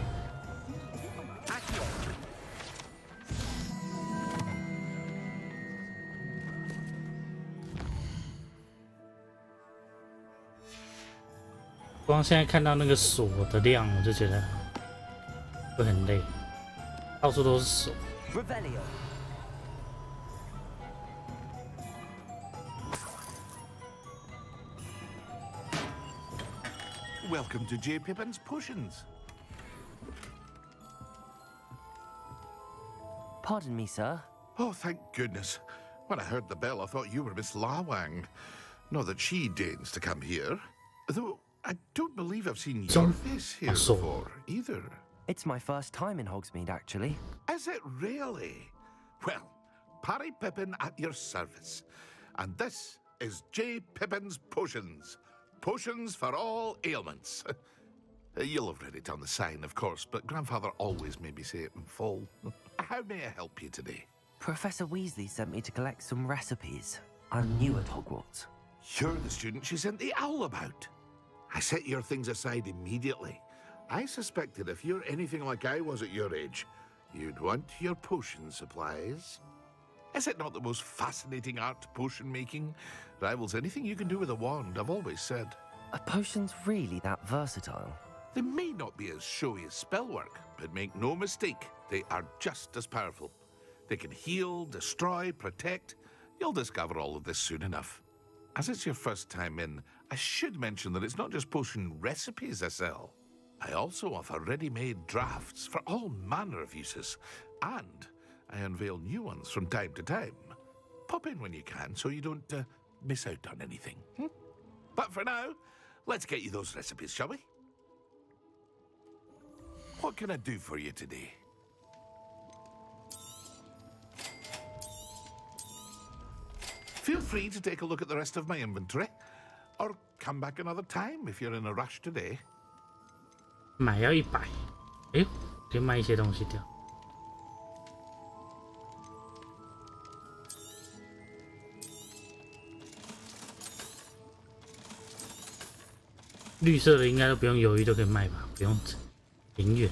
光现在看到那个锁的量，我就觉得会很累，到处都是锁。Welcome to J. Pippin's Potions. Pardon me, sir. Oh, thank goodness. When I heard the bell, I thought you were Miss Lawang. Not that she deigns to come here. Though I don't believe I've seen your face here before, either. It's my first time in Hogsmeade, actually. Is it really? Well, Parry Pippin at your service. And this is J. Pippin's Potions. Potions for all ailments. You'll have read it on the sign, of course, but Grandfather always made me say it in full. How may I help you today? Professor Weasley sent me to collect some recipes. I'm new at Hogwarts. You're the student she sent the owl about. I set your things aside immediately. I suspected if you're anything like I was at your age, you'd want your potion supplies. Is it not the most fascinating art, potion making? Rivals anything you can do with a wand, I've always said. Are potions really that versatile? They may not be as showy as spellwork, but make no mistake, they are just as powerful. They can heal, destroy, protect. You'll discover all of this soon enough. As it's your first time in, I should mention that it's not just potion recipes I sell. I also offer ready-made drafts for all manner of uses, and I unveil new ones from time to time. Pop in when you can so you don't miss out on anything. But for now, let's get you those recipes, shall we? What can I do for you today? Feel free to take a look at the rest of my inventory. Or come back another time if you're in a rush today. 买要100，哎呦，可以卖一些东西掉。绿色的应该都不用犹豫，都可以卖吧，不用宁愿。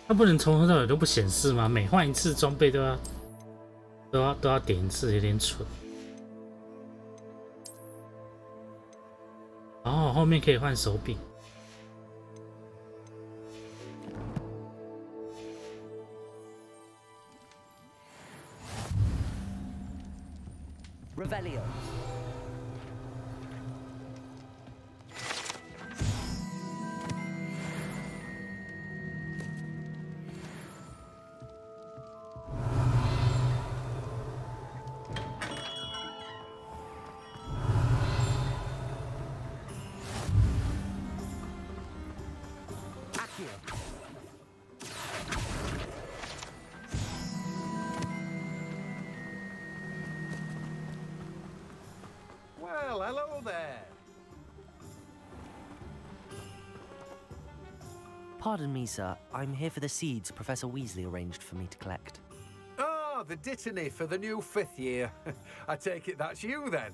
它不能从头到尾都不显示吗？每换一次装备都要点一次，有点蠢。哦，后面可以换手柄。Revelio. Well, hello there. Pardon me, sir. I'm here for the seeds Professor Weasley arranged for me to collect. Ah, the dittany for the new 5th year. I take it that's you then.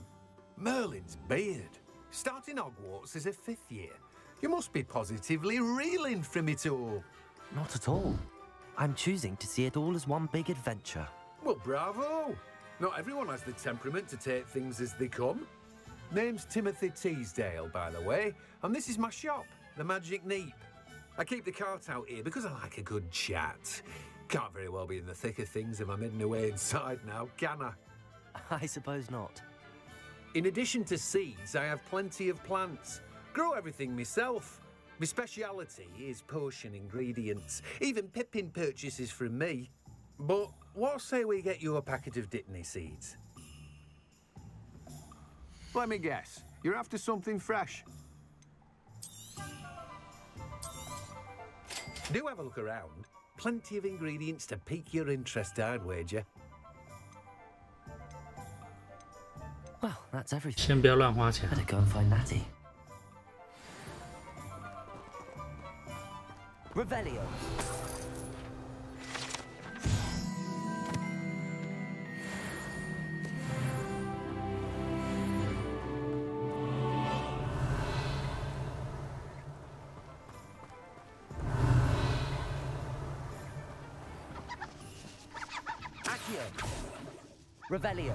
Merlin's beard. Starting Hogwarts as a 5th year. You must be positively reeling from it all. Not at all. I'm choosing to see it all as one big adventure. Well, bravo. Not everyone has the temperament to take things as they come. Name's Timothy Teasdale, by the way, and this is my shop, the Magic Neep. I keep the cart out here because I like a good chat. Can't very well be in the thick of things if I'm hidden away inside now, can I? I suppose not. In addition to seeds, I have plenty of plants. Grow everything myself. My speciality is potion ingredients. Even Pippin purchases from me. But what say we get you a packet of Dittany seeds? Let me guess. You're after something fresh. Do have a look around. Plenty of ingredients to pique your interest, I'd wager. Well, that's everything. 先不要乱花钱。 Better go and find Natty. Revelio. Revelio.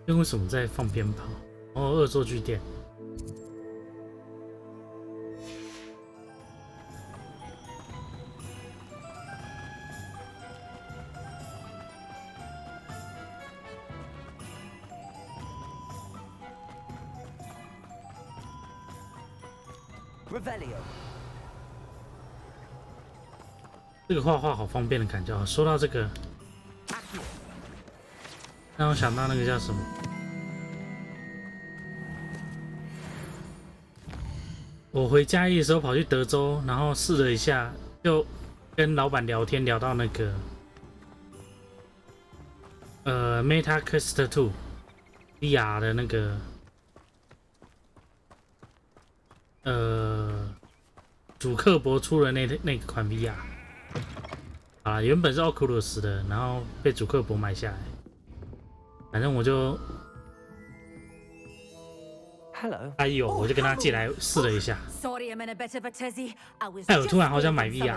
因为什么在放鞭炮？哦，恶作剧店。 Revelio. 这个画画好方便的感觉啊！说到这个，让我想到那个叫什么？我回嘉义的时候跑去德州，然后试了一下，就跟老板聊天，聊到那个Meta Quest 2 VR 的那个主克伯出了那款 VR。啊，原本是 Oculus 的，然后被主克伯买下来。反正我就。 Hello. 哎呦，我就跟他借来试了一下。 Sorry, I'm in a bit of a tizzy. I was 哎，我突然好想买 VR。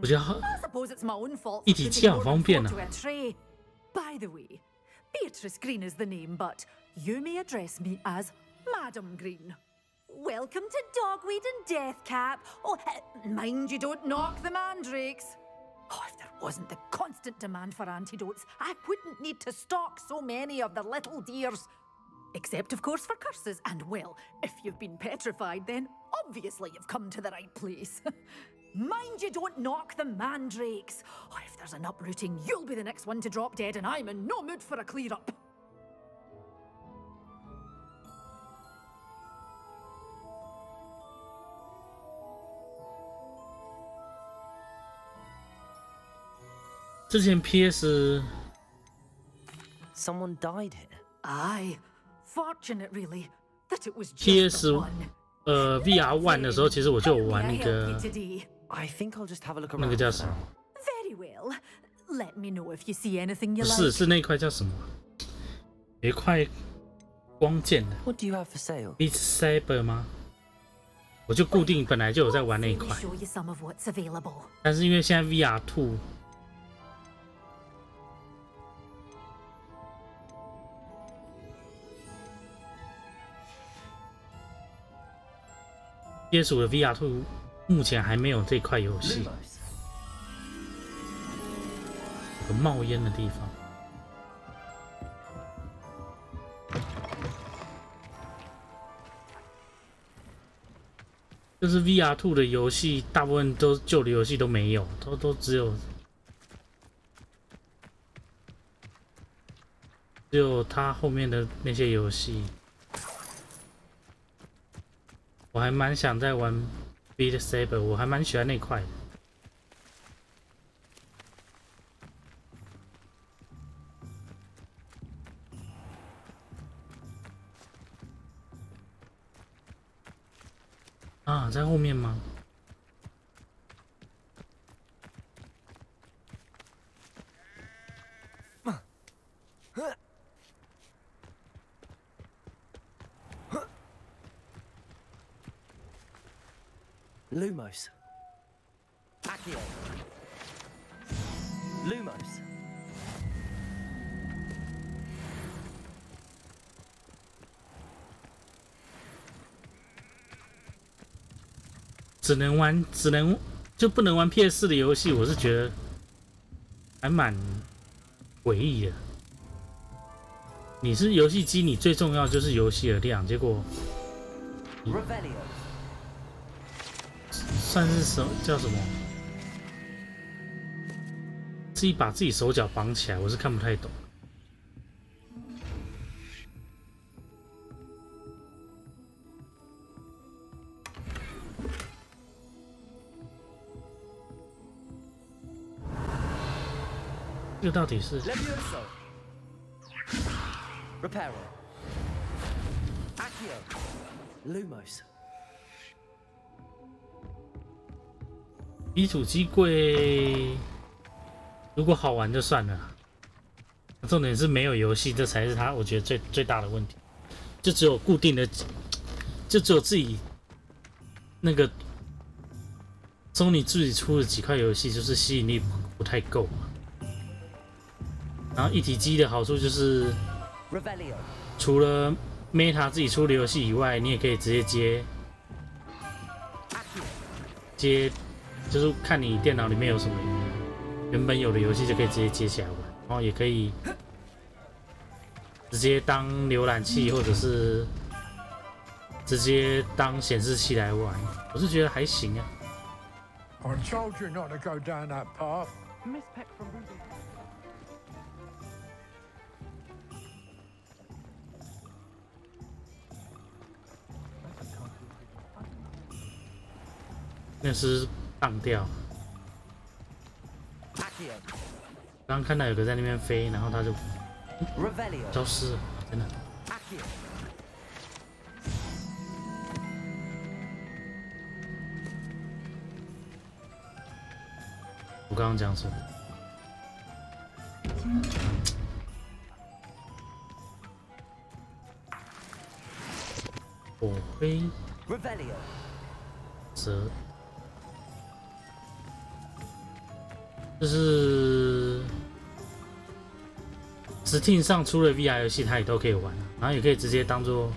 我觉得一体机好方便啊。By the way, Beatrice Green is the name, but you may address me as Madam Green. Welcome to Dogweed and Deathcap. Oh, mind you don't knock the mandrakes. Oh, if there wasn't the constant demand for antidotes, I wouldn't need to stock so many of the little dears. Except, of course, for curses. And, well, if you've been petrified, then obviously you've come to the right place. Mind you don't knock the mandrakes. Oh, if there's an uprooting, you'll be the next one to drop dead, and I'm in no mood for a clear-up. 之前 PS Someone died here. Aye. Fortunate, really, that it was just PS VR1 的时候，其实我就有玩那个 I think I'll just have a look around. 那个叫什么？ Very well. Let me know if you see anything 不 you 是， like. 是那块叫什么？有一块光剑的。 What do you have for sale? Beat Saber 吗？我就固定本来就有在玩那一块， Show you some of what's available. 但是因为现在 VR2。 PS5 的 VR2 目前还没有这块游戏，有冒烟的地方。就是 VR2 的游戏，大部分都旧的游戏都没有，都只有它后面的那些游戏。 我还蛮想再玩 Beat Saber， 我还蛮喜欢那块的。啊，在后面吗？ Lumos. Accio. Lumos. 就不能玩 PS4 的游戏，我是觉得还蛮诡异的。你是游戏机，你最重要就是游戏的量，结果算是叫什么？自己把自己手脚绑起来，我是看不太懂。这个到底是？ Reparo. Accio. Lumos. 比主机贵，如果好玩就算了。重点是没有游戏，这才是它我觉得最大的问题。就只有固定的，就只有自己那个Sony自己出的几块游戏，就是吸引力不太够嘛。然后一体机的好处就是，除了 Meta 自己出的游戏以外，你也可以直接接。 就是看你电脑里面有什么原本有的游戏，就可以直接接起来玩，然后也可以直接当浏览器，或者是直接当显示器来玩。我是觉得还行啊。I told you not to go down that path. Miss Peck from Ruby. 那是荡掉。刚刚看到有个在那边飞，然后他就消失了，真的。刚刚讲什么？火灰。蛇。就是 Steam 上出了 VR 游戏，它也都可以玩，然后也可以直接当做。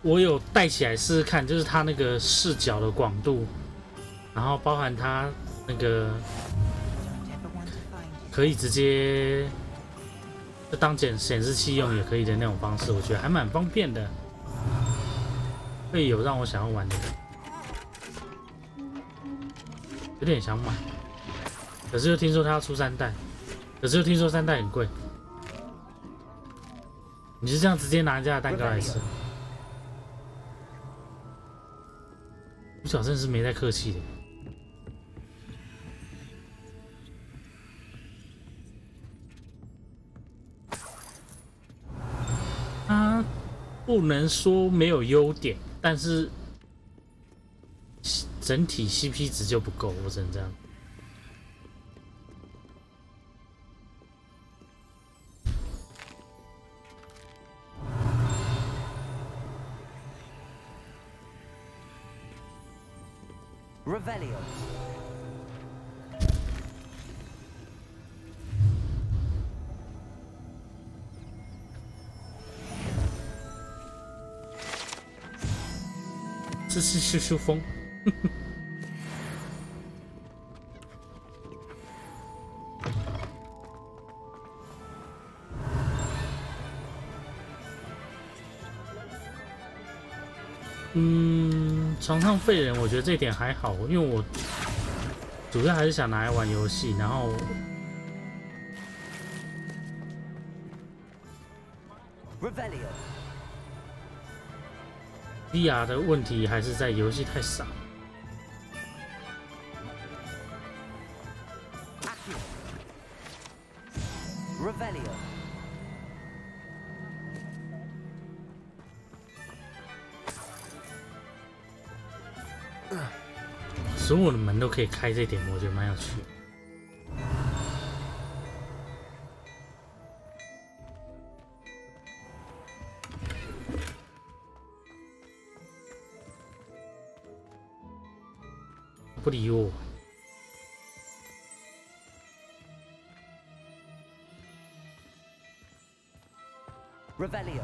我有带起来试试看，就是它那个视角的广度，然后包含它那个可以直接就当显示器用也可以的那种方式，我觉得还蛮方便的，会有让我想要玩的，有点想买，可是又听说它要出3代，可是又听说3代很贵，你就这样直接拿人家的蛋糕来吃。主角真的是没在客气的。他不能说没有优点，但是整体 CP 值就不够，我只能这样。Revelio. 这是咻咻风。床上废人，我觉得这一点还好，因为我主要还是想拿来玩游戏，然后VR 的问题还是在游戏太少。所有的门都可以开，这点我觉得蛮有趣的。不理我。Revelio.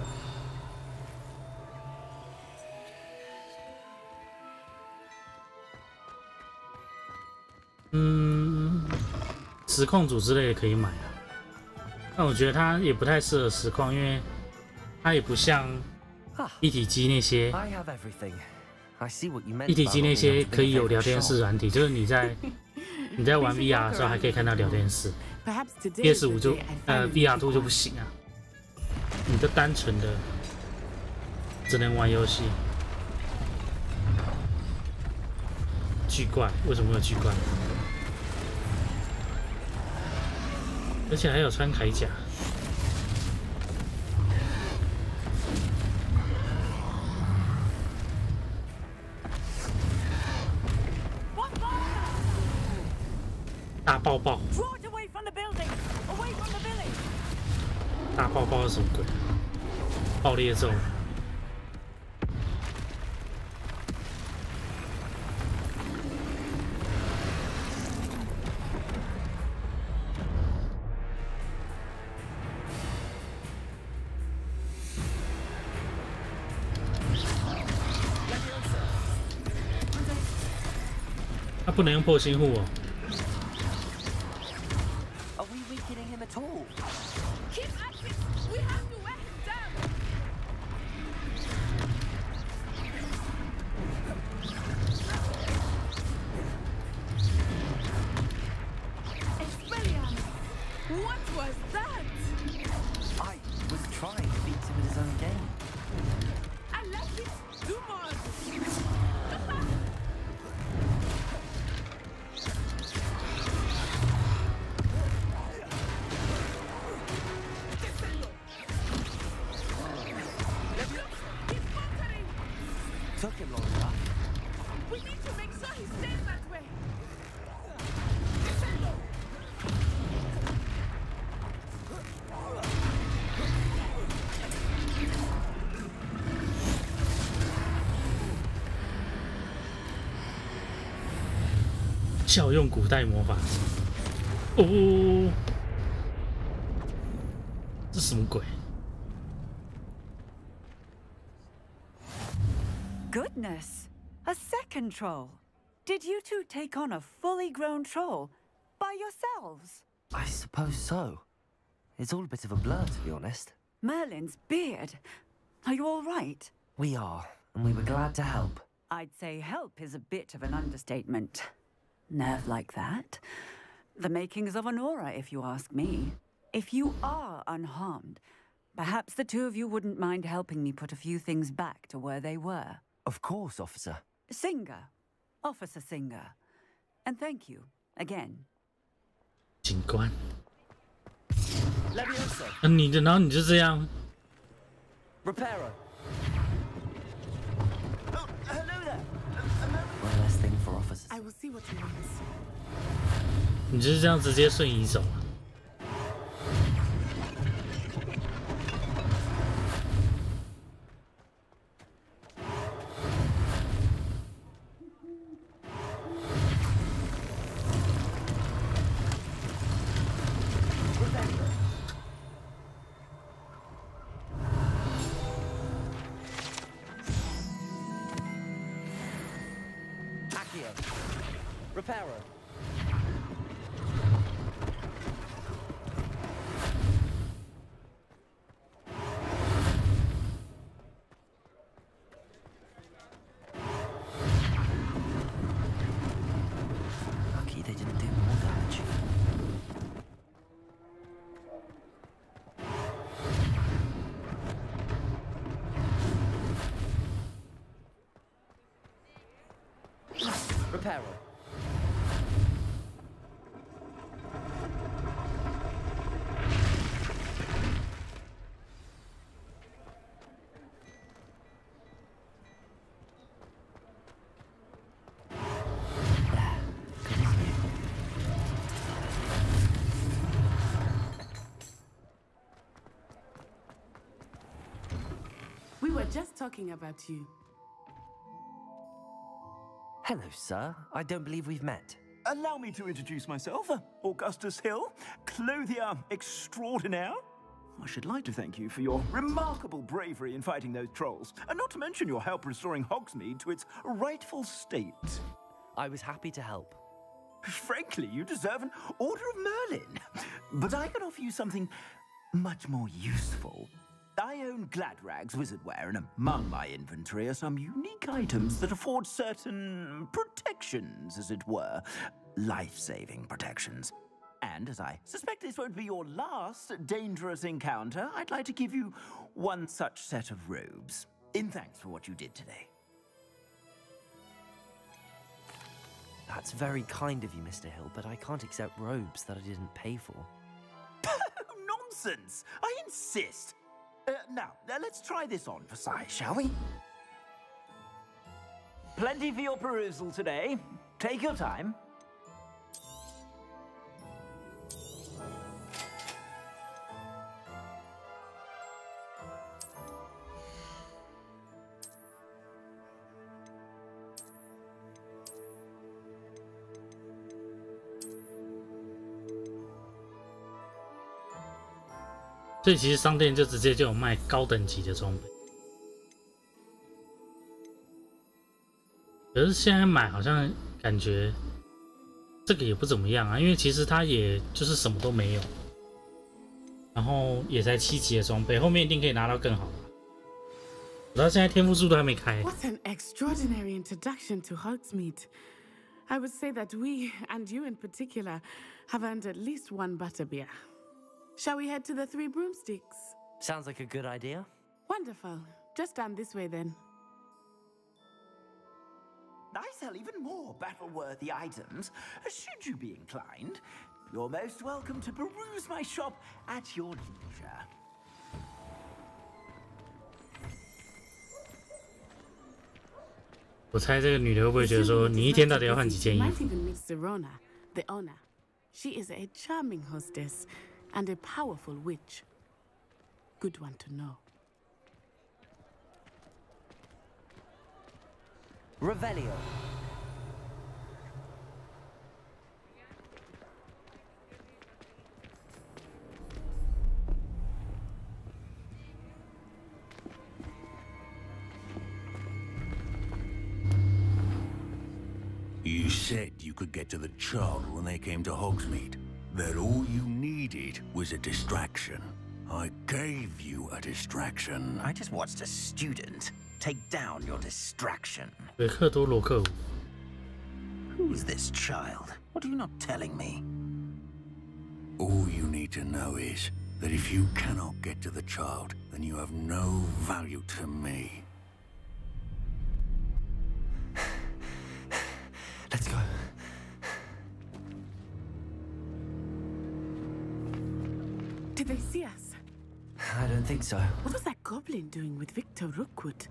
实况组之类的可以买啊，但我觉得它也不太适合实况，因为它也不像一体机那些。一体机那些可以有聊天室软体，就是你在玩 VR 的时候还可以看到聊天室。PS5 就VR2 就不行啊，你就单纯的只能玩游戏。巨怪为什么会有巨怪？而且还有穿铠甲。大爆爆！大爆爆是什么鬼？爆裂咒！他不能用破心护哦。效用古代魔法哦，这什么鬼？ Goodness! A second troll! Did you two take on a fully grown troll by yourselves? I suppose so. It's all a bit of a blur, to be honest. Merlin's beard. Are you all right? We are, and we were glad to help. I'd say help is a bit of an understatement. Nerve like that? The makings of an aura, if you ask me. If you are unharmed, perhaps the two of you wouldn't mind helping me put a few things back to where they were. Of course, officer. Singer. Officer Singer. And thank you, again. 警官。 Leviosa. 然后你就这样。 Reparo. Oh, hello there. One less thing for officers. I will see what he wants. 你就是这样直接瞬移走啊？ Reparo. Lucky they didn't do more damage. Reparo. We were just talking about you. Hello, sir. I don't believe we've met. Allow me to introduce myself, Augustus Hill, clothier extraordinaire. I should like to thank you for your remarkable bravery in fighting those trolls, and not to mention your help restoring Hogsmeade to its rightful state. I was happy to help. Frankly, you deserve an Order of Merlin. But I can offer you something much more useful. I own Gladrag's wizardware, and among my inventory are some unique items that afford certain protections, as it were. Life-saving protections. And as I suspect this won't be your last dangerous encounter, I'd like to give you one such set of robes, in thanks for what you did today. That's very kind of you, Mr. Hill, but I can't accept robes that I didn't pay for. Nonsense! I insist! Now, let's try this on for size, shall we? Plenty for your perusal today. Take your time.所以其实商店就直接就有卖高等级的装备，可是现在买好像感觉这个也不怎么样啊，因为其实它也就是什么都没有，然后也才7级的装备，后面一定可以拿到更好的。我到现在天赋树都还没开。What an extraordinary introduction to Hogsmeade. I would say that we, and you in particular, have earned at least one butterbeer. Shall we head to the Three Broomsticks? Sounds like a good idea. Wonderful. Just down this way then. I sell even more battle-worthy items. Should you be inclined, you're most welcome to peruse my shop at your leisure. 我猜这个女的会不会觉得说，你一天到底要换几件衣 Might 服？ even meet Serona, the owner. She is a charming hostess and a powerful witch. Good one to know. Revelio. you could get to the child when they came to Hogsmeade. That all you needed was a distraction. I gave you a distraction. I just watched a student take down your distraction. 维克多·罗克伍。 Who is this child? What are you not telling me? All you need to know is that if you cannot get to the child, then you have no value to me. Let's go. Did they see us? I don't think so. What was that goblin doing with Victor Rookwood?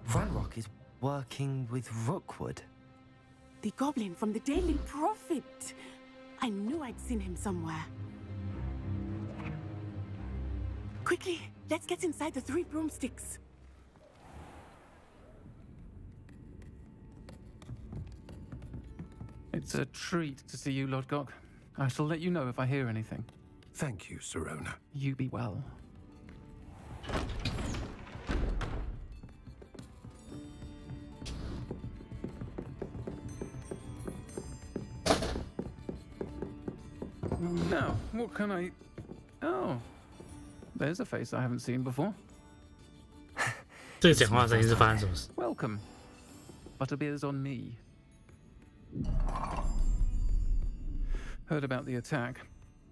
Ranrock is working with Rookwood. The goblin from the Daily Prophet. I knew I'd seen him somewhere. Quickly, let's get inside the 3 broomsticks. It's a treat to see you, Lodgok. I shall let you know if I hear anything. Thank you, Sirona. You be well. Now, what can I... Oh, there's a face I haven't seen before. 这个讲话声音是发生什么事？ Welcome. Butterbeer's on me. Heard about the attack.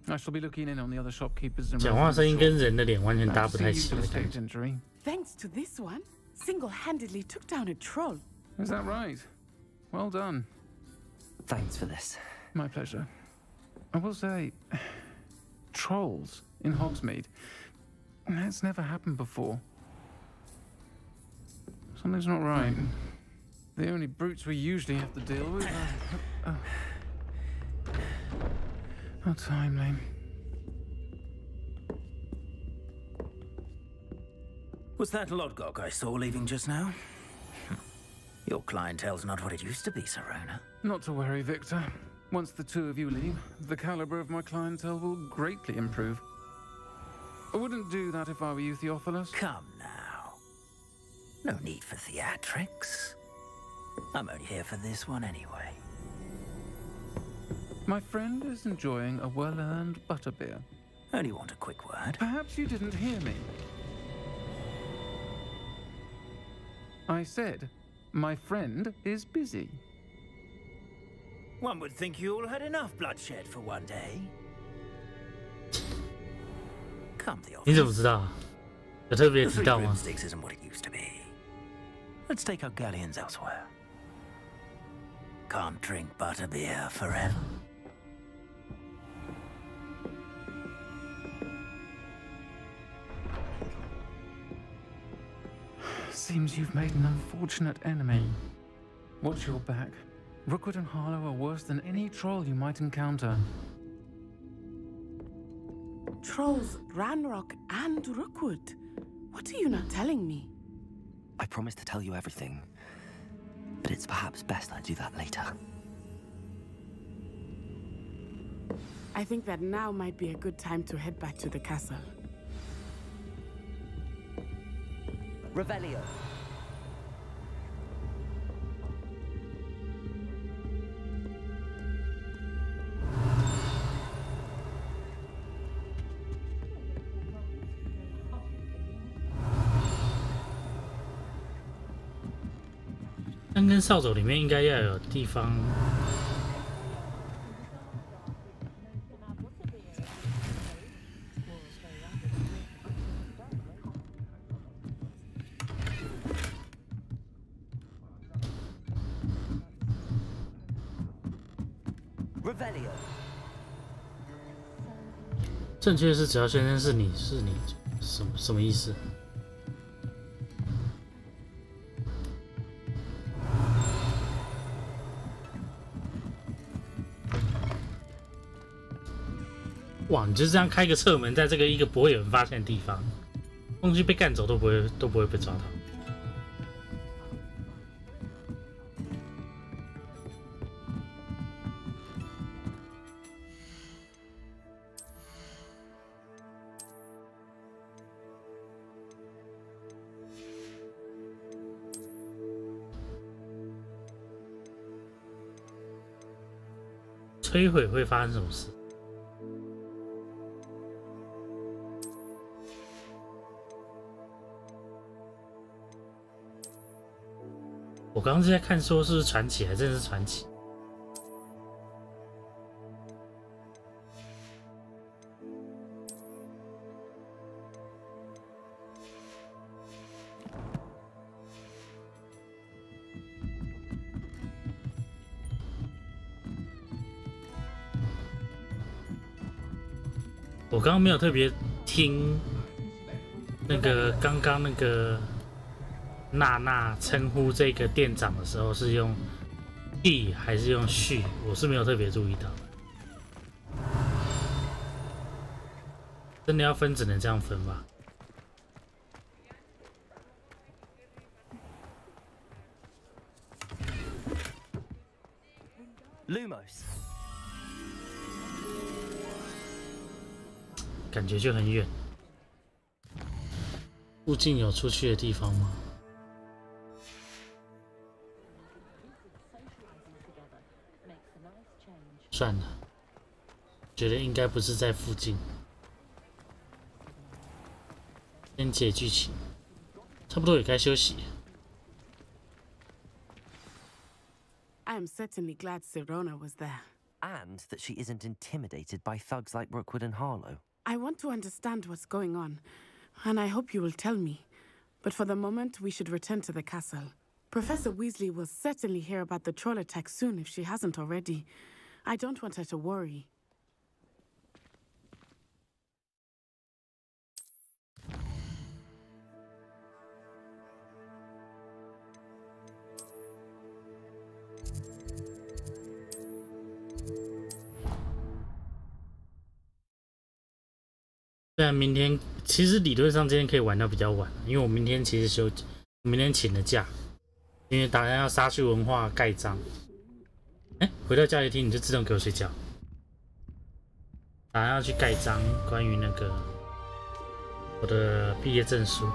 I shall be looking in on the other shopkeepers and 讲话声音跟人的脸完全搭不太起来。 Thanks to this one, single-handedly took down a troll. Is that right? Well done. Thanks for this. My pleasure. I will say, trolls in Hogsmeade. That's never happened before. Something's not right. The only brutes we usually have to deal with are... How timely. Was that Lodgok I saw leaving just now? Your clientele's not what it used to be, Sirona. Not to worry, Victor. Once the 2 of you leave, the caliber of my clientele will greatly improve. I wouldn't do that if I were you, Theophilus. Come now. No need for theatrics. I'm only here for this one anyway. My friend is enjoying a well-earned butterbeer. Only want a quick word. Perhaps you didn't hear me. I said, my friend is busy. One would think you all had enough bloodshed for one day. Come, Theophilus. 你怎么知道？有特别 The 提 Three 到吗？ Broomsticks isn't what it used to be. Let's take our galleons elsewhere. Can't drink butterbeer forever. Seems you've made an unfortunate enemy. Watch your back. Rookwood and Harlow are worse than any troll you might encounter. Trolls, Ranrock, and Rookwood. What are you not telling me? I promised to tell you everything, but it's perhaps best I do that later. I think that now might be a good time to head back to the castle. Revelio.《三根扫帚》里面应该要有地方。Revelio. 正确是只要先生是你什么意思？哇！你就这样开个侧门，在这个一个不会有人发现的地方，东西被干走都不会被抓到。摧毁会发生什么事？我刚刚是在看说是不是传奇，还真是传奇。我刚刚没有特别听那个刚刚那个娜娜称呼这个店长的时候是用 he 还是用 she， 我是没有特别注意到。真的要分，只能这样分吧。Lumos， 感觉就很远。附近有出去的地方吗？算了，觉得应该不是在附近。先解剧情，差不多也该休息。I am certainly glad Sirona was there. And that she isn't intimidated by thugs like Rookwood and Harlow. I want to understand what's going on, and I hope you will tell me. But for the moment, we should return to the castle. Professor Weasley will certainly hear about the troll attack soon if she hasn't already. I don't want her to worry. 虽然明天其实理论上今天可以玩到比较晚，因为我明天其实明天请了假，因为打算要杀去文化盖章。哎，回到教育厅你就自动给我睡觉。打算要去盖章，关于那个我的毕业证书。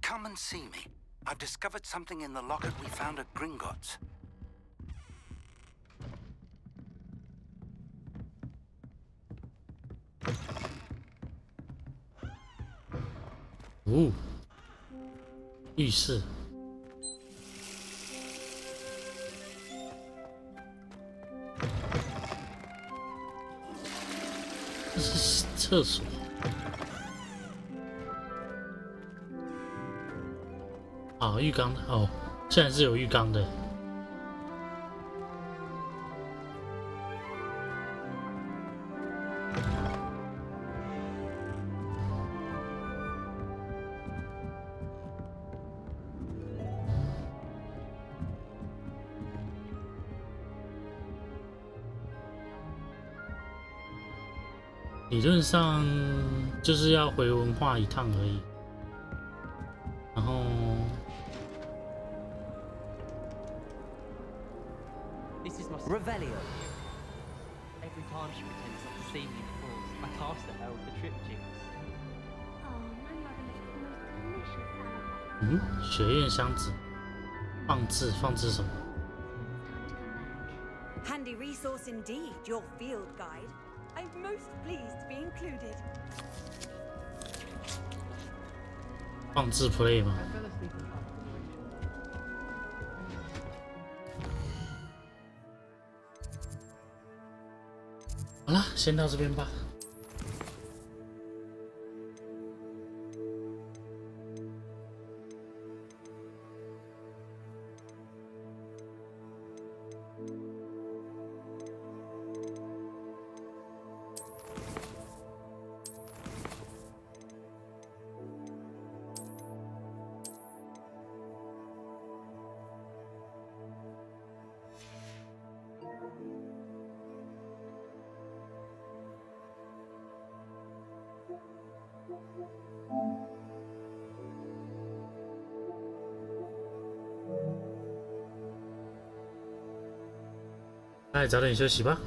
Come and see me. I've discovered something in the locket we found at Gringotts. Ooh. 浴室。这是厕所。哦，浴缸哦，虽然是有浴缸的。理论上就是要回文化一趟而已，然后。Revelio. Every time she pretends not to see me in the halls, I cast at her with the triptychs. Oh, my mother makes the most delicious 学院箱子，放置什么？ Handy resource indeed, your field guide. I'm most pleased to be included. 放置 play 吗？好了，先到这边吧。哎，早点休息吧。